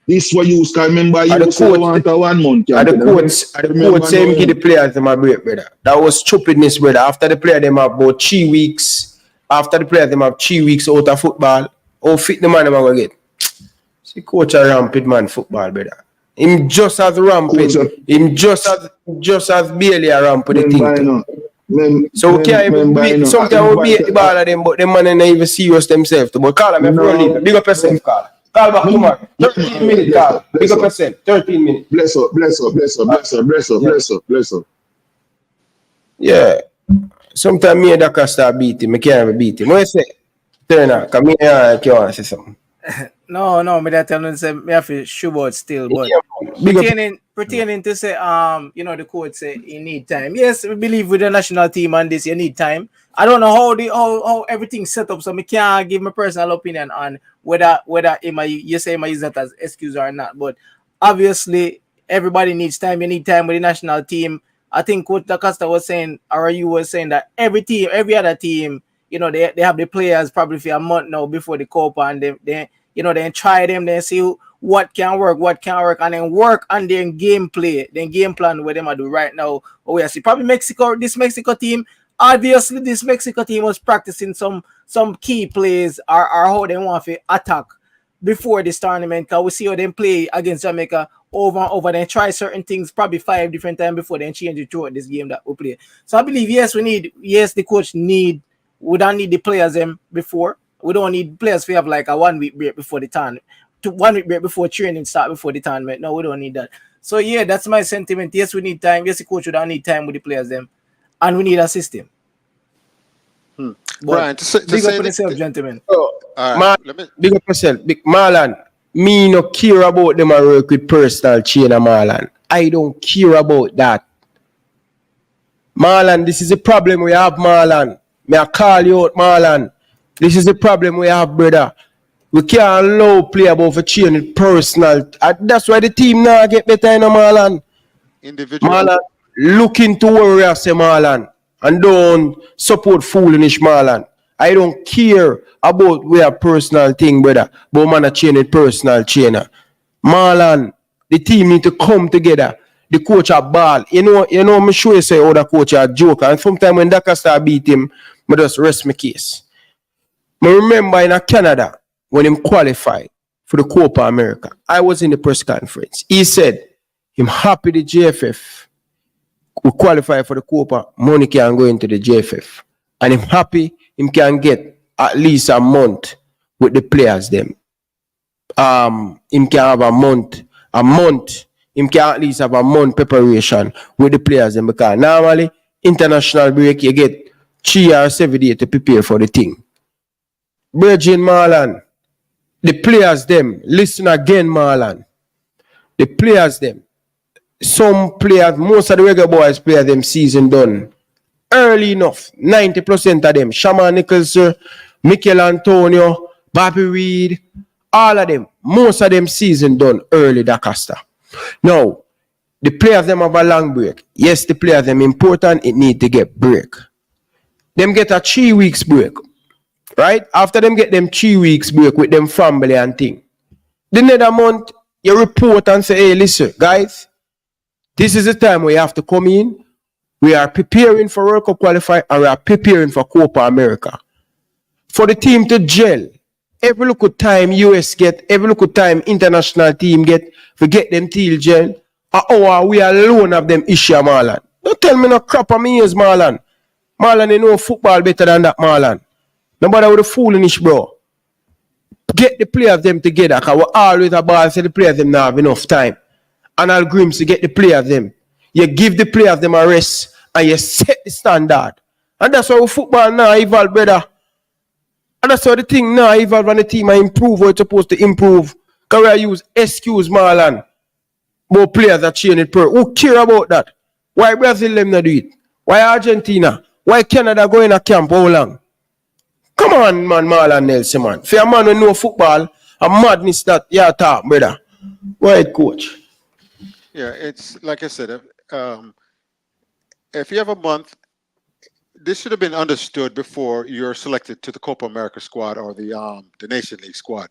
this was used. I remember you said want a 1 month. The coach say give the players them a break, brother. That was stupidness, brother. After the player them have about 3 weeks. After the player them have 3 weeks out of football, how fit the man them gonna get? See, coach a rampant man football, brother. Him just as rampant. Him just as barely a ramp with the thing. So we can't even beat. Sometimes we beat the ball of them, but them man ain't even serious themselves. But call him, big up yourself, call. Call back tomorrow. 13 minutes, call. Big up yourself. 13 minutes. Bless up. Yeah. Sometimes me and Daka start beating. I can't even beat him. What you say? Turn out. Come here, I can't say something. No, me that tell them say me have to shoot out still, but pertaining to say the coach say you need time. Yes, we believe with the national team and this you need time. I don't know how everything's set up, so me can't give my personal opinion on whether you say I use that as excuse or not. But obviously everybody needs time. You need time with the national team. I think what D'Costa was saying, or you were saying that every other team they have the players probably for a month now before the Copa, and then try them, then see what can work, and then work on their gameplay, then game plan what them are do right now. Oh, we see probably this Mexico team. Obviously, this Mexico team was practicing some key plays or how they want to attack before this tournament. Because we see how they play against Jamaica over and over. Then try certain things probably 5 different times before then change it throughout this game that we play. So I believe the coach we don't need the players before. We don't need players to have like a 1 week break before the tournament. 1 week break before training start before the tournament. No, we don't need that. So yeah, that's my sentiment. Yes, we need time. Yes, the coach would not need time with the players and we need a system. Brian, big up on yourself, gentlemen. Big up yourself. Big Marlon, me no care about them I work with personal trainer, Marlon. I don't care about that. Marlon, this is a problem we have, Marlon. May I call you out, Marlon? This is the problem we have, brother. We can't allow player about for training personal. That's why the team now get better, Marlon. Individual. Marlon, look into warriors, Marlon. And don't support foolish, Marlon. I don't care about where personal thing, brother. But man a training personal trainer. Marlon, the team need to come together. The coach a ball. You know, me sure you say how the coach a joke. And sometimes when Dakar Star beat him, I just rest my case. I remember in Canada, when him qualified for the Copa America, I was in the press conference. He said, him happy the JFF will qualify for the Copa, money can go into the JFF. And him happy, him can get at least a month with the players them. Him can have a month. Him can at least have a month preparation with the players them, because normally international break you get 3 or 7 days to prepare for the thing. Virgin Marlon, the players them, listen again, Marlon. The players them, some players, most of the Reggae boys play them season done early enough. 90% of them, Shaman Nicholson, Mikel Antonio, Bobby Reed, all of them, most of them season done early, Da Costa. Now, the players them have a long break. Yes, the players them important, it need to get break. Them get a 3 weeks break. Right? After them get them 3 weeks break with them family and thing. The next month, you report and say, hey, listen, guys, this is the time we have to come in. We are preparing for World Cup qualify and we are preparing for Copa America. For the team to gel, every look time US get, every look time international team get, forget them till gel. We alone have them issue, Marlon. Don't tell me no crap on me ears, Marlon. Marlon, you know football better than that, Marlon. Nobody with the foolish, bro. Get the players them together, because we always about say the players them now have enough time. And Hallgrimsson to get the players them. You give the players them a rest and you set the standard. And that's how football now evolve, brother. And that's how the thing now evolve and the team improve what it's supposed to improve. Because we use excuse, Marlon. But players are training per. Who care about that? Why Brazil them not do it? Why Argentina? Why Canada go in a camp how long? Come on, man, Marlon Nelson, man. For a man who know football, a madness that you talk, brother. Go ahead, coach. Yeah, it's like I said, if you have a month, this should have been understood before you're selected to the Copa America squad or the Nation League squad.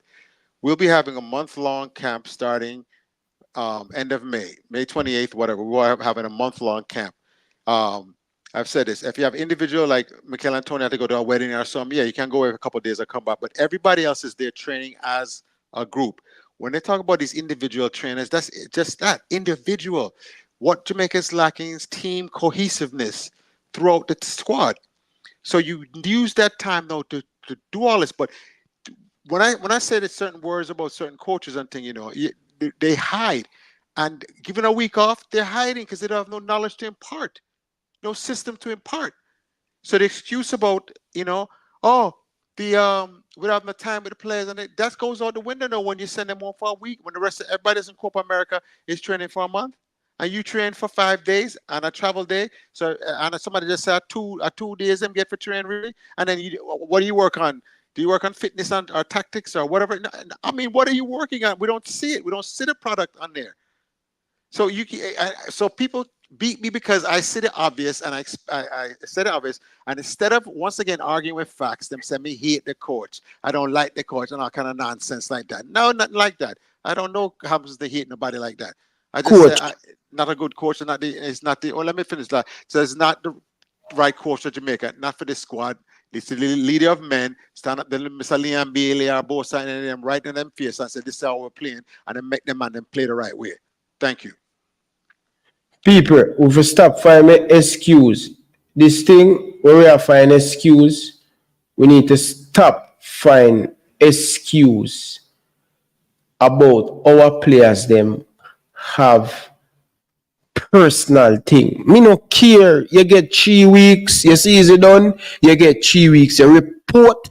We'll be having a month-long camp starting end of May 28th, whatever. We're having a month-long camp. I've said this. If you have individual like Mikel Antonio had to go to a wedding or something, yeah, you can go every couple of days and come back. But everybody else is there training as a group. When they talk about these individual trainers, that's just that, individual. What Jamaica is lacking is team cohesiveness throughout the squad. So you use that time though to do all this. But when I say that certain words about certain coaches and things, they hide. And given a week off, they're hiding because they don't have no knowledge to impart. No system to impart. So the excuse about, we don't have no time with the players, and that goes out the window now when you send them home for a week, when the rest of everybody's in Copa America is training for a month, and you train for 5 days and a travel day. So and somebody just said 2 days them get for training really, and then what do you work on? Do you work on fitness or tactics or whatever? I mean, what are you working on? We don't see it. We don't see the product on there. So so people beat me because I said it obvious, and I said it obvious. And instead of once again arguing with facts, them say me hate the coach. I don't like the coach and all kind of nonsense like that. No, nothing like that. I don't know how happens to hate nobody like that. I just Coach. say not a good coach, and it's not the. Oh, let me finish that. So it's not the right coach for Jamaica, not for this squad. It's the leader of men. Stand up, then Mr. Liam Bailey or both signing them right in them face and say this is how we're playing, and then make them and then play the right way. Thank you. People, we will stop finding excuse. This thing where we are finding excuse, we need to stop finding excuse about our players them have personal thing. Me no care. You get 3 weeks, your season done, you get 3 weeks, you report.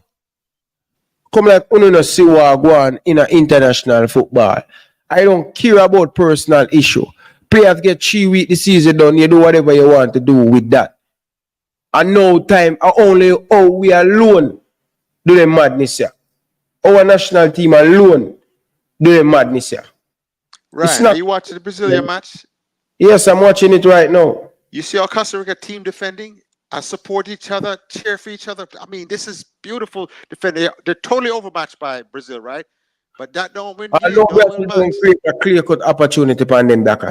Come like you no see what go on in international football. I don't care about personal issue. Players get 3 weeks the season done, you do whatever you want to do with that. And no time, only we alone do the madness here. Our national team alone do the madness here. Right. Are you watching the Brazilian match? Yes, I'm watching it right now. You see our Costa Rica team defending? Support each other, cheer for each other. I mean, this is beautiful defending. They're totally overmatched by Brazil, right? But that don't win. I know Brazil don't create a clear-cut opportunity for them back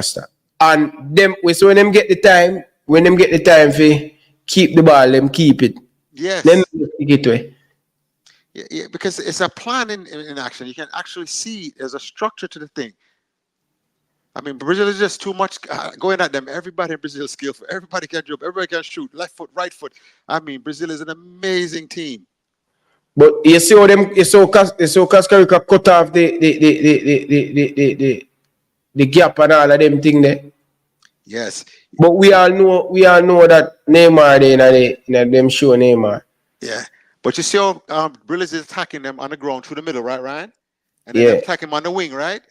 and them so when them get the time, for keep the ball, them keep it. Yes. Them take it away. Yeah, because it's a plan in action. You can actually see there's a structure to the thing. I mean, Brazil is just too much going at them. Everybody in Brazil is skillful. Everybody can jump. Everybody can shoot. Left foot, right foot. I mean, Brazil is an amazing team. But you see how them, you saw Costa Rica cut off the gap and all of them thing there. Yes. But we all know that Neymar in them show Neymar. Yeah. But you see how Brazil is attacking them on the ground through the middle, right, Ryan? And then they attack him on the wing, right?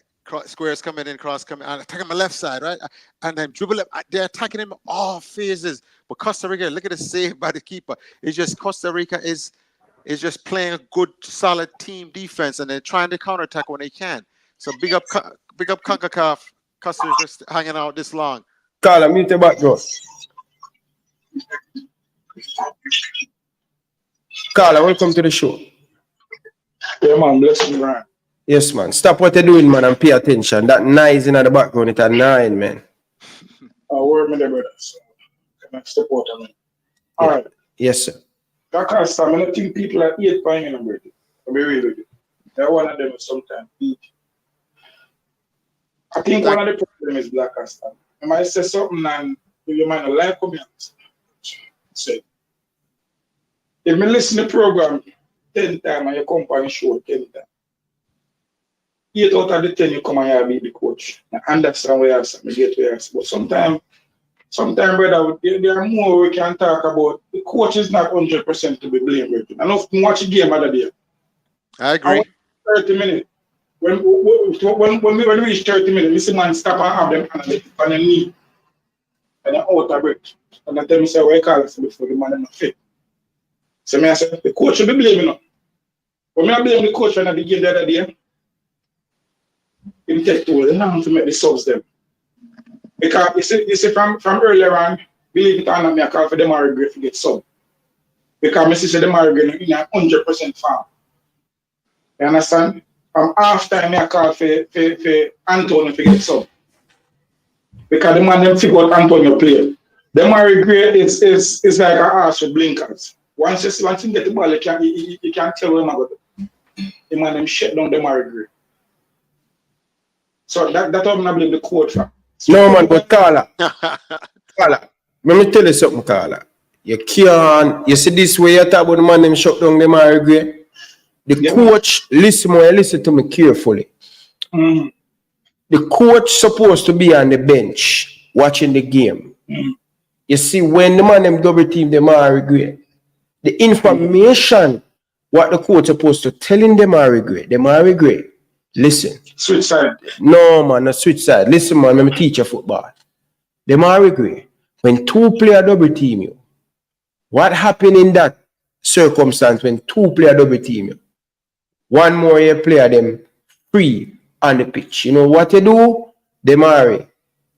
Squares coming in, cross coming, and attack him on the left side, right? And then dribble him. They're attacking him all phases. But Costa Rica, look at the save by the keeper. It's just Costa Rica is just playing a good, solid team defense, and they're trying to counterattack when they can. So big up CONCACAF. Costa Rica just hanging out this long. Carla, mute your back, bro. Carla, welcome to the show. Yeah, man, bless you, Ryan. Yes, man. Stop what you're doing, man, and pay attention. That noise in the background, it's a nine, man. Word me there, brother. So, can I support me? All right. Yes, sir. Because I don't think people are 8 points in a brother. I'll be real with you. They're one of them sometimes eat. I think one of the problems is Black Castle. I might say something and you might not like me. Say, if me listen to the program 10 times and you come on the show 10 times, 8 out of the 10 you come and you be the coach. I understand where you are, I get where you are. But sometimes, brother, there are more we can talk about. The coach is not 100% to be blamed. I know watch the game other day. I agree. 30 minutes. When we reach 30 minutes, we see man stop and have them on the knee. And then out of break. And then tell me, say, why call us before the man is not fit? So I say, the coach should be blaming him. When I blame the coach when I begin the other day, he take too long to make the subs them. Because you see from earlier on, believe it or not, I call for them regret to get sub. Because I see them regret in a 100% farm. You understand? From half time, I call for Antonio to get sub. Because the man them figure out Antonio play. Them regret is like a horse with blinkers. Once you get the ball, you can't tell where I'm going. The man them shut down them regret. So that's what I'm not blame the coach for. No, man, but Carla, let me tell you something, Carla. You can't, you see this way you talk about the man them shut down them regret. The coach, listen to me carefully. Mm. The coach supposed to be on the bench watching the game. Mm. You see, when the man them double team them regret, the information what the coach supposed to telling them regret. Listen. Switch side. No, man, not switch side. Listen, man, I'm a teacher football. Them regret. When 2 players double team you, what happened in that circumstance when 2 players double team you? One more player them free on the pitch. You know what you do? Them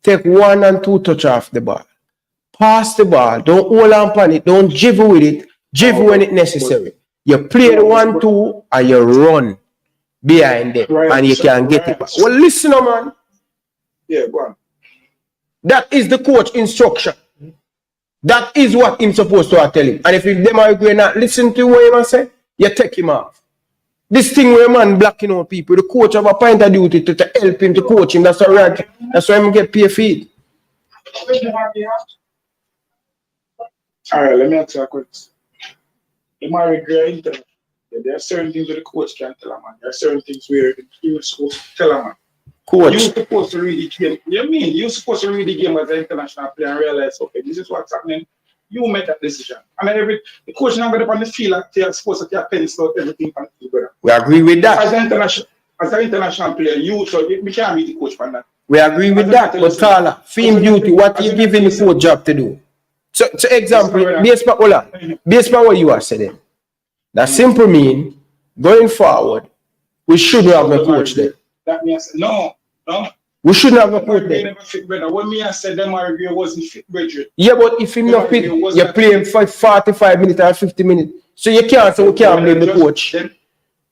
take take 1 and 2 touch off the ball. Pass the ball. Don't hold on it. Don't jiggle with it. Jiggle when it's necessary. You play the 1-2 and you run behind them and you can get it back. Well, listen, man. Yeah, go on. That is the coach instruction. That is what he's supposed to tell him. And if them are going not listen to what he must say, you take him off. This thing where man blocking out people, the coach have a point of duty to help him, to coach him. That's why him get paid feed. All right, let me ask you a question. You might regret it. There are certain things that the coach can't tell a man. There are certain things where you're supposed to tell a man. Coach. You're supposed to read the game. You mean you're supposed to read the game as an international player and realize, okay, this is what's happening. You make that decision. And then the coach now got up on the field, they're supposed to take pencil out everything on the field. We agree with that. As an international player, we can't read the coach for that. We agree with that. But Tala, film duty, what you giving the coach job to do? So example, based on what you are saying, that simply means going forward, we shouldn't have a coach there. That means no. We shouldn't have a coach there. When me I said them review wasn't fit, Bridget. Yeah, but if him not fit, you're playing for 45 minutes or 50 minutes. So you can't say we can't blame the coach.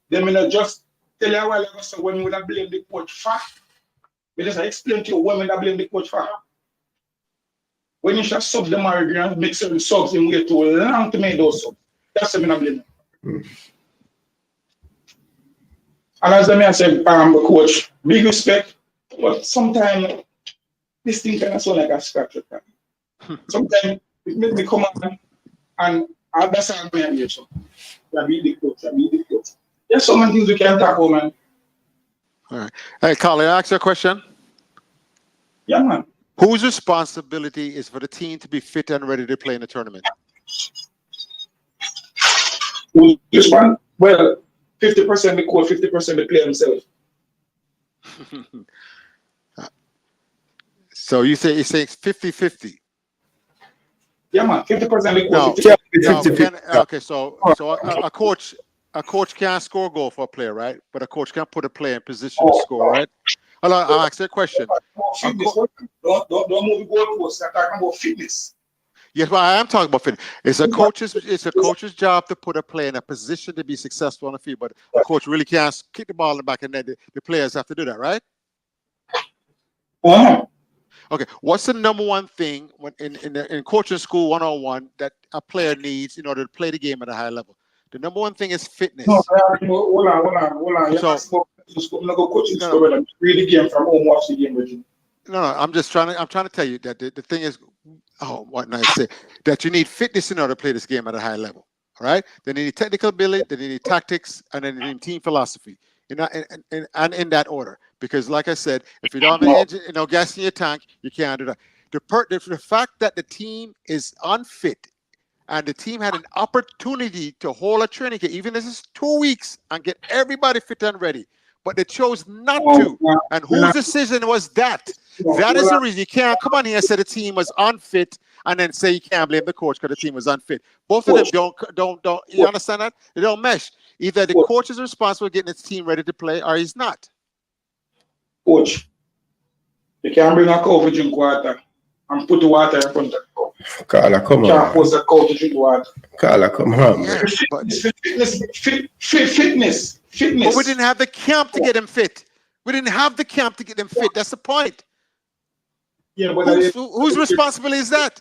Then I just tell you a while ago, so when we don't blame the coach for, we just explain to you when we don't blame the coach for. When you should sub the review and make certain subs in way too long to make those subs. That's what we don't blame. And as I said, the coach, big respect, but sometimes this thing kind of sound like a scratch. Sometimes it makes me come on and that's how I'm going to so. I beat the coach. There's so many things we can talk about, man. All right. Hey, Carly, I ask you a question. Yeah, man. Whose responsibility is for the team to be fit and ready to play in the tournament? Well, 50% the coach, 50% the player himself. So you say it's 50-50? Yeah, man. 50% the coach. Okay, so a coach can't score a goal for a player, right? But a coach can put a player in position to score, right? I'll ask you a question. Don't move the goalposts. I'm talking about fitness. Yes, but I am talking about fitness. It's a coach's job to put a player in a position to be successful on the field, but a coach really can't kick the ball in the back, and then the players have to do that, right? Okay. What's the number one thing in coaching school 101 that a player needs in order to play the game at a high level? The number one thing is fitness. No, hold on. So, I'm not going to coach you. Read the game from home, watch the game with you. No, I'm trying to tell you that the thing is, that you need fitness in order to play this game at a high level. All right? They need technical ability, they need tactics, and then they need team philosophy. And in that order. Because like I said, if you don't have an engine, gas in your tank, you can't do that. The fact that the team is unfit and the team had an opportunity to hold a training camp, even if it's 2 weeks, and get everybody fit and ready. But they chose not to. And whose decision was that? That is the reason. You can't come on here and say the team was unfit and then say you can't blame the coach because the team was unfit. Both of them don't you understand that? They don't mesh. Either the coach is responsible for getting his team ready to play or he's not. Coach, you can't bring a cow to drink water and put the water in front of the cow. Carla, come on. You can't force a cow to drink water. Carla, come on. Yeah, fitness. But we didn't have the camp to get him fit. We didn't have the camp to get them fit. That's the point. Yeah, but whose responsibility is that?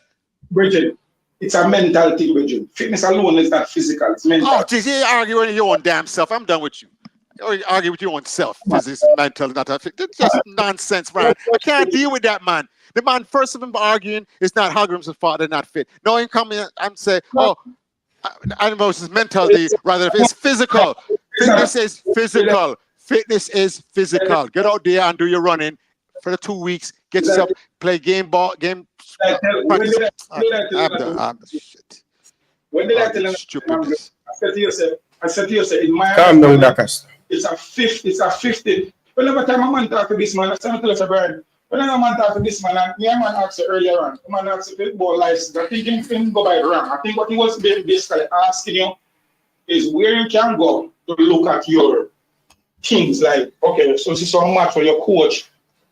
Bridget, it's a mental thing, Bridget. Fitness alone is not physical. It's mental. Oh, geez, you're arguing with your own damn self. I'm done with you. You argue with your own self. Physics, mental, not that. It's just nonsense, man. I can't deal with that, man. The man first of him arguing is not Hallgrimsson's father, not fit. No, he come in and say, I know it's mental, rather it's physical. Fitness is physical. Fitness is physical. Get out there and do your running for the 2 weeks. Get yourself, play game practice. Shit. When did I tell him? Stupidness. I said to yourself, in my calm down, Dakas. It's a 50. Whenever time a man talk to this man, I tell us about whenever a man talk to this man, and me and man asked you earlier on, the man asked you about license. I think him go by wrong. I think what he was basically asking you is where you can go to look at your things like, okay, so this is so much for your coach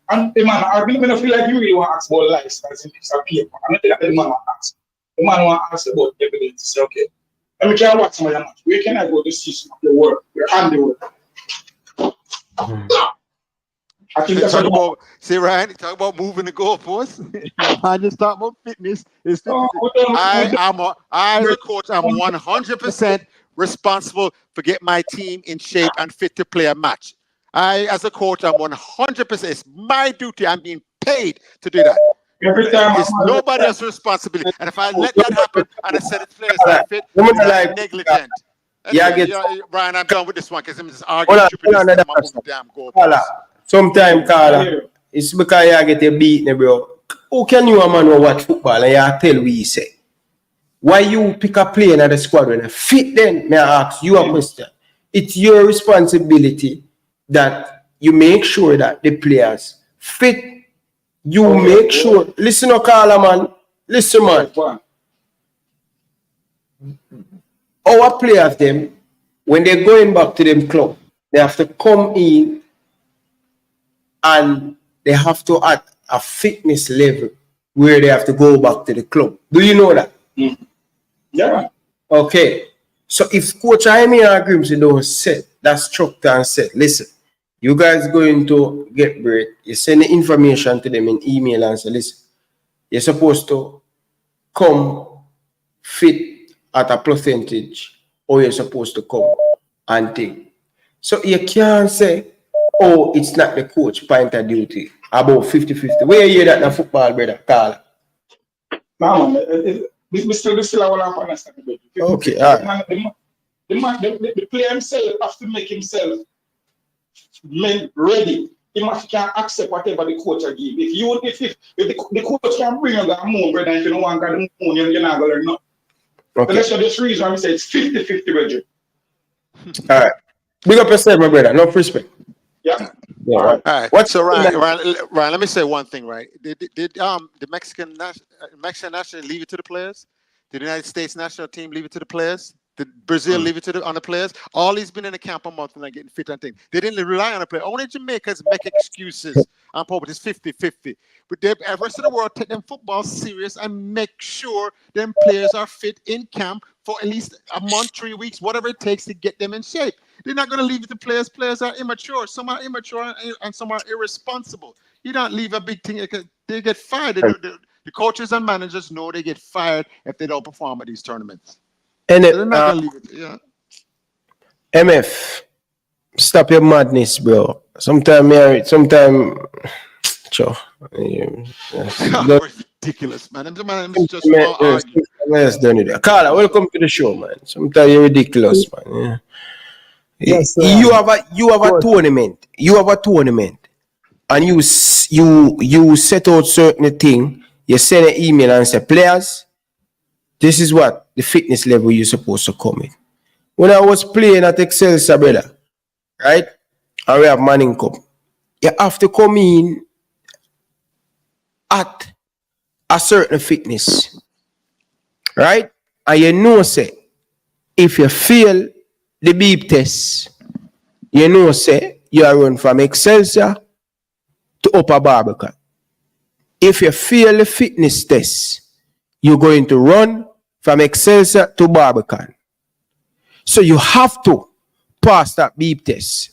And the man, I don't feel like you really want to ask about lifestyles in this paper. I don't think that the man want to ask. The man want to ask about evidence. Say, okay, let me try to watch some of your match. Where can I go to see some of your work? Your handiwork. I think that's about, see, Ryan, talk about moving the goalposts. I just talk about fitness. I, as a coach, I'm 100% responsible for getting my team in shape and fit to play a match. I, as a coach, I'm 100%. It's my duty. I'm being paid to do that. Every time it's nobody else's responsibility. And if I let that happen and I set it players not fit, I'm negligent. Brian, I'm done with this one because I'm just arguing damn goalposts. Sometimes, Carla, it's because you get a beat, bro. How can you a man who watch football and you tell what you say? Why you pick a player in the squad when fit then? May I ask you a question? It's your responsibility that you make sure that the players fit. You make sure. Listen to Carla, man. Listen, man. Our players, them, when they're going back to them club, they have to come in and they have to at a fitness level where they have to go back to the club. Do you know that? Yeah. Okay. So if Coach Jaime Hallgrimsson don't set that structure and set, listen, you guys going to get break, you send the information to them in email and say, listen, you're supposed to come fit at a percentage or you're supposed to come and take. So you can't say, oh, it's not the coach point of duty, about 50-50. Where you hear that in football, brother, Carl? No, man, this still I want to understand. Okay, all right. The player himself have to make himself ready. He must can accept whatever the coach give. If the coach can bring you that moon, brother, if you don't want to the moon, you're not going to learn nothing. Okay. That's the reason why I say it's 50-50, brother. All right. Big up yourself, my brother. No respect. Yeah. All right. What's so Ryan? Let me say one thing. Right? Did the Mexican national leave it to the players? Did the United States national team leave it to the players? Did Brazil leave it to on the players? All he's been in the camp a month and getting fit and things. They didn't rely on the players. Only Jamaicans make excuses on purpose. It's 50-50. But the rest of the world take them football serious and make sure them players are fit in camp for at least a month, 3 weeks, whatever it takes to get them in shape. They're not going to leave it to players. Players are immature. Some are immature and some are irresponsible. You don't leave a big thing. They get fired. The coaches and managers know they get fired if they don't perform at these tournaments. And they're not going to leave it. Yeah. MF, stop your madness, bro. Sometimes, ridiculous, man. I'm just let's done it. Carla, welcome to the show, man. Sometimes you're ridiculous, man. Yeah. Yes, you have a tournament. You have a tournament, and you set out certain thing. You send an email and say, players, this is what the fitness level you're supposed to come in. When I was playing at Excelsior, brother, right, and we have Manning Cup, you have to come in at a certain fitness, right? And you know, say, if you fail the beep test, you know, say, you are run from Excelsior to Upper Barbican. If you fail the fitness test, you're going to run from Excelsior to Barbican. So you have to pass that beep test.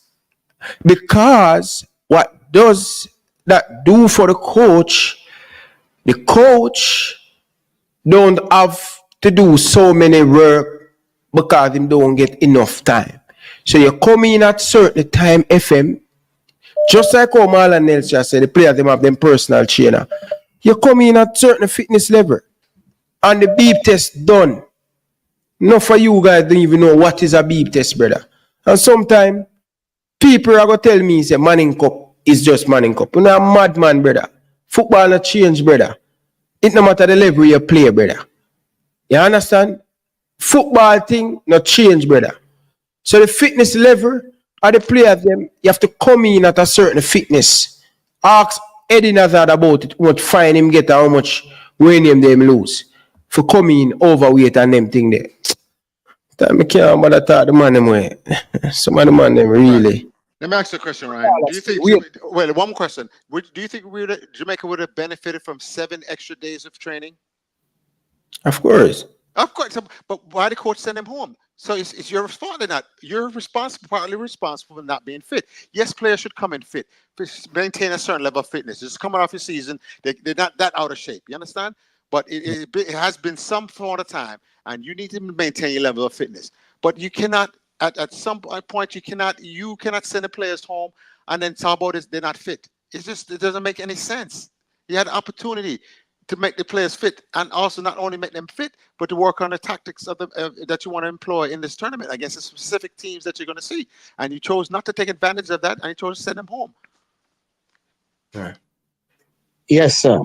Because what does that do for the coach don't have to do so many work because him don't get enough time. So you come in at certain time FM, just like how Marlon Nelson said, the players them have them personal trainer. You come in at certain fitness level and the beep test done. Not for you guys don't even know what is a beep test, brother. And sometimes people are gonna tell me say Manning Cup is just Manning Cup. You're not a madman, brother. Football not change, brother. It no matter the level you play, brother. You understand? Football thing not change, brother. So the fitness level of the player them, you have to come in at a certain fitness. Ask Eddie Nazard about it, how much fine him get and how much weight him them lose. For coming overweight and them thing there. I can't bother talk the man them way. Some of the man them really. Let me ask you a question, Ryan. Do you think? Wait, one more question. Do you think Jamaica would have benefited from 7 extra days of training? Of course. Of course, but why the coach send him home? So it's your responsibility. Not you're responsible, partly responsible for not being fit. Yes, players should come in fit, maintain a certain level of fitness. Just coming off your season, they're not that out of shape. You understand? But it has been some sort of time, and you need to maintain your level of fitness. But you cannot at some point you cannot send the players home and then talk about they're not fit. It doesn't make any sense. You had an opportunity to make the players fit, and also not only make them fit, but to work on the tactics of that you want to employ in this tournament against the specific teams that you're going to see. And you chose not to take advantage of that, and you chose to send them home. Right. Yes, sir.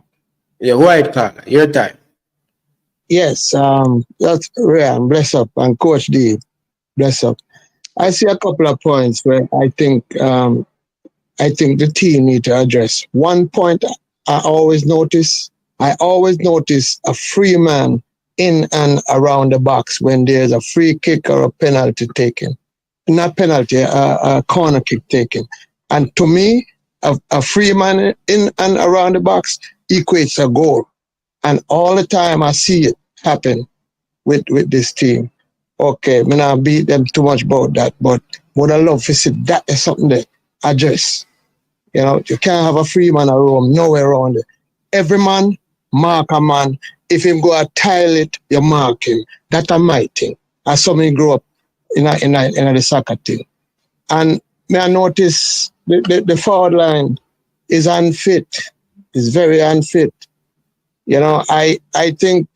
Yeah, white collar, your time. Yes, that's Ryan, bless up, and Coach D, bless up. I see a couple of points where I think the team need to address. One point I always notice a free man in and around the box when there's a free kick or a penalty taken. Not penalty, a corner kick taken. And to me, a free man in and around the box equates a goal. And all the time I see it happen with this team. Okay, me not beat them too much about that, but what I love to see that is something that address. You know, you can't have a free man around, nowhere around it. Every man, mark a man. If him go a tile it, you mark him. That's a my thing. As somebody grew up in the soccer thing. And may I notice the forward line is unfit. It's very unfit. You know, I think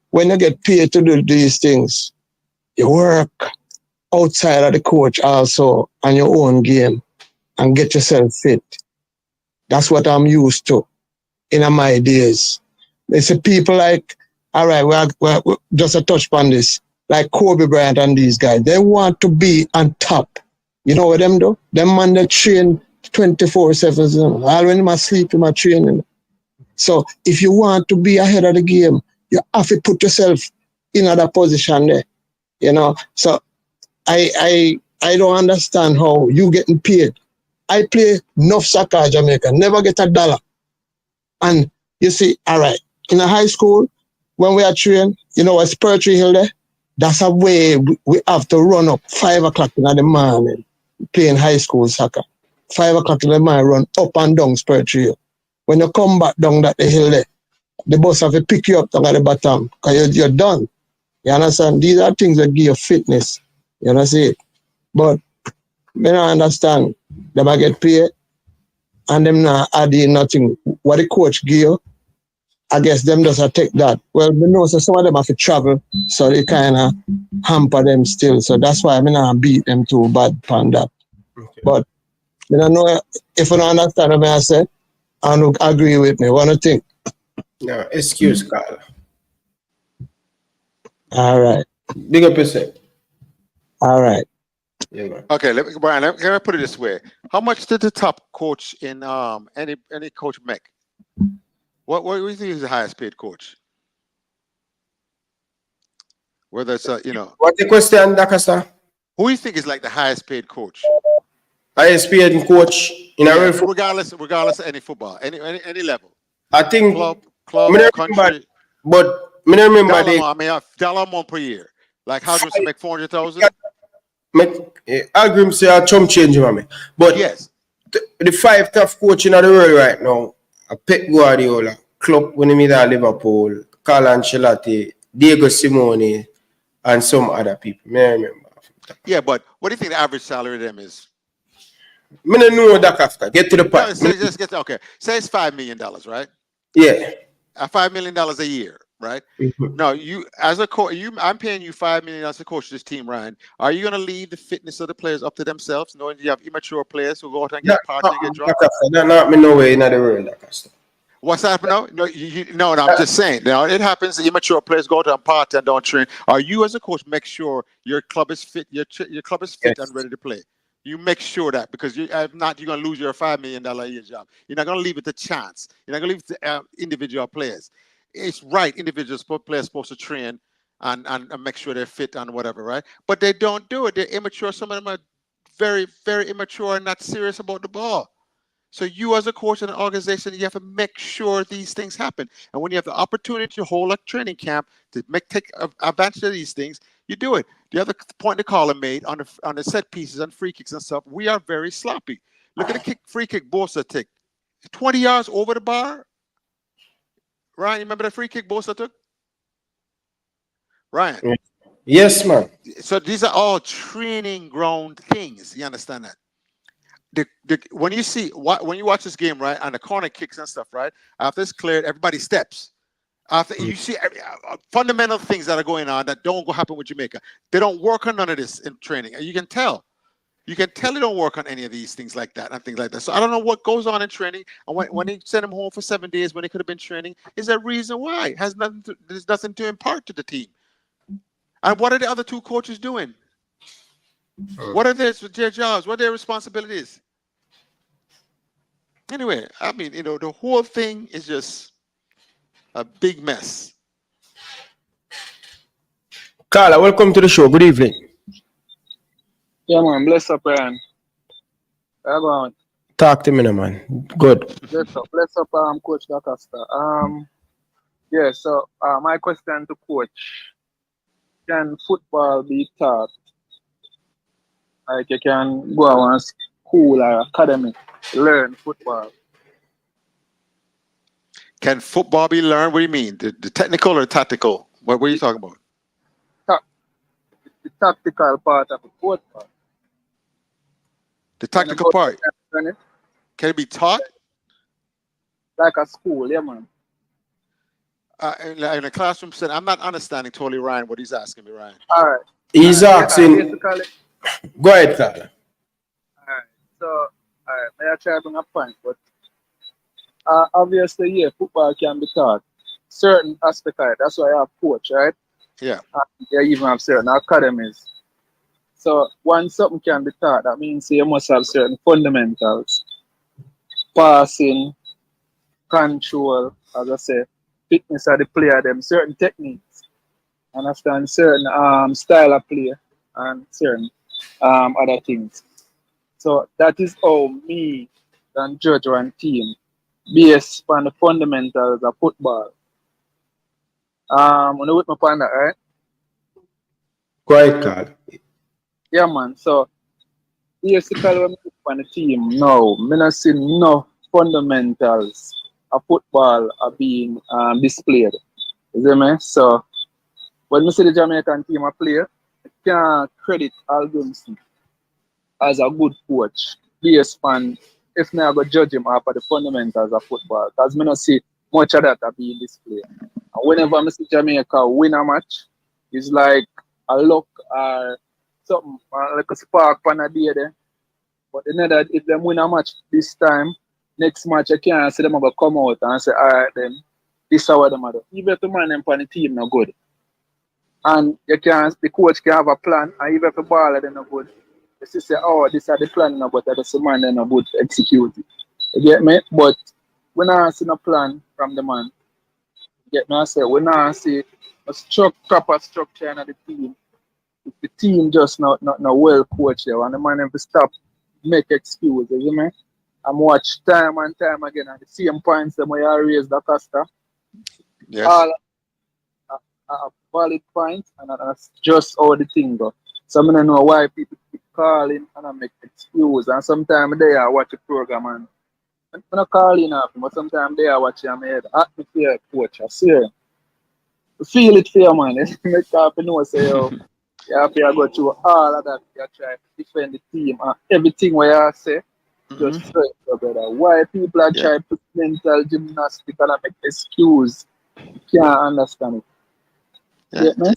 when you get paid to do these things, you work outside of the coach also on your own game and get yourself fit. That's what I'm used to in my days. They say people like, all right, we're just a touch upon this, like Kobe Bryant and these guys, they want to be on top. You know what them do? Them man they train 24/7. All when I sleep in my training. So if you want to be ahead of the game, you have to put yourself in other position there. You know, so I don't understand how you getting paid. I play enough soccer in Jamaica, never get $1. And you see, all right, in a high school, when we are trained, you know, a Spurtree Hill there, that's a way we have to run up 5 o'clock in the morning playing high school soccer. 5 o'clock in the morning, run up and down Spurtree Hill. When you come back down that the hill there, the bus have to pick you up down at the bottom because you're done. You understand? These are things that give you fitness. You understand? But I don't understand. Them I get paid and them not adding nothing. What the coach give you, I guess them doesn't take that. Well, we know so some of them have to travel, so they kind of hamper them still. So that's why I not beat them too bad on that. Okay. But I don't know if you don't understand what I said and agree with me. What do you think? No, excuse, Carl. All right. Big up yourself. All right. Yeah, man. Okay, Brian, let me put it this way. How much did the top coach in any coach make? What do you think is the highest paid coach? Whether it's What's the question, Dakasta? Who do you think is like the highest paid coach? Highest paid coach in a real regardless of any football, any level. I think club, country. But I remember $1 amount per year. Like Hallgrimsson make 400,000. Hallgrimsson a chump change, man. But yes, the 5 top coach in the world right now, Pep Guardiola, Klopp when he made at Liverpool, Carlo Ancelotti, Diego Simone, and some other people. I remember. Yeah, but what do you think the average salary of them is? I don't know that after. Get to the point. Okay. Say it's $5 million, right? Yeah. $5 million a year, right? Mm-hmm. No, you as a coach, I'm paying you $5 million as a coach of this team, Ryan. Are you gonna leave the fitness of the players up to themselves, knowing you have immature players who go out and get party and get drunk? Not me no way in the world, that What's happening now? No, I'm just saying. Now it happens. The immature players go out and party and don't train. Are you as a coach make sure your club is fit? Your club is fit and ready to play. You make sure that, because if not, you're going to lose your $5 million a year job. You're not going to leave it to chance. You're not going to leave it to individual players. It's right. Individual players are supposed to train and make sure they're fit and whatever, right? But they don't do it. They're immature. Some of them are very, very immature and not serious about the ball. So you as a coach in an organization, you have to make sure these things happen. And when you have the opportunity to hold a training camp to take advantage of these things, you do it. The other point the caller made on the set pieces and free kicks and stuff, we are very sloppy. Look at the free kick Bosa took. 20 yards over the bar. Ryan, you remember that free kick Bosa took? Ryan. Yes, man. So these are all training ground things. You understand that? When you watch this game, right, and the corner kicks and stuff, right, after it's cleared, everybody steps. After you see fundamental things that are going on that don't happen with Jamaica. They don't work on none of this in training. And you can tell. You can tell they don't work on any of these things like that and things like that. So I don't know what goes on in training. And when they send him home for 7 days when they could have been training, is there a reason why? There's nothing to impart to the team. And what are the other two coaches doing? What are their jobs? What are their responsibilities? Anyway, I mean, the whole thing is just a big mess. Carla, welcome to the show. Good evening. Yeah, man. Bless up, Ryan. Talk to me now, man. Good. Bless up, Coach DaCosta. Yeah, so my question to Coach, can football be taught? Like you can go out and school or academy, learn football. Can football be learned? What do you mean? The technical or tactical? What are you talking about? The tactical part of the football. The tactical part. Can it be taught? Like a school, yeah, man. In a classroom setting, I'm not understanding totally, Ryan, what he's asking me, Ryan. All right. He's asking. Go ahead, Carla. All right. So, may I try to bring a point? But obviously, yeah, football can be taught. Certain aspects of it. That's why I have coach, right? Yeah. They even have certain academies. So, once something can be taught, that means you must have certain fundamentals. Passing, control, as I say, fitness of the player, them certain techniques. Understand certain style of play and certain other things. So that is how me and judge one team based on the fundamentals of football. You know with my point, right? Go ahead, Carla. Yeah, man. So basically when we on the team now, I don't see no fundamentals of football are being displayed. You see me? So when we see the Jamaican team a play, I can't credit Hallgrimsson as a good coach based on if I go judge him off of the fundamentals of football. Because I don't see much of that are being displayed. And whenever I see Jamaica win a match, it's like a luck or something, like a spark on a day there. But another, if they win a match this time, next match I can't see them going to come out and say, all right, then this is what them do. Even if the man them on the team not good. And the coach can have a plan, and even if the ball they're not good, they say, oh, this is the plan, but that's the man they're not good to execute it. You get me? But when I see a plan from the man, you get me? I say, when I see a proper structure in the team, if the team just not well coached there, and the man have to stop, make excuses, you know? And watch time and time again at the same points that I raise DaCosta. Yes. All valid points, and that's just how the thing goes. So I don't know why people keep calling and I make excuses. And sometimes they are watch the program and I'm not calling up, but sometimes they are watching my head. Atmosphere coach, I see it. Feel it fair, man. Make up know say, yo, you have to go through all of that. You try to defend the team and everything where I say, just straight up, brother. Why people are trying to put mental gymnastics and make excuse? You can't understand it. Yeah.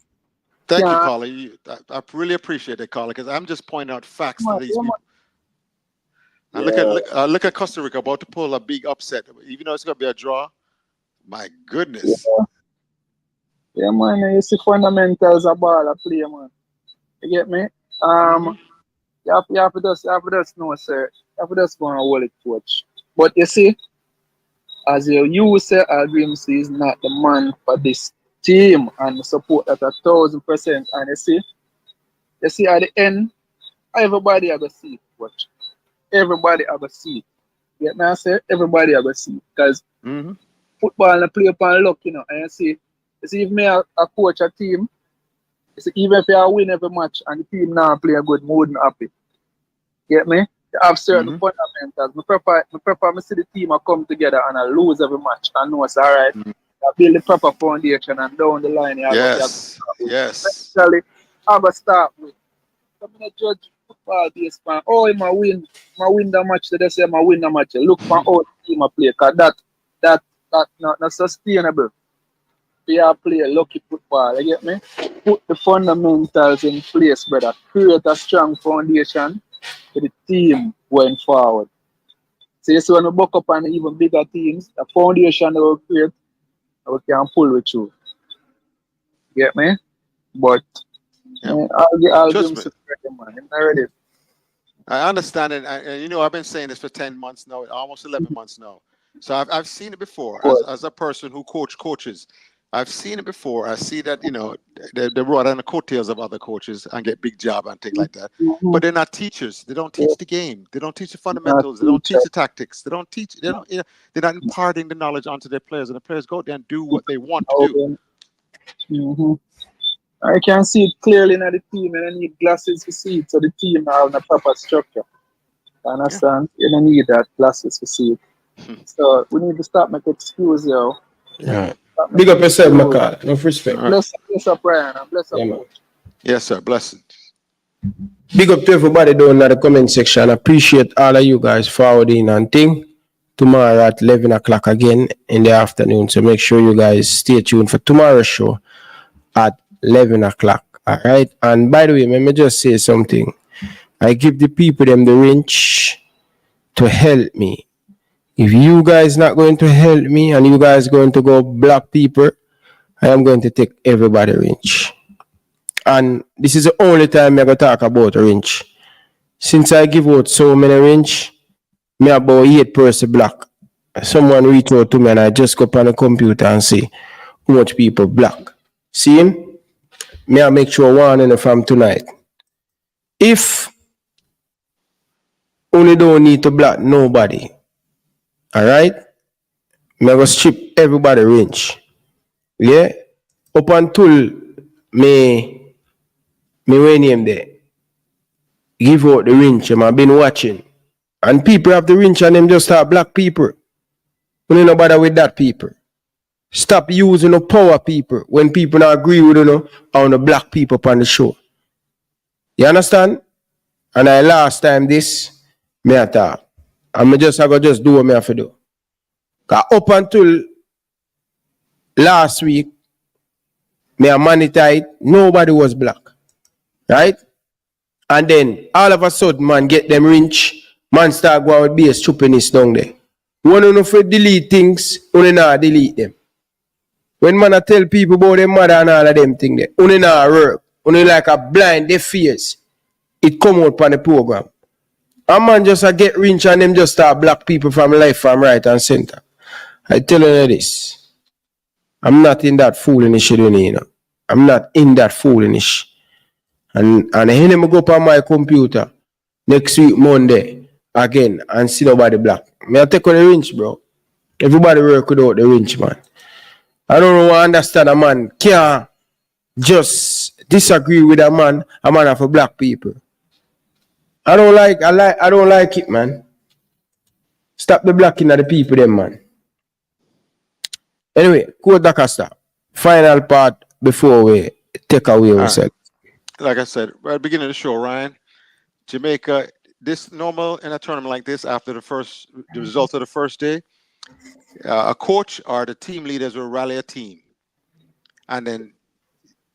Thank you, caller. I really appreciate that, caller, because I'm just pointing out facts to these people. And look at Costa Rica about to pull a big upset, even though it's going to be a draw. My goodness. Yeah, man. You see fundamentals of ball of play, man. You get me? You have to just know, sir. You have to just go and hold it, coach. But you see, as you say, Hallgrimsson is not the man for this team and support that 1,000%. And you see at the end, everybody have a seat, watch. Everybody have a seat. Yeah, now I say everybody have a seat. Because football and play upon luck, you know. And you see if me a coach a team, you see, even if you win every match and the team now play a good, me wouldn't happy. Get me? You have certain fundamentals. Me prefer me see the team a come together and I lose every match and know it's alright. You build the proper foundation and down the line you have Yes. Actually, I go start with. I'm gonna judge football based on oh I win the match. They say I win the match. Look for how the team I play, cause that not sustainable. We are play lucky football, you get me? Put the fundamentals in place, brother. Create a strong foundation for the team going forward. So you see when we buck up on even bigger teams, the foundation that we create, we can pull with you. Get me? But I'll give him some credit, man. I'm not ready. I understand it. And you know, I've been saying this for 10 months now, almost 11 months now. So I've seen it before as a person who coaches. I've seen it before. I see that, you know, they ride on the coattails of other coaches and get big job and things like that. But they're not teachers. They don't teach the game. They don't teach the fundamentals. They don't teach the tactics. They don't teach. They don't. You know, they're not imparting the knowledge onto their players, and the players go there and do what they want to do. I can see it clearly in the team, and I need glasses to see it. So the team have a proper structure. You understand? You don't need that glasses to see it. So we need to stop making excuses, yo. Yeah. Big up yourself, Makal. No respect. Bless up, Brian, and bless up, Coach. Yes, sir. Blessings. Big up to everybody down in the comment section. Appreciate all of you guys forwarding and thing. Tomorrow at 11 o'clock again in the afternoon. So make sure you guys stay tuned for tomorrow's show at 11 o'clock. All right. And by the way, let me just say something. I give the people them the wrench to help me. If you guys not going to help me and you guys going to go block people, I am going to take everybody wrench. And this is the only time I'm going to talk about a wrench. Since I give out so many wrench, me about 8% block. Someone reach out to me and I just go up on the computer and see how much people block. See him? Me I make sure one in from tonight. If only don't need to block nobody, all right? Me go strip everybody range. Yeah? Up until me when him there. Give out the range. I've been watching. And people have the range and them just start black people. We don't bother with that people. Stop using the power people when people don't agree with you on the black people on the show. You understand? And I last time this, me I talk. And I go just do what me have to do. Because up until last week, me a monitor it, nobody was black. Right? And then all of a sudden, man, get them rich, man start going with be a stupidness down there. When you know for delete things, you not delete them. When man I tell people about them mother and all of them things there, you not work. You like a blind, deaf ears. It come out on the program. A man just get rich and them just start black people from left, from right and center. I tell you this. I'm not in that foolishness, you know. I'm not in that foolishness. And I him go up on my computer next week, Monday, again, and see nobody black. Me I take on the wrench, bro. Everybody work without the wrench, man. I don't know, I understand a man can't just disagree with a man for black people. I don't like it, man. Stop the blacking of the people, them, man. Anyway, Coach Dacosta, final part before we take away ourselves. Like I said, right at the beginning of the show, Ryan, Jamaica, this normal in a tournament like this, after the result of the first day, a coach or the team leaders will rally a team and then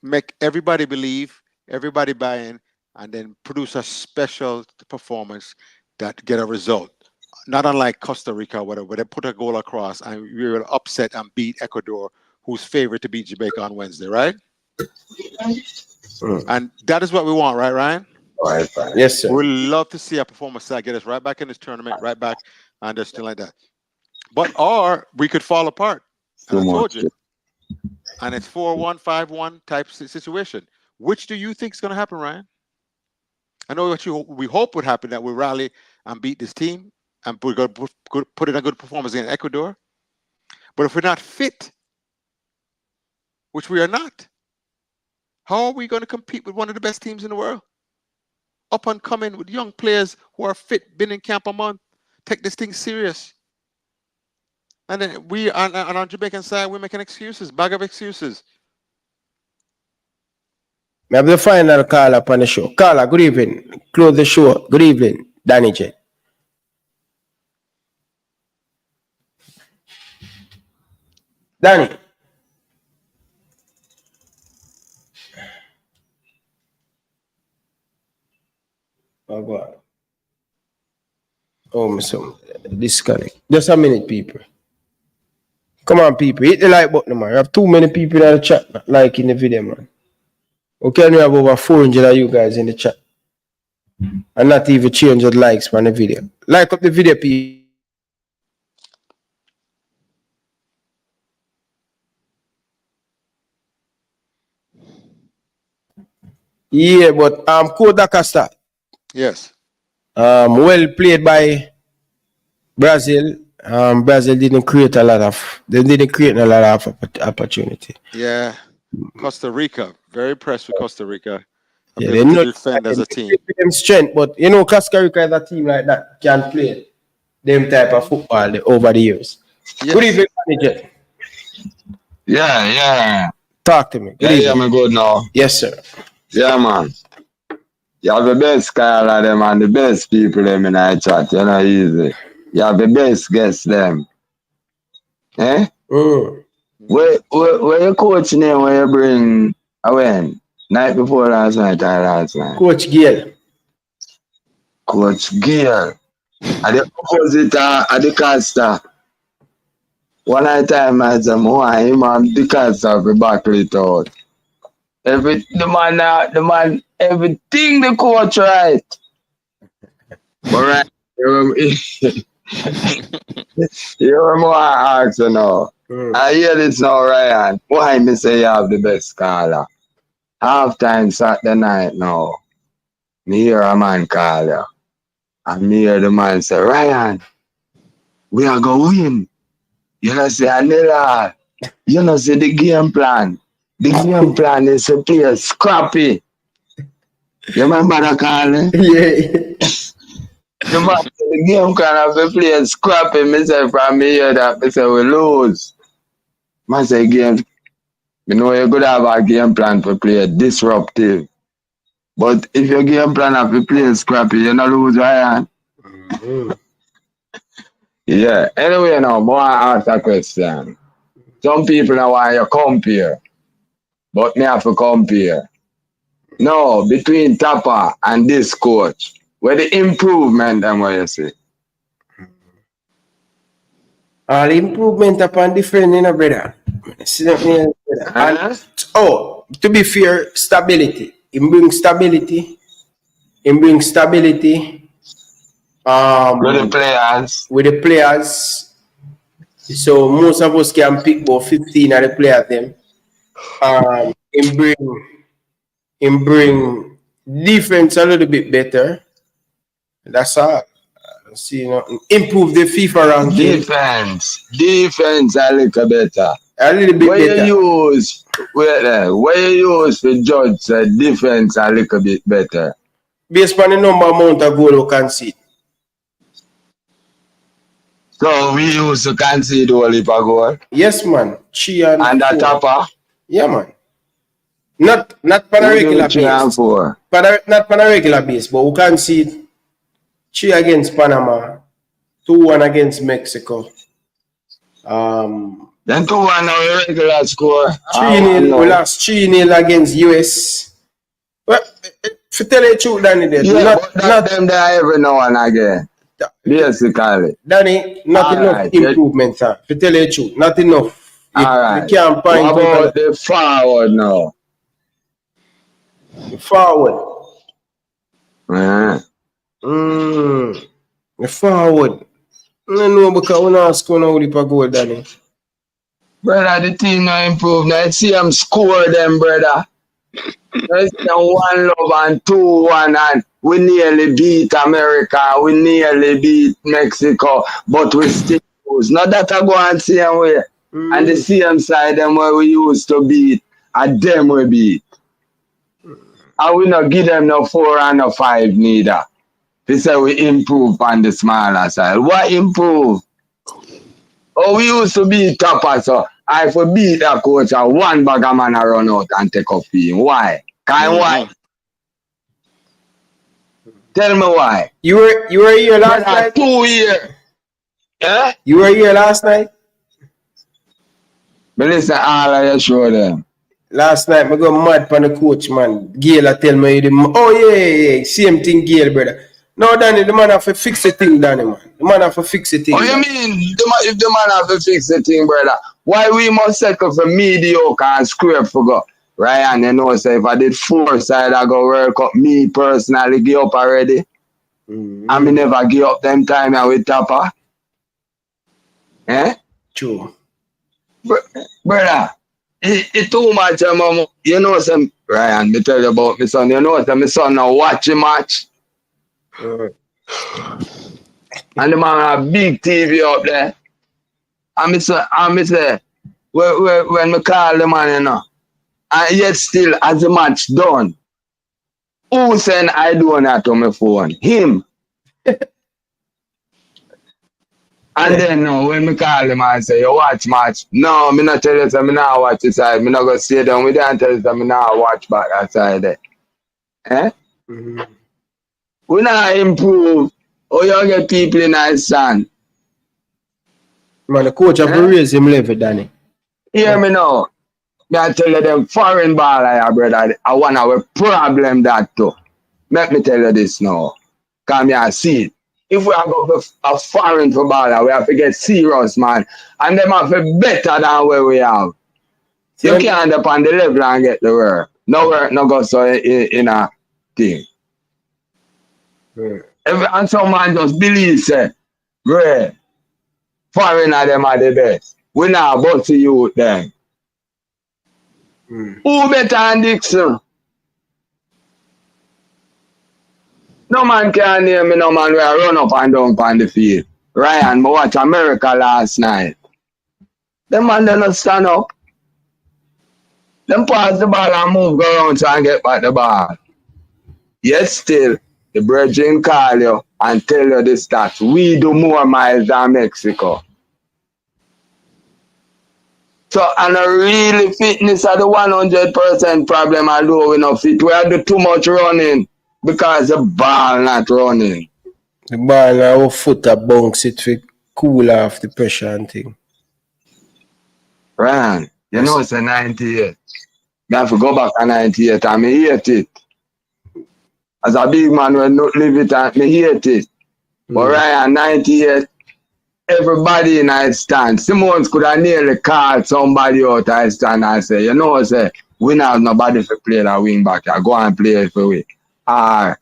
make everybody believe, everybody buy in, and then produce a special performance that get a result. Not unlike Costa Rica or whatever, where they put a goal across and we will upset and beat Ecuador, who's favored to beat Jamaica on Wednesday, right? And that is what we want, right, Ryan? Right. Yes, sir. We'd love to see a performance that get us right back in this tournament, right back, and just like that. But or we could fall apart. And I told you. And it's 4-1, 5-1 type situation. Which do you think is going to happen, Ryan? I know what we hope would happen, that we rally and beat this team and put in a good performance in Ecuador. But if we're not fit, which we are not, how are we going to compete with one of the best teams in the world? Up and coming with young players who are fit, been in camp a month, take this thing serious. And then we on Jamaican side, we're making excuses, bag of excuses. We have the final call up on the show. Caller, good evening. Close the show. Good evening, Danny J. Danny. Oh, God. Oh, my son. Disconnect. Just a minute, people. Come on, people. Hit the like button, man. You have too many people in the chat liking the video, man. Okay, we have over 400 of you guys in the chat. And not even 300 likes on the video. Like up the video, people. Yeah, but Code Acosta. Yes. Well played by Brazil. Brazil didn't create a lot of opportunity. Yeah. Costa Rica. Very impressed with Costa Rica. Yeah, Able to defend as a team. Them strength, but you know, Costa Rica is a team like that can play them type of football over the years. Yes. Good evening, manager. Yeah. Talk to me. Good evening. I'm good now. Yes, sir. Yeah, man. You have the best Kyle of them and the best people them in our chat. You know, easy. You have the best guests them. Eh? Where your coach name when you bring when? Night before last night or last night? Coach Gale. Coach Gale. At the opposite at the Costa. One night time I said, him and the Costa we battle it out. The man, everything the coach right. But right, you remember what I asked you now. I hear this now, Ryan. Why me say you have the best caller? Half time Saturday night now. Me hear a man call you. And me hear the man say, Ryan, we are going to win. You know say, Anila, you know say the game plan. The game plan is to play scrappy. You remember that call? Yeah. The game plan of the play scrappy. Me say from me hear that, me say we lose. Man say game. You know you could have a game plan to play disruptive. But if your game plan have to play scrappy, you not lose, Ryan. Yeah. Anyway, now, more I ask a question. Some people now want you compare. But me have to compare. No, between Tapa and this coach, where the improvement and what you say? All improvement upon different, you know, brother. And, to be fair, stability. It brings stability. With the players. So most of us can pick about 15 of the players them. It bring defense a little bit better. That's all. See, you know, improve the FIFA ranking. Defense a little better. A little bit better. Where you use to judge the defense a little bit better? Based on the number amount of goal we concede. So we used to concede only per goal? Yes, man. 3 and 4. And the Tapa? Yeah, man. Not on a regular base. 3 and 4. Not on a regular base, but we concede 3 against Panama, 2-1 against Mexico. Then 2-1 our regular score. 3-0. We lost 3-0 against US. Well, to tell you the truth, Danny, not them there every now and again. Basically. Danny, not enough improvement, sir. To tell you the truth, not enough. You can't point. What about the forward now? Forward. The forward. No, because we not score now with the goal, Danny. Brother, the team not improve. Now see them score them, brother. Let's say 1 love and 2-1 and we nearly beat America, we nearly beat Mexico, but we still lose. Not that I go and same way. And the same side them where we used to beat, and them we beat. And we not give them no 4 and no 5 neither. They say we improve on the smaller side. What improve? Oh, we used to beat Topper, so if we beat that coach and one bag of man run out and take up him. Why? Why? Tell me why. You were here last night? 2 years. Yeah? You were here last night? But listen, all of you show them. Last night, I go mad for the coach, man. Gail tell me, yeah, same thing, Gail, brother. No, Danny, the man have to fix the thing, Danny, man. The man have to fix the thing. What you mean? If the man have to fix the thing, brother, why we must settle for mediocre and scrape for go? Ryan, you know, say if I did 4 side, I go World Cup, me personally give up already. I me never give up them time with Topper. Eh? True. Brother, it too much, you know, some Ryan, me tell you about my son, you know, my son now watch a match. And the man have a big TV up there. And me say, when me call the man, you know, and yet still, as the match done, who send I do that to my phone? Him. And then when me call him and say, you watch match? No, me not tell you that me not watch the side. Me not go stay down with you and tell you that me not watch back that side there. Eh? We not improve. Or you get people in our stand. Man, the coach have to raise him level, Danny. Hear me now. Me I tell you them foreign ball here, brother. I want our problem that too. Let me tell you this now. Come here, see it. If we are going for a foreign footballer, we have to get serious, man. And them have to be better than where we have. You can't end up on the level and get the work. No work, no go so in a thing. And some man just believe, say, great. Foreigner them are the best. We now about to you them. Who better than Dixon? No man can name me no man where I run up and down on the field. Ryan, I watch America last night. Them man they not stand up. Them pass the ball and move go around so and get back the ball. Yet still, the brethren call you and tell you this that we do more miles than Mexico. So, and a really fitness are the 100% problem, although we not fit. We are do too much running because the ball not running. The ball now, our foot a bounce it to cool off the pressure and thing. Ryan, you know it's a 98. You have to go back to 98 and me hate it. As a big man, we not live it and me hate it. But Ryan, 98, everybody in I stand. Simmons could have nearly called somebody out I stand and say, you know, say, we not have nobody to play that wing back. I go and play it for we. Or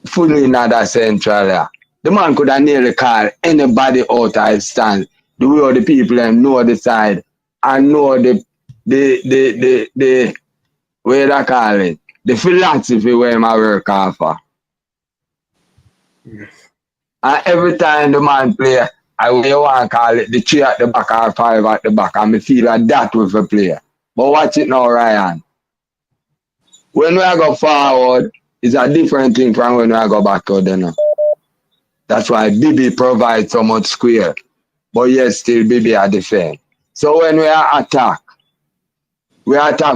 fully in that central there. The man could have nearly called anybody out I stand. The way the people know the side and know the way they call it, the philosophy where my work off for. And every time the man play, I will want to call it the 3 at the back or 5 at the back, and me feel like that with a player. But watch it now, Ryan. When we go forward, it's a different thing from when we go backward. You know? That's why Bibi provides so much square. But yes, still Bibi are defend. So when we attack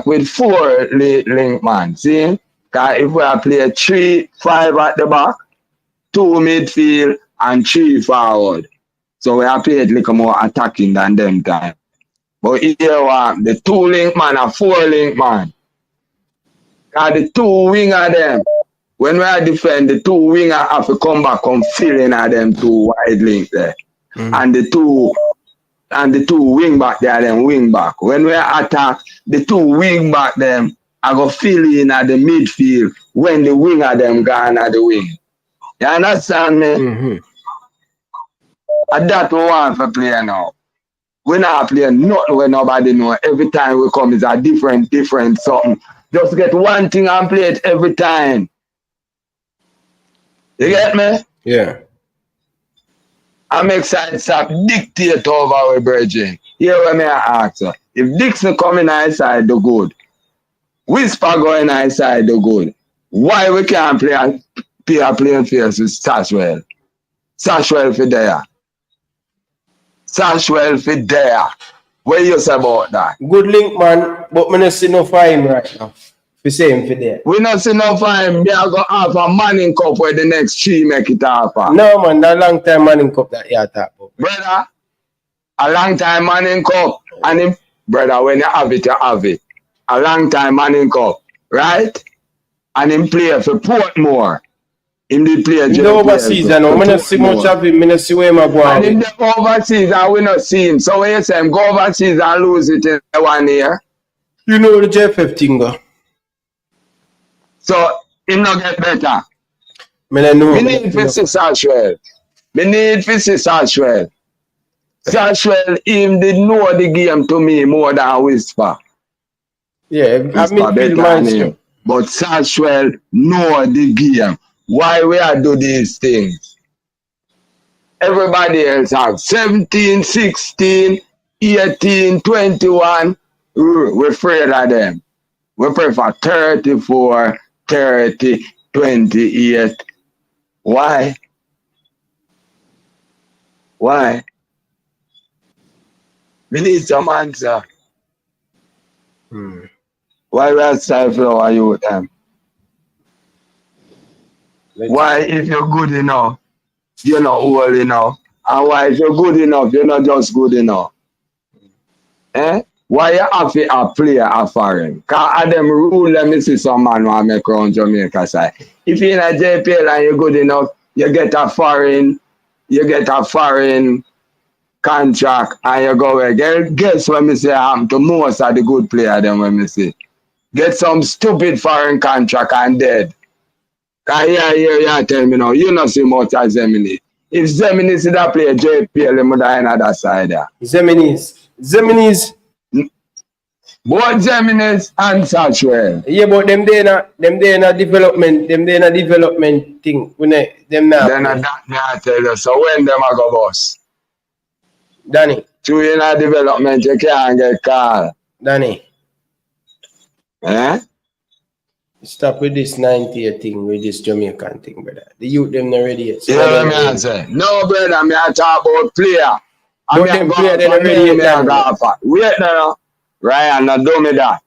with 4 link man. See? Because if we play 3, 5 at the back, 2 midfield, and 3 forward. So we have played a little more attacking than them time. But here the 2 link man and 4 link man. Because the 2 winger them, when we are defend, the 2 winger have to come back and fill in at them 2 wide link there. And the 2 wing back there, them wing back. When we attack, the 2 wing back them I go fill in at the midfield when the winger them gone at the wing. You understand me? And that we want to play now. We not play nothing where nobody know. Every time we come is a different something. Just get one thing and play it every time. You get me? Yeah. I'm excited to stop dictate over our brethren. Here where me I ask you. If Dixon coming inside the good, Whisper going inside the good, why we can't play a playing field with Sashwell? Sashwell for there. Sashwell for there. What you say about that? Good link, man, but me not see no for him right now. For same for there. We not see no for him. Me are going to have a Manning Cup where the next 3 make it offer. No, man, that long time Manning Cup that you talk about. Brother, a long time Manning Cup. And him, brother, when you have it, you have it. A long time Manning Cup, right? And him play for Portmore. Him did play in the overseas, I know. I don't see much of him. I don't see where I'm going. And in the overseas, I will not see him. So when you say him go overseas and lose it in 1 year, you know the JFF thing, go. So him not get better. Me need to see Sashwell. Me need to see Sashwell. Sashwell, him did know the game to me more than Whisper. Yeah, Whisper better than him. But Sashwell know the game. Why we are do these things? Everybody else have 17, 16, 18, 21. We're afraid of them. We prefer 34, 30, 28. Why? Why? We need some answer. Why we are stifling our youth them? Why, if you're good enough, you're not old enough? And why, if you're good enough, you're not just good enough? Eh? Why you have to play a foreign? Because at them rule, let me see some man who make around Jamaica side. If you're in a JPL and you're good enough, you get a foreign contract and you go away. Guess what me say happen to most of the good players them when me see? Get some stupid foreign contract and dead. Yeah, tell me now, you not see much as Zemini. If Zemini see that play JPL, they would have another side there. Zeminis. Both Zeminis and Sashwell. Yeah, but them they in a development thing. When them now. Then I tell you, so when them a go boss? Danny. To in a development, you can't get called. Danny. Eh? Stop with this 90th thing, with this Jamaican thing, brother. The youth them not ready yet. So yeah, me answer. No, brother, me I talk about player. But them player they not ready yet. Wait now. Ryan, not do me that.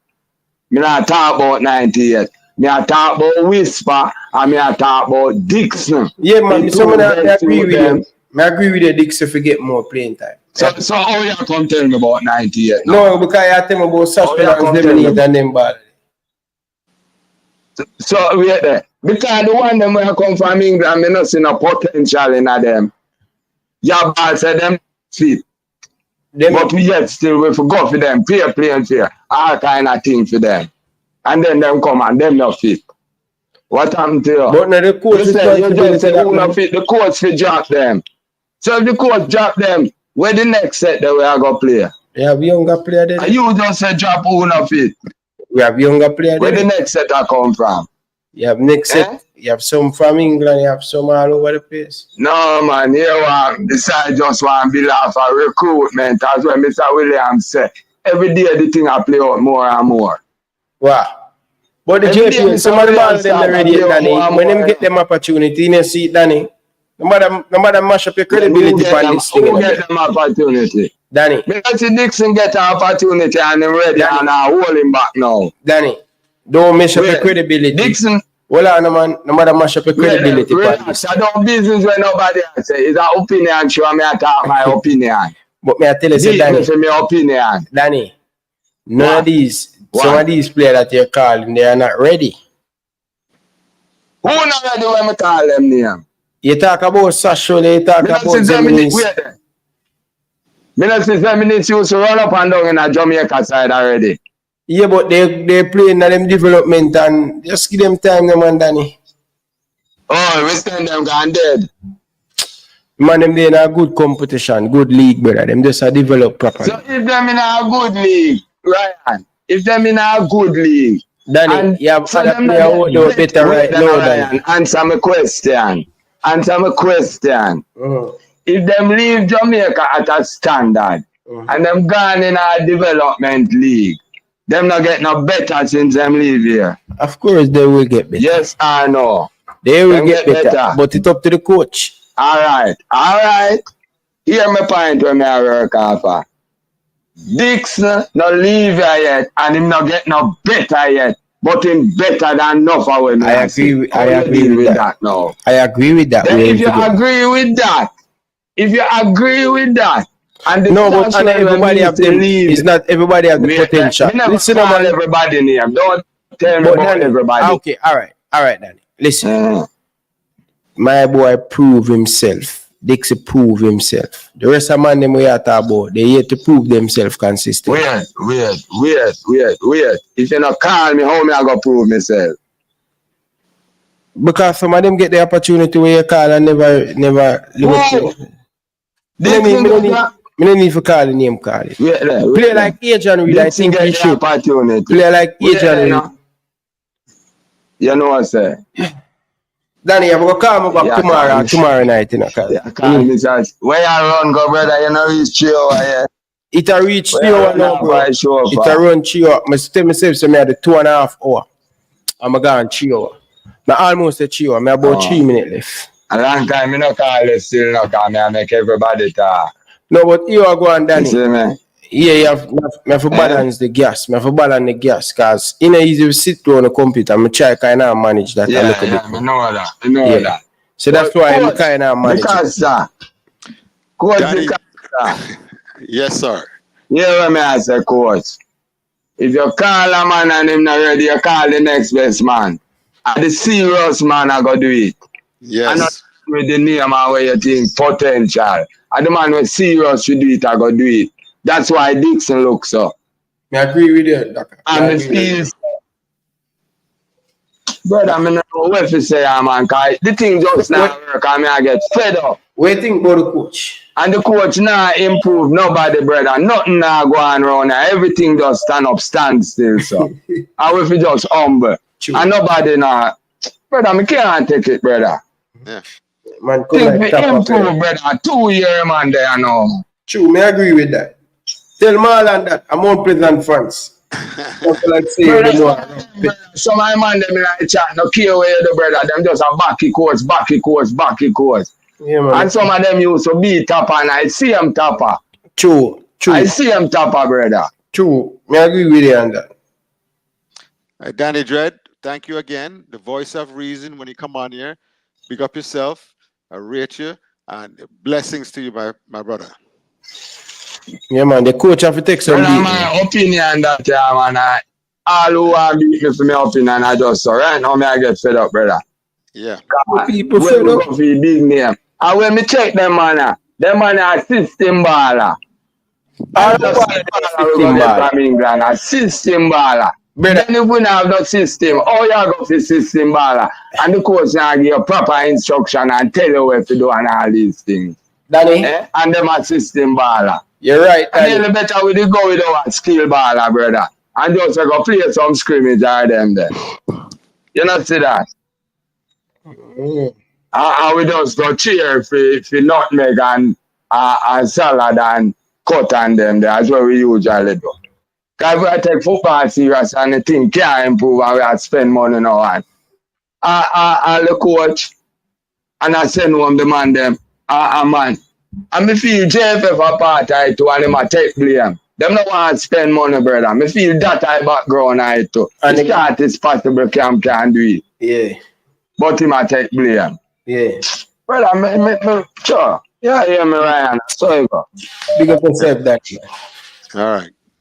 Me not talk about 90 yet. Me I talk about Whisper and me I talk about Dixon. Yeah, man, someone I agree with them. I agree with the Dixon for get more playing time. So how you come tell me about 90 yet? No, because I tell me about Sashwell and Zemini and them bad. So wait there. Because the one them where come from England, I not see no potential in them. Your ball said them fit. But we yet still we forgot for them, playing fair, all kind of thing for them. And then them come and them not fit. What happened to you? But now the coach you just say who not fit, the coach fit drop them. So if the coach drop them, where the next set that we are going to play? Yeah, we younger player there. You just say drop who not fit. We have younger player there. Where the next set I come from? You have next set. You have some from England, you have some all over the place. No, man, here besides just want to be laugh at recruitment, as well Mr. Williams said. Every day the thing I play out more and more. Wow. But the JP, some of the balls them already, Danny. When them get them opportunity, you see, Danny. No matter mash up your credibility for this thing. Who get them opportunity? Danny. Because Dixon get an opportunity and they're ready and I hold him back now. Danny, don't mash up your credibility. Dixon. Well, no matter mash up your credibility. Relax, I don't business when nobody else say. It's an opinion, sure, me I talk my opinion. But me I tell you, say, Danny. For my opinion. Danny, none of these, some of these players that you're calling, they are not ready. Who not ready when I call them name? You talk about Sashwell, you talk about Zeminis. Me not see Zeminis used to run up and down in a Jamaica side already. Yeah, but they play in them development and just give them time, man, Danny. Oh, we stand them gone dead. Man, them they in a good competition, good league, brother. Them just develop properly. So if them in a good league, Ryan, if them in a good league, Danny, And you have so other them player not who get do bet. better Wait, right then now, Ryan, Danny. answer my question. Answer my question. If them leave Jamaica at a standard and them gone in a development league, them not get no better since them leave here. Of course, they will get better. Yes or no? They will Them get better, but it's up to the coach. All right. Hear my point when I work off. Dixon no leave here yet, and him not get no better yet. But him better than enough of when I agree with that now. I agree with that. Then if you agree with that, and the no, but class and where everybody me have to them. leave, It's not everybody have the potential. me never Listen, call man. everybody name. Don't tell me But about Danny, everybody. okay, all right, Danny. Listen, my boy prove himself. Dixie prove himself. The rest of man them we are talking about, they yet to prove themselves consistently. Wait. If you not call me, how me I go prove myself? Because some of them get the opportunity where you call and never live up to it. Me no need for call the name, call it. Play like Adrian Reed, I think he should. Play like Adrian Reed. You know what I say? Danny, I'm going to call me back tomorrow night. You know, call me, sir. Where you run, go, brother? You know, reach 3 hours yet. It a reach 3 hours now, bro. It a run 3 hours. I tell myself, so I had 2.5 hours. I'm going 3 hours. I almost at 3 hours. I about 3 minutes left. A long time, I no call you still, no call me. I make everybody talk. No, but you are going, Danny. You see me? Yeah, you have to balance the gas. I have to balance the gas because it's not easy to sit down on the computer. I try kind of manage that a little bit. I know that. So that's why I'm kind of manage it. Coach, yes, sir. Yeah, what me I say, coach. If you call a man and him not ready, you call the next best man. And the serious man I go do it. Yes. And not with the name and where you think potential. And the man who serious to do it, I go do it. That's why Dixon looks so. I agree with you, Doctor. And the feels, brother, I don't know what to say, man, because the thing just now work and I get fed up. What do you think about the coach? And the coach now improve nobody, brother. Nothing now going around now. Everything just stand still, so. And if you just humble. True. And nobody now. Brother, I can't take it, brother. Yeah. Man, think we improve, brother. 2 year, man, there now. True, I agree with that. Tell Marlon that I'm on President France. Like say, some of my man them in the chat no care where you do, brother. Them just a backy course. Yeah, man. And some of them used to be topper and I see them topper. True. I see them topper, brother. True. I agree with you on that. Danny Dread, thank you again. The voice of reason when you come on here. Big up yourself. I rate you. And blessings to you, my brother. Yeah, man. The coach have to take some beat. My opinion that, man. All who want beat me for my opinion, I just so right now, I get fed up, brother. Yeah. People fed up. For big name. And when me check them, man are system baller. All the baller from England, a system baller. Then if we don't have no system, all you go for system baller. And the coach now give you proper instruction and tell you what to do and all these things. Danny? And them a system baller. You're right, Danny. And then better we go with our skill baller, brother. And just go play some scrimmage or them there. You not see that? And we just go cheer for nutmeg and salad and cut and them there. That's what we usually do. Because we take football serious and the thing can't improve and we have to spend money now. And the coach and I send home the man them, man. And me feel JFF apartheid too and them a take blame. Them don't want to spend money, brother. Me feel that I background I too. And the start is possible can do it. Yeah. But him a take blame. Yeah. Brother, me sure. Yeah, hear me, Ryan. So you go. Big up yourself, that. All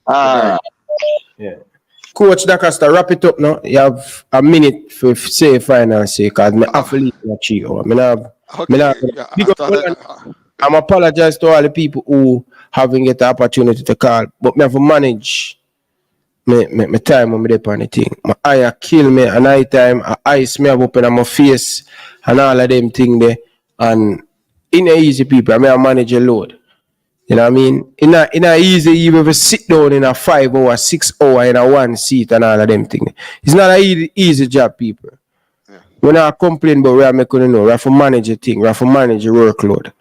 right. Yeah. Coach Dacosta, wrap it up now. You have a minute for say final say because me have to leave the Chio. I'm apologize to all the people who haven't get the opportunity to call, but me have to manage my time when me dey on the thing. My eye kill me, and night time ice me have open on my face and all of them thing there. And in a easy people, I may manage a load. You know what I mean? In a easy, you ever sit down in a 5 hour, 6 hour in a one seat and all of them things. It's not an easy job, people. We're not complaining about we are making know. We have to manage a thing. We have to manage your workload.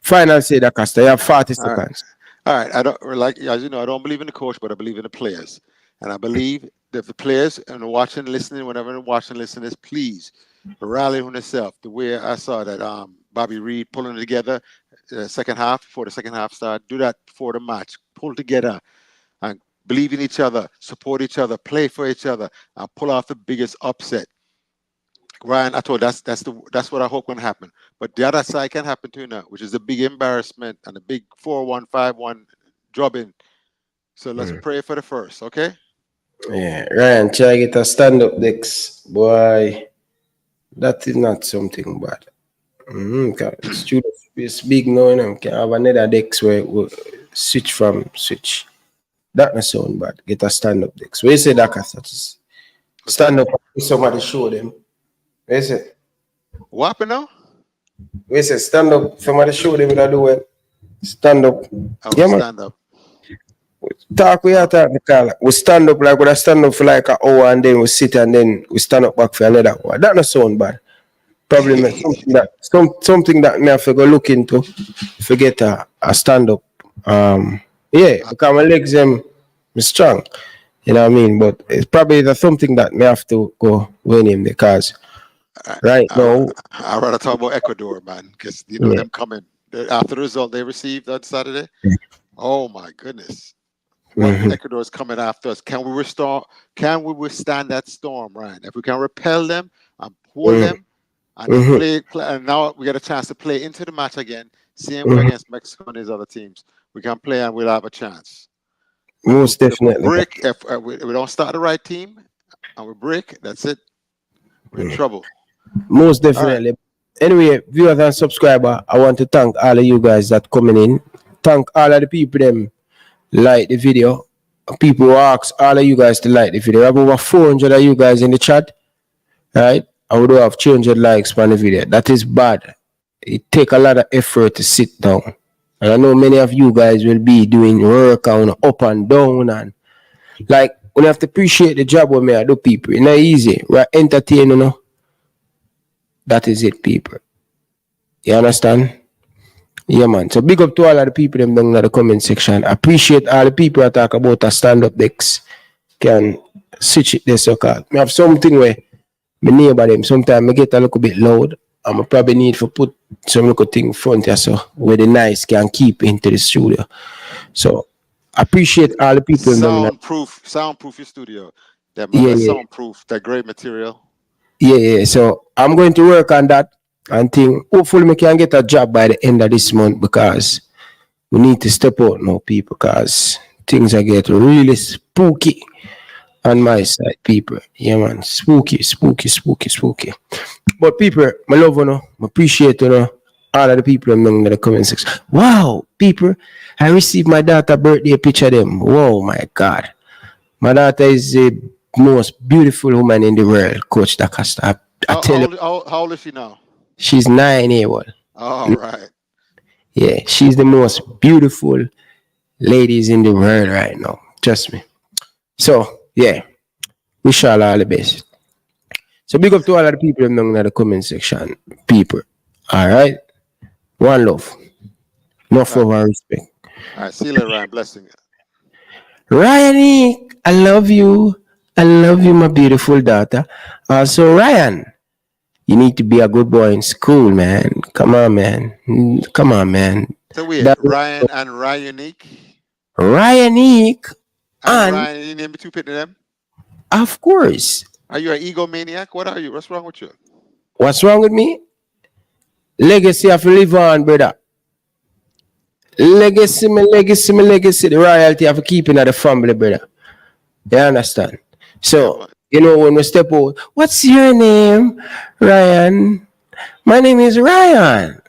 Final say that, Costa. You have 40 seconds. All right. I don't like, as you know, I don't believe in the coach, but I believe in the players. And I believe that the players and watching, listening, whenever they're watching, listeners, please rally on yourself. The way I saw that Bobby Reed pulling it together second half, before the second half started, do that before the match. Pull together and believe in each other, support each other, play for each other, and pull off the biggest upset. Ryan, I told that's what I hope can happen. But the other side can happen too now, which is a big embarrassment and a big 4-1, 5-1 drubbing. So let's pray for the first, okay? Yeah, Ryan, try get a stand-up decks. Boy, that is not something bad. Studio space big now, you know. Can have another decks where we switch from switch. That not sound bad. Get a stand-up decks. Where you say that, Cassats? Stand up, somebody show them. Where you say? What happened now? Where you say stand up, somebody show them what I do well. Stand up. Oh, Yeah, man. stand up. Talk we are talking, Carla. We stand up like we stand up for like an hour and then we sit and then we stand up back for another hour. That not sound bad. Probably something that me have to go look into. Forget a stand up. Yeah, because my legs them strong. You know what I mean? But it's probably something that me have to go win him because right now. I'd rather talk about Ecuador, man, because you know them coming after the result they received on Saturday. Oh my goodness. Ecuador is coming after us. Can we withstand that storm, Ryan? If we can repel them and hold them and then play, and now we get a chance to play into the match again, same way against Mexico and these other teams. We can play and we'll have a chance. Most definitely. If we don't start the right team and we break, that's it. We're in trouble. Most definitely. Anyway, viewers and subscribers, I want to thank all of you guys that coming in. Thank all of the people them like the video. People who ask all of you guys to like the video. I have over 400 of you guys in the chat. Right? I would have 300 likes on the video. That is bad. It take a lot of effort to sit down. And I know many of you guys will be doing work on up and down and like we have to appreciate the job when I do, people. It's not easy. We're entertaining, you know. That is it, people. You understand? Yeah, man. So big up to all of the people them down in the comment section. I appreciate all the people that talk about a stand-up decks. Can switch it this so called. I have something where my neighbor them sometimes I get a little bit loud. I probably need to put some little thing front here so where the noise can keep into the studio. So I appreciate all the people. Soundproof your studio. That soundproof, that great material. Yeah. So I'm going to work on that and think hopefully we can get a job by the end of this month because we need to step out now, people, because things are getting really spooky on my side, people. Yeah, man. Spooky. But people, my love you know, I appreciate you know, all of the people in the comment section. Wow, people, I received my daughter birthday picture them. Whoa, my God. My daughter is the most beautiful woman in the world, Coach DaCosta. I tell you. How old is she now? She's 9 years old. All right. Yeah, she's the most beautiful ladies in the world right now. Trust me. So, yeah, wish all the best. So, big up to all of the people in the comment section. People. All right? One love. Enough love and respect. All right, see you later, Ryan. Blessing. Ryan, I love you. I love you, my beautiful daughter. Also, Ryan, you need to be a good boy in school, man. Come on, man. So weird. Ryan and Ryanique. Ryanique. And Ryan, you name two picture them? Of course. Are you an egomaniac? What are you? What's wrong with you? What's wrong with me? Legacy have to live on, brother. Legacy. The royalty have to keep in the family, brother. You understand? So, you know, when we step out, what's your name? Ryan. My name is Ryan.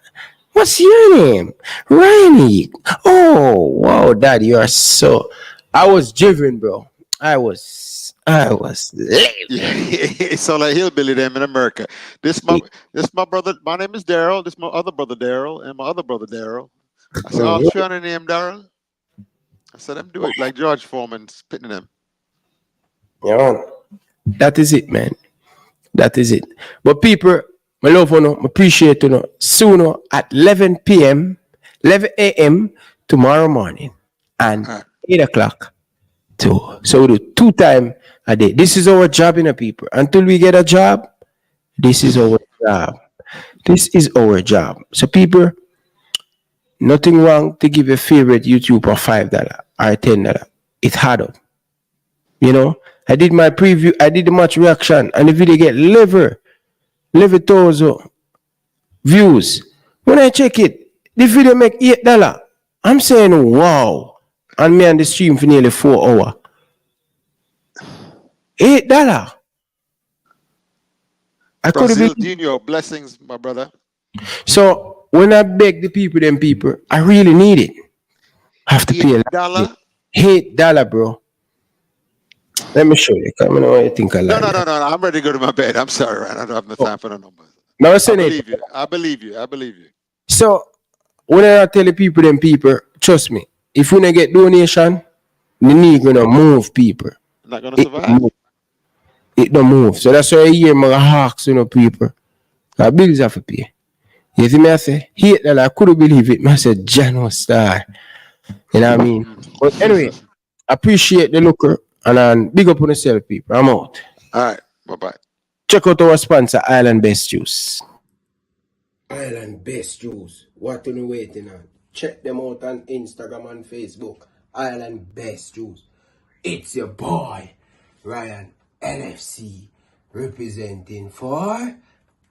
What's your name? Ryan. Oh, wow, Dad, you are so... I was driven, bro. I was living. It's all like hillbilly them in America. This my brother. My name is Daryl. This my other brother Daryl, and my other brother Daryl. I said, Austrian name, Darrell. I said, them do it like George Foreman spitting them. Yeah, man. That is it, man. That is it. But people, my love you know, I appreciate you know. Soon at 11 p.m., 11 a.m. tomorrow morning and 8 o'clock too. So we do 2 times a day. This is our job, you know, people. Until we get a job, this is our job. This is our job. So people, nothing wrong to give your favorite YouTuber $5 or $10. It hard up. You know, I did my preview, I did the match reaction, and the video get 11,000 views. When I check it, the video make $8. I'm saying, wow. And me on the stream for nearly 4 hours. $8. I could have Brazil, been. Dino, blessings, my brother. So when I beg the people, them people, I really need it. I have to pay a lot. $8, bro. Let me show you. Come on, what you think I like. No. I'm ready to go to my bed. I'm sorry, Ryan. I don't have no time for the numbers. No, I believe you. I believe you. I believe you. So when I tell the people, them people, trust me, if we don't get donation, the need gonna move people. Not gonna survive. It don't move. So that's why I hear my hawks, you know, people. Our bills have to pay. You see me, I say, $8, I couldn't believe it. I said, Jano Star. You know what I mean? But anyway, appreciate the looker and big up on yourself, people. I'm out. All right. Bye-bye. Check out our sponsor, Island Best Juice. Island Best Juice. What are you waiting on? Check them out on Instagram and Facebook. Island Best Juice. It's your boy, Ryan LFC, representing for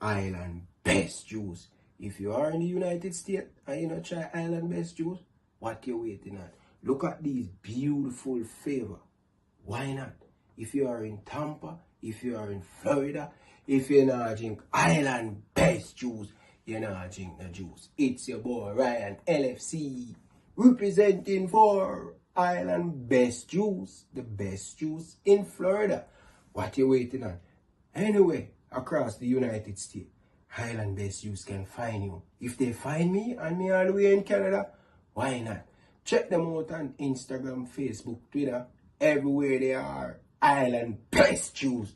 Island Best Juice. If you are in the United States and you not try Island Best Juice, what you waiting on? Look at these beautiful flavor. Why not? If you are in Tampa, if you are in Florida, if you're not drink Island Best Juice, you're not drink the juice. It's your boy Ryan LFC, representing for Island Best Juice, the best juice in Florida. What you waiting on? Anyway, across the United States, Highland Best Juice can find you. If they find me and me all the way in Canada, why not? Check them out on Instagram, Facebook, Twitter, everywhere they are. Island Best Juice.